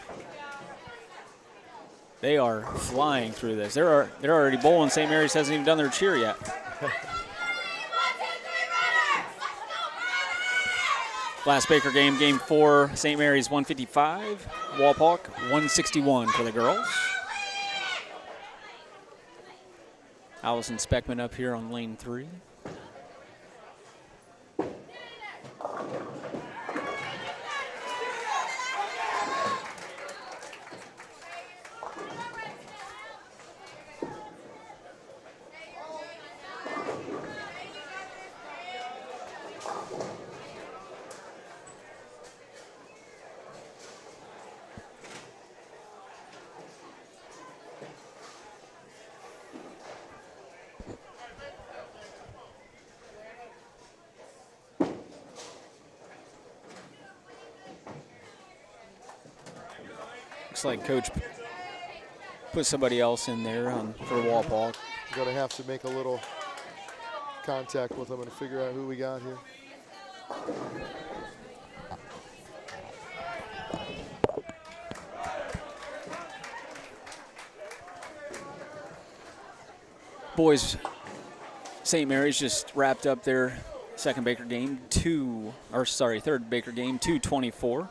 They are flying through this. They're already bowling. St. Mary's hasn't even done their cheer yet. Last Baker game, game 4, St. Mary's 155, Wapak 161 for the girls. Allison Speckman up here on lane 3. Looks like Coach put somebody else in there for Wapak. Going to have to make a little contact with them and figure out who we got here. Boys, St. Mary's just wrapped up their third Baker game, 2-24.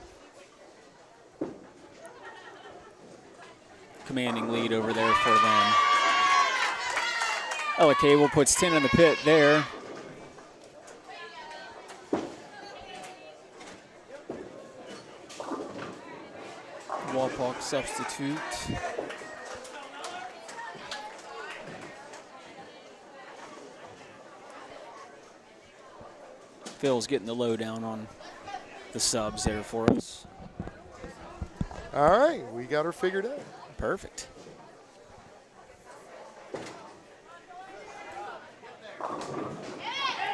Commanding lead over there for them. Ella Cable puts 10 in the pit there. Wapak substitute. Phil's getting the lowdown on the subs there for us. All right, we got her figured out. Perfect.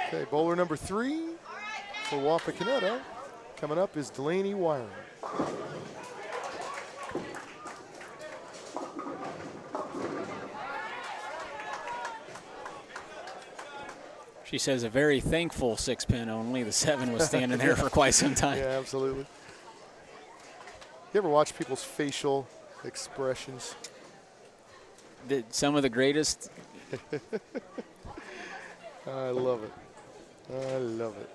Okay, bowler number 3 for Wapakoneta. Coming up is Delaney Wiring. She says a very thankful 6-pin only. The 7 was standing there for quite some time. Yeah, absolutely. You ever watch people's facial expressions? Some of the greatest. I love it. I love it.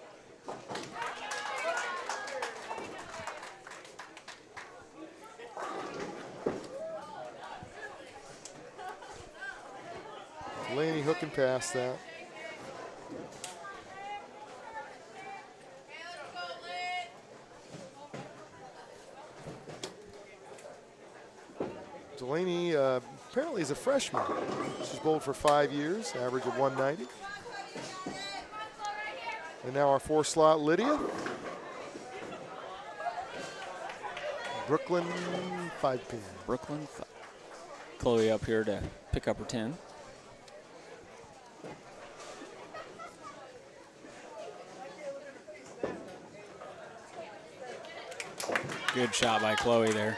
Delaney hooking past that. Delaney apparently is a freshman. She's bowled for 5 years, average of 190. And now our 4-slot Lydia. Brooklyn 5-pin. Brooklyn. Chloe up here to pick up her 10. Good shot by Chloe there.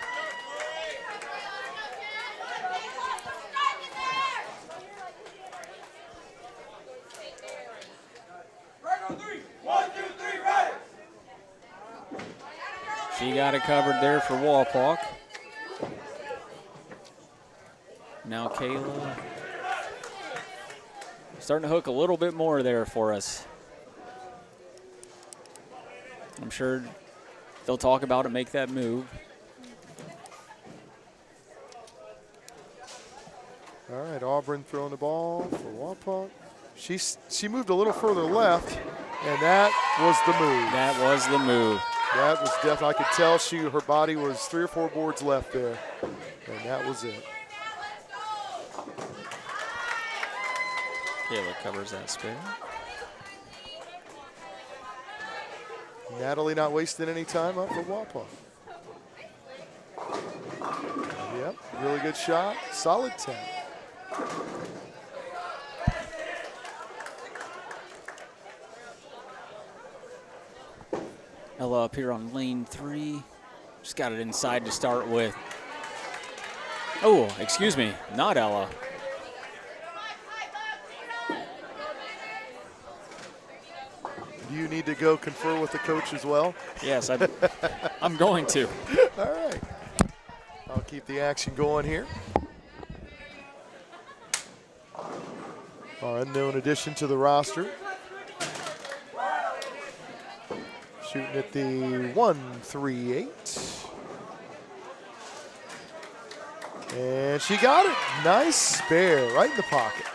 She got it covered there for Wapak. Now Kayla starting to hook a little bit more there for us. I'm sure they'll talk about it, make that move. All right, Auburn throwing the ball for Wapak. She moved a little further left, and that was the move. That was the move. That was definitely, I could tell her body was 3 or 4 boards left there, and that was it. Kayla covers that spin. Natalie not wasting any time up for Wapak. Yep, really good shot, solid 10. Ella up here on lane 3. Just got it inside to start with. Oh, excuse me, not Ella. Do you need to go confer with the coach as well? Yes, I'm going to. All right. I'll keep the action going here. Our unknown addition to the roster. Shooting at the 1-3-8. And she got it. Nice spare right in the pocket.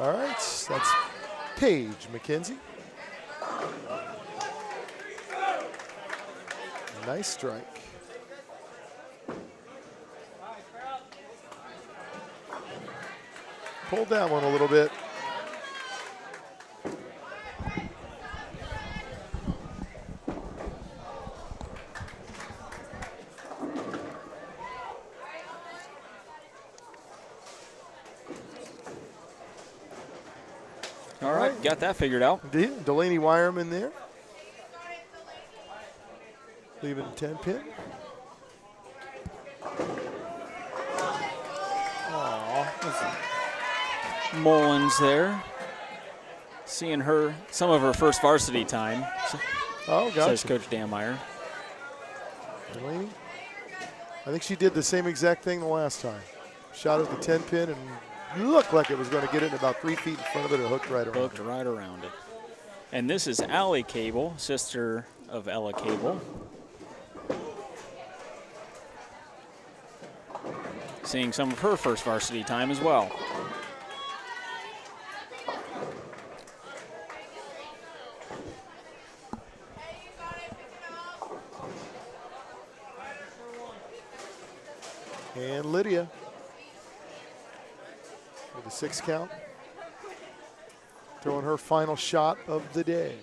All right, that's Paige McKenzie. Nice strike. Pulled that one a little bit. All right, got that figured out. Delaney Wireman there. Leaving 10 pin. Mullins there. Seeing some of her first varsity time. Oh, gotcha. Says Coach Dameyer. Delaney. I think she did the same exact thing the last time. Shot at the 10 pin and looked like it was going to get it in about 3 feet in front of it and hooked right around Hooked right around it. And this is Allie Cable, sister of Ella Cable. Seeing some of her first varsity time as well. And Lydia with a 6 count. Throwing her final shot of the day.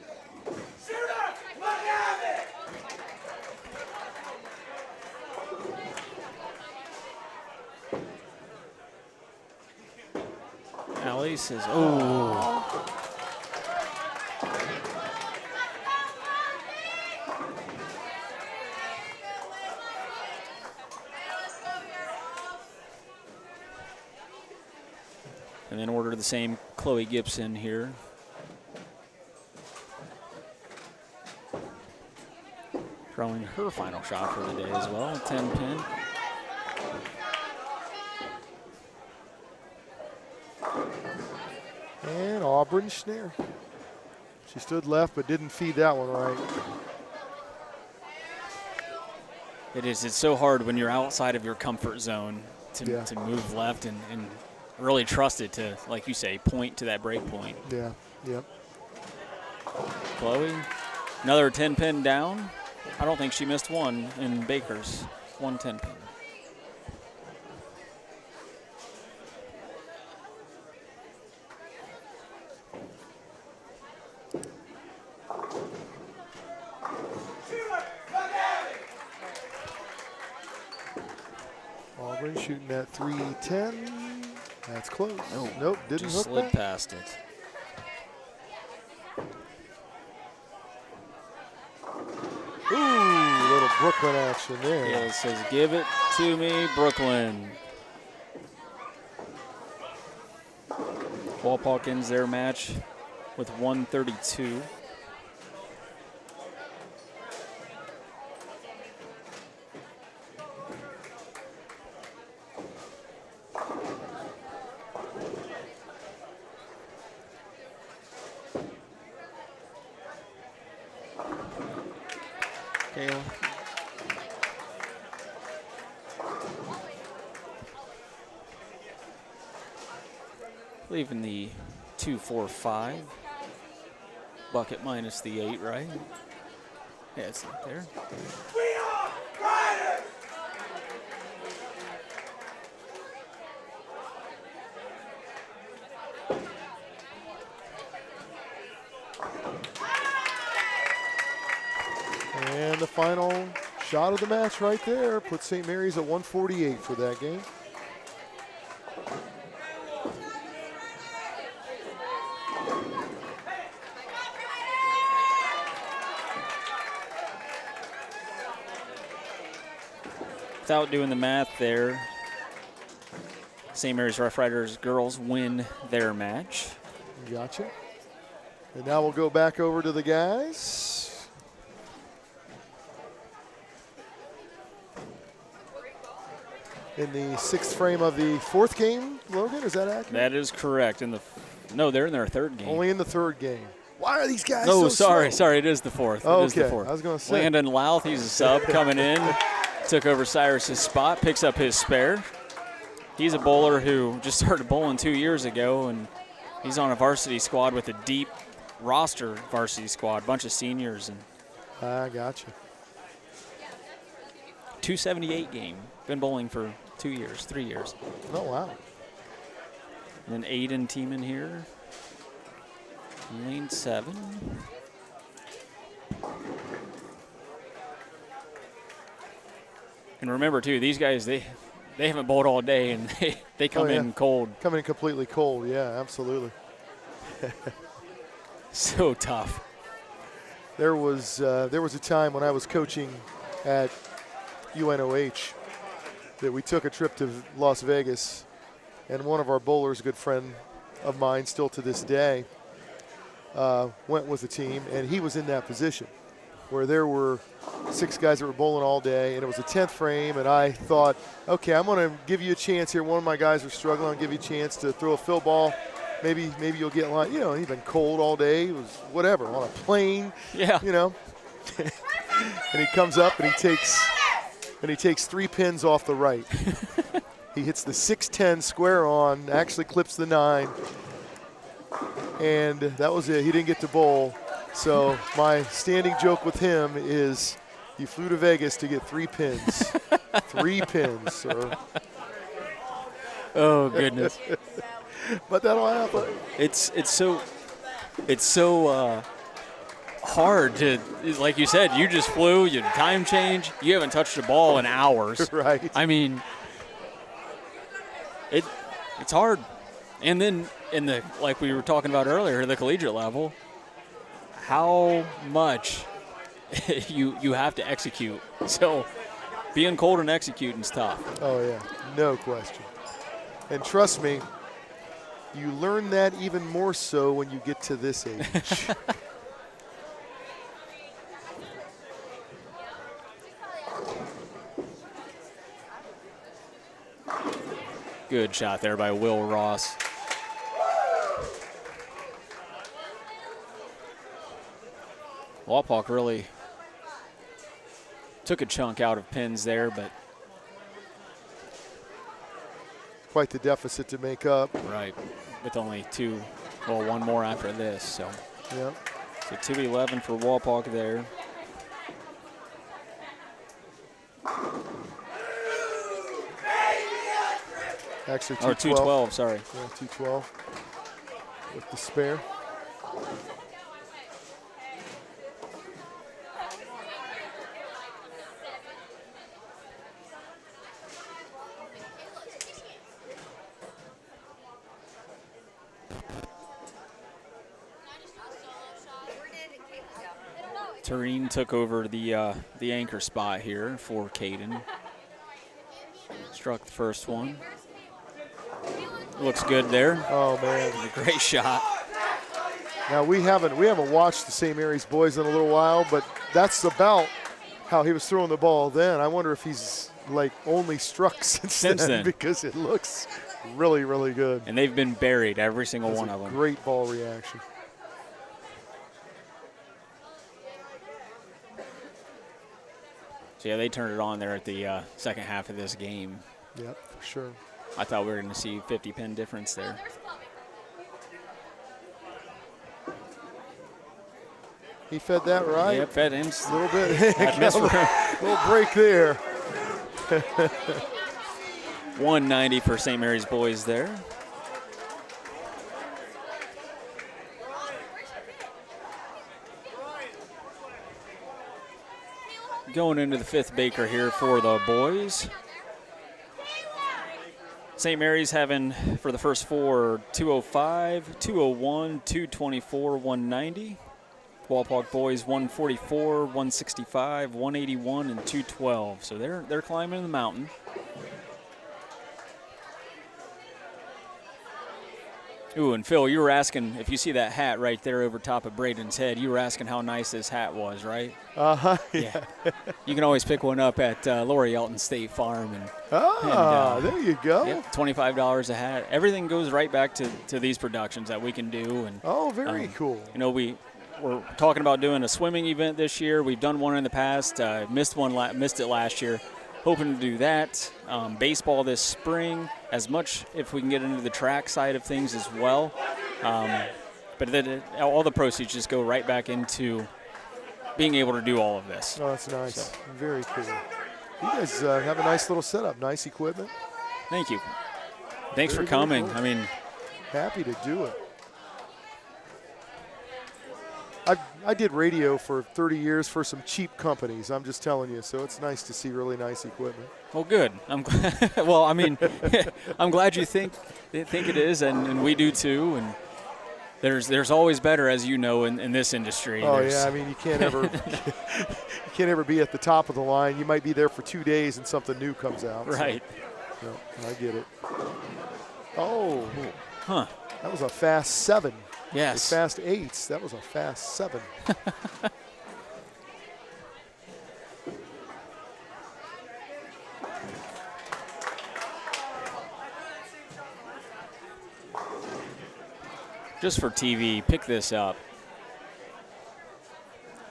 Allie says, oh. And then order the same Chloe Gibson here. Throwing her final shot for the day as well, 10 pin. And Auburn snare. She stood left but didn't feed that one right. It's so hard when you're outside of your comfort zone to move left and really trust it to, like you say, point to that break point. Yeah, yep. Chloe, another 10 pin down. I don't think she missed one in Baker's 110 pin. Shooting at 310. That's close. Oh, nope, didn't just hook slid that. past it. Ooh, little Brooklyn action there. Yeah, it says, give it to me, Brooklyn. Wapak ends their match with 132. Kayla. Leaving the 2-4-5. Bucket minus the 8, right? Yeah, it's not there. And the final shot of the match right there puts St. Mary's at 148 for that game. Without doing the math there, St. Mary's Rough Riders girls win their match. Gotcha. And now we'll go back over to the guys. In the 6th frame of the 4th game, Logan, is that accurate? That is correct. No, they're in their 3rd game. Only in the 3rd game. Why are these guys Oh, so sorry, slow? sorry. It is the 4th. Oh, It is the okay, 4th. I was going to say. Landon Louth, he's a sub coming in. Took over Cyrus's spot, picks up his spare. He's a bowler who just started bowling 2 years ago, and he's on a varsity squad with a deep roster varsity squad, bunch of seniors. And I gotcha. 278 game. Been bowling for 2 years, 3 years. Oh, wow. And then Aiden teaming here. Lane 7. And remember, too, these guys, they haven't bowled all day, and they come in cold. Come in completely cold, yeah, absolutely. So tough. There was a time when I was coaching at UNOH that we took a trip to Las Vegas, and one of our bowlers, a good friend of mine still to this day, went with the team, and he was in that position where there were 6 guys that were bowling all day, and it was a 10th frame, and I thought, okay, I'm going to give you a chance here. One of my guys was struggling. I'll give you a chance to throw a fill ball. Maybe you'll get line. You know, he'd been cold all day. It was whatever, on a plane. Yeah. You know. And he comes up and he takes 3 pins off the right. He hits the 6-10 square on, actually clips the 9. And that was it. He didn't get to bowl. So my standing joke with him is he flew to Vegas to get 3 pins. 3 pins, sir. Oh, goodness. But that'll happen. It's so hard to, like you said, you just flew, you time change, you haven't touched a ball in hours. Right. I mean, it's hard. And then in the, like we were talking about earlier, the collegiate level, how much you have to execute. So being cold and executing is tough. Oh, yeah, no question. And trust me, you learn that even more so when you get to this age. Good shot there by Will Ross. Wapak really took a chunk out of pins there, but quite the deficit to make up. Right, with only 2, well, 1 more after this. So, yeah. So 211 for Wapak there. Actually, 212, sorry. Yeah, 212 with the spare. Tureen took over the anchor spot here for Caden. Struck the first one. Looks good there. Oh man, a great shot. Now we haven't watched the St. Mary's boys in a little while, but that's about how he was throwing the ball then. I wonder if he's like only struck since then because it looks really, really good. And they've been buried, every single one of them. Great ball reaction. So yeah, they turned it on there at the second half of this game. Yep, for sure. I thought we were going to see 50-pin difference there. He fed that right. Yep, fed him a little bit. Little break there. 190 for St. Mary's boys there. Going into the fifth Baker here for the boys. St. Mary's having, for the first four, 205, 201, 224, 190. Wapak boys 144, 165, 181, and 212. So they're climbing the mountain. Ooh, and Phil, you were asking, if you see that hat right there over top of Braden's head, you were asking how nice this hat was, right? Uh-huh, yeah. You can always pick one up at Lori Elton State Farm. There you go. Yep, $25 a hat. Everything goes right back to these productions that we can do. And very cool. You know, we're talking about doing a swimming event this year. We've done one in the past. Missed it last year. Hoping to do that. Baseball this spring, as much if we can get into the track side of things as well. But then all the proceeds just go right back into being able to do all of this. Oh, that's nice. So. Very cool. You guys have a nice little setup, nice equipment. Thank you. Thanks for coming. Cool. I mean, happy to do it. I did radio for 30 years for some cheap companies, I'm just telling you, so it's nice to see really nice equipment. Well, good. Well, I mean, I'm glad you think it is, and we do too, and there's always better, as you know, in this industry. Oh, yeah, I mean, you can't ever be at the top of the line. You might be there for 2 days and something new comes out. Right. So, no, I get it. Oh. Huh. That was a fast 7. Yes. The fast 8s. That was a fast 7. Just for TV, pick this up.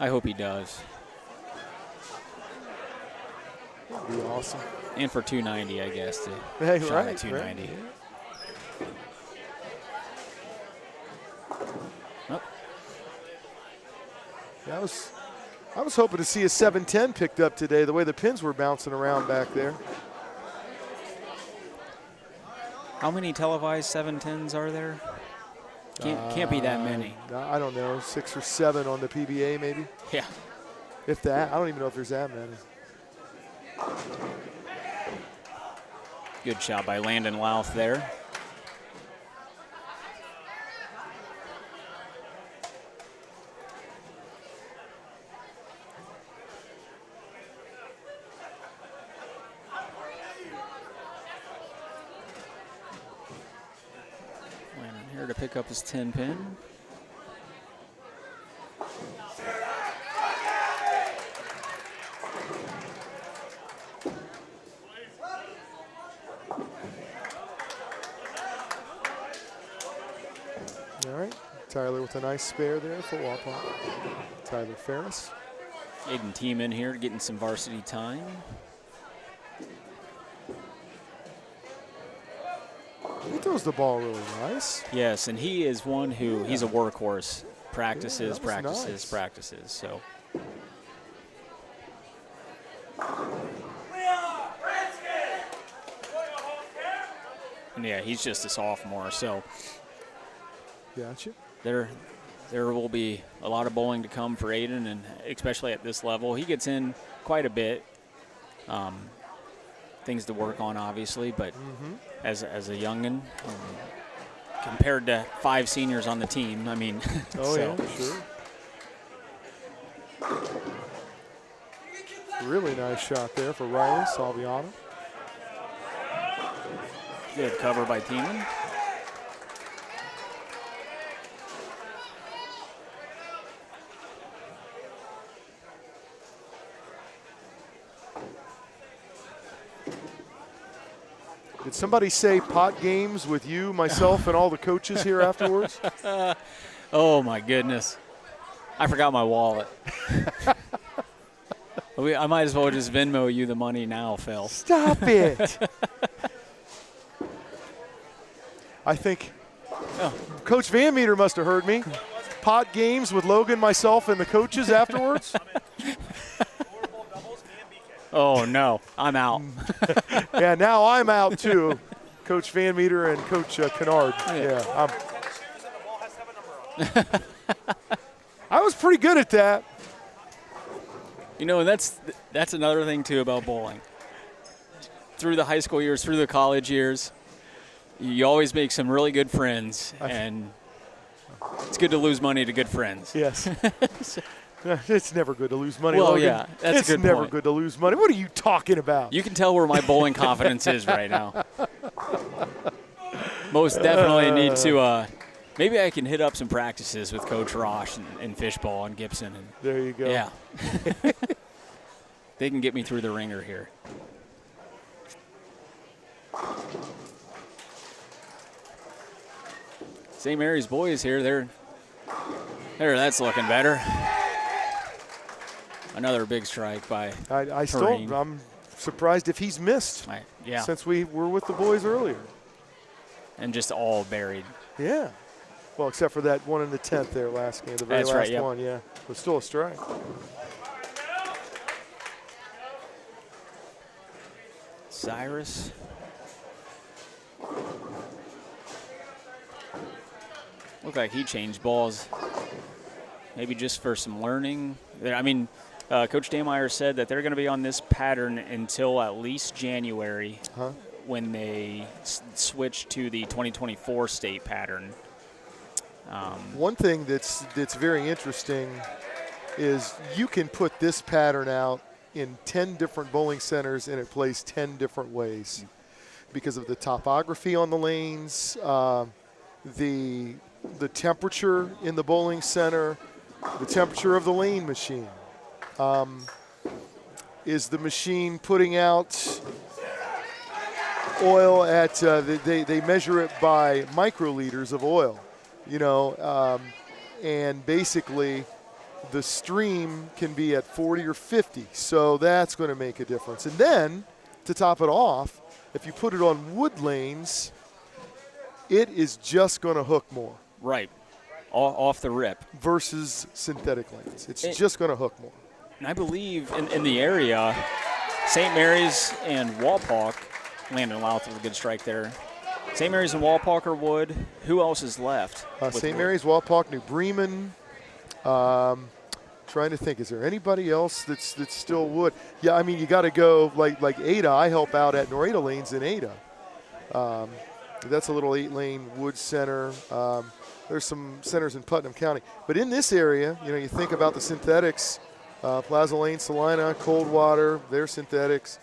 I hope he does. That'd be awesome. And for $290, I guess. Hey, shot right. at $290. Right, yeah. I was hoping to see a 710 picked up today, the way the pins were bouncing around back there. How many televised 710s are there? Can't be that many. I don't know, 6 or 7 on the PBA maybe. Yeah. If that, I don't even know if there's that many. Good shot by Landon Louth there. To pick up his 10 pin. All right, Tyler with a nice spare there for Wapak. Tyler Ferris. Aiden Tiemann here getting some varsity time. He throws the ball really nice. Yes, and he is one who, he's a workhorse. Practices. So. And yeah, he's just a sophomore, so. Gotcha. There will be a lot of bowling to come for Aiden, and especially at this level. He gets in quite a bit. Things to work on, obviously, but as a youngin, compared to 5 seniors on the team, I mean. Oh, so. yeah, sure. Really nice shot there for Riley Salviano. Good cover by Tiemann. Did somebody say pot games with you, myself, and all the coaches here afterwards? Oh, my goodness. I forgot my wallet. I might as well just Venmo you the money now, Phil. Stop it. I think Coach Van Meter must have heard me. Pot games with Logan, myself, and the coaches afterwards? Oh, no. I'm out. Yeah, now I'm out, too. Coach Van Meter and Coach Kennard. Yeah, I was pretty good at that. You know, that's another thing, too, about bowling. Through the high school years, through the college years, you always make some really good friends, and it's good to lose money to good friends. Yes. It's never good to lose money, well, Logan. Yeah, that's it's a good never point. good to lose money. What are you talking about? You can tell where my bowling confidence is right now. Most definitely need to maybe I can hit up some practices with Coach Rosh and Fishbowl and Gibson. And there you go. Yeah. They can get me through the ringer here. St. Mary's boys here. There, that's looking better. Another big strike by I'm surprised if he's missed since we were with the boys earlier. And just all buried. Yeah. Well, except for that one in the 10th there last game, the very last right, yep. one, yeah. It was still a strike. Cyrus. Looked like he changed balls. Maybe just for some learning. I mean, Coach Dameyer said that they're going to be on this pattern until at least January when they switch to the 2024 state pattern. One thing that's very interesting is you can put this pattern out in 10 different bowling centers and it plays 10 different ways because of the topography on the lanes, the temperature in the bowling center, the temperature of the lane machine. Is the machine putting out oil at, they measure it by microliters of oil, and basically the stream can be at 40 or 50, so that's going to make a difference. And then, to top it off, if you put it on wood lanes, it is just going to hook more. Right, off the rip. Versus synthetic lanes. It's just going to hook more. And I believe in the area, St. Mary's and Wapak, Landon Louth with a good strike there. St. Mary's and Wapak are wood. Who else is left? St. Mary's, Wapak, New Bremen. Trying to think, is there anybody else that's still wood? Yeah, I mean, you got to go like Ada. I help out at Norada Lanes in Ada. That's a little 8-lane wood center. There's some centers in Putnam County. But in this area, you think about the synthetics. Plaza Lane, Salina, Coldwater, they're synthetics.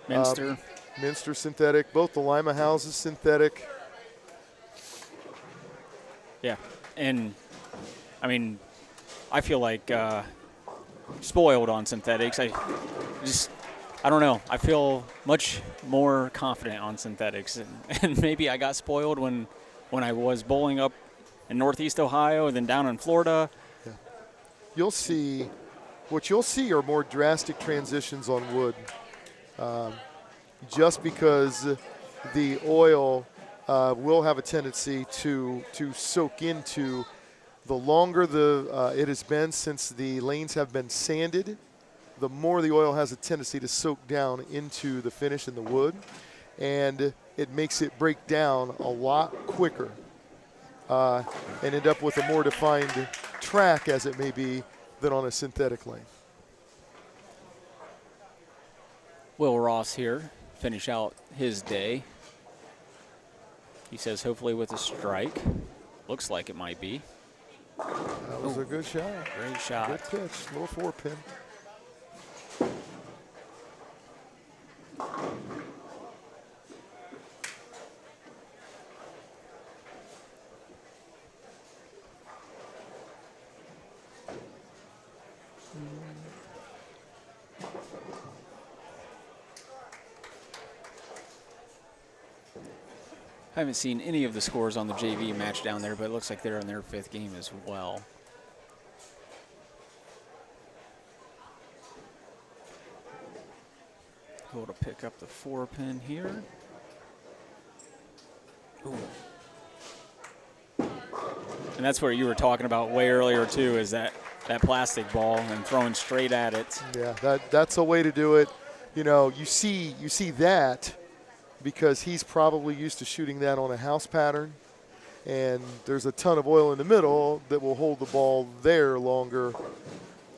Minster synthetic. Both the Lima houses synthetic. Yeah, and I mean, I feel like spoiled on synthetics. I don't know. I feel much more confident on synthetics, and maybe I got spoiled when I was bowling up in Northeast Ohio than down in Florida. Yeah. What you'll see are more drastic transitions on wood, just because the oil will have a tendency to soak into. The longer it has been since the lanes have been sanded, the more the oil has a tendency to soak down into the finish in the wood, and it makes it break down a lot quicker and end up with a more defined track, as it may be, than on a synthetic lane. Will Ross here finish out his day. He says hopefully with a strike. Looks like it might be. That was a good shot. Great shot. Good pitch, little 4-pin. I haven't seen any of the scores on the JV match down there, but it looks like they're in their 5th game as well. Able to pick up the 4-pin here. Ooh. And that's what you were talking about way earlier too, is that plastic ball and throwing straight at it. Yeah, that's a way to do it. You know, you see that because he's probably used to shooting that on a house pattern, and there's a ton of oil in the middle that will hold the ball there longer.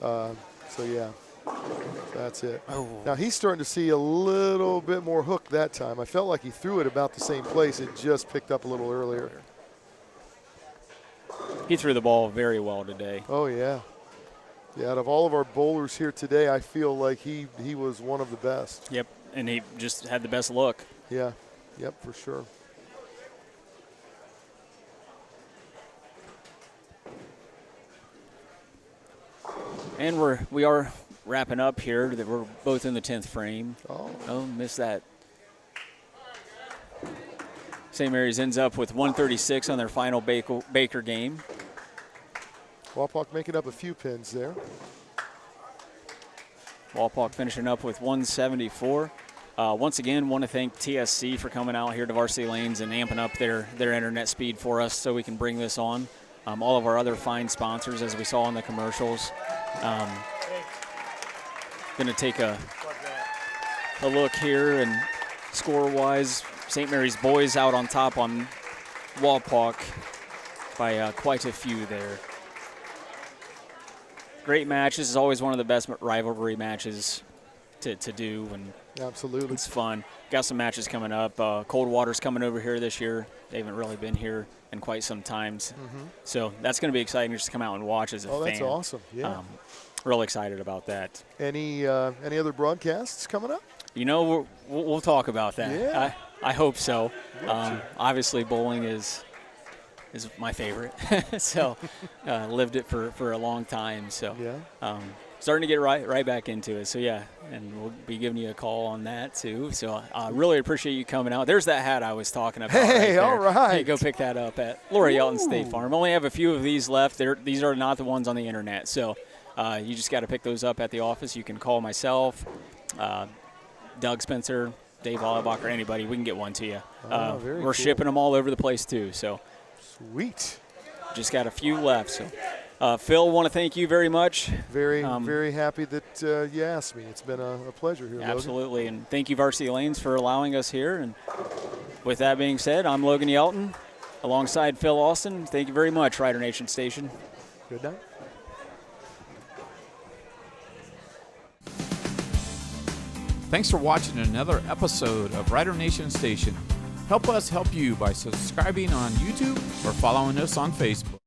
So yeah, that's it. Oh. Now he's starting to see a little bit more hook that time. I felt like he threw it about the same place. It just picked up a little earlier. He threw the ball very well today. Oh yeah. Yeah, out of all of our bowlers here today, I feel like he was one of the best. Yep, and he just had the best look. Yeah, yep, for sure. And we are wrapping up here. We're both in the 10th frame. Oh, missed that. St. Mary's ends up with 136 on their final Baker game. Wapak making up a few pins there. Wapak finishing up with 174. Once again, want to thank TSC for coming out here to Varsity Lanes and amping up their internet speed for us so we can bring this on. All of our other fine sponsors, as we saw in the commercials. Going to take a look here, and score-wise, St. Mary's boys out on top on Wapak by quite a few there. Great match. This is always one of the best rivalry matches to do, and absolutely, it's fun. Got some matches coming up. Coldwater's coming over here this year. They haven't really been here in quite some times, so that's going to be exciting just to come out and watch as a fan. Oh, that's awesome! Yeah, real excited about that. Any other broadcasts coming up? You know, we'll talk about that. Yeah. I hope so. Obviously, bowling is my favorite, so lived it for a long time. So starting to get right back into it. So yeah, and we'll be giving you a call on that too. So I really appreciate you coming out. There's that hat I was talking about. Hey, right all right. Hey, go pick that up at Laura Yelton State Farm. Only have a few of these left. These are not the ones on the internet. So you just got to pick those up at the office. You can call myself, Doug Spencer, Dave Ollenbach, or anybody. We can get one to you. We're cool. shipping them all over the place too. So. Sweet. Just got a few left. So, Phil, want to thank you very much. Very happy that you asked me. It's been a pleasure here, Absolutely. Logan. And thank you, Varsity Lanes, for allowing us here. And with that being said, I'm Logan Yelton alongside Phil Austin. Thank you very much, Rider Nation Station. Good night. Thanks for watching another episode of Rider Nation Station. Help us help you by subscribing on YouTube or following us on Facebook.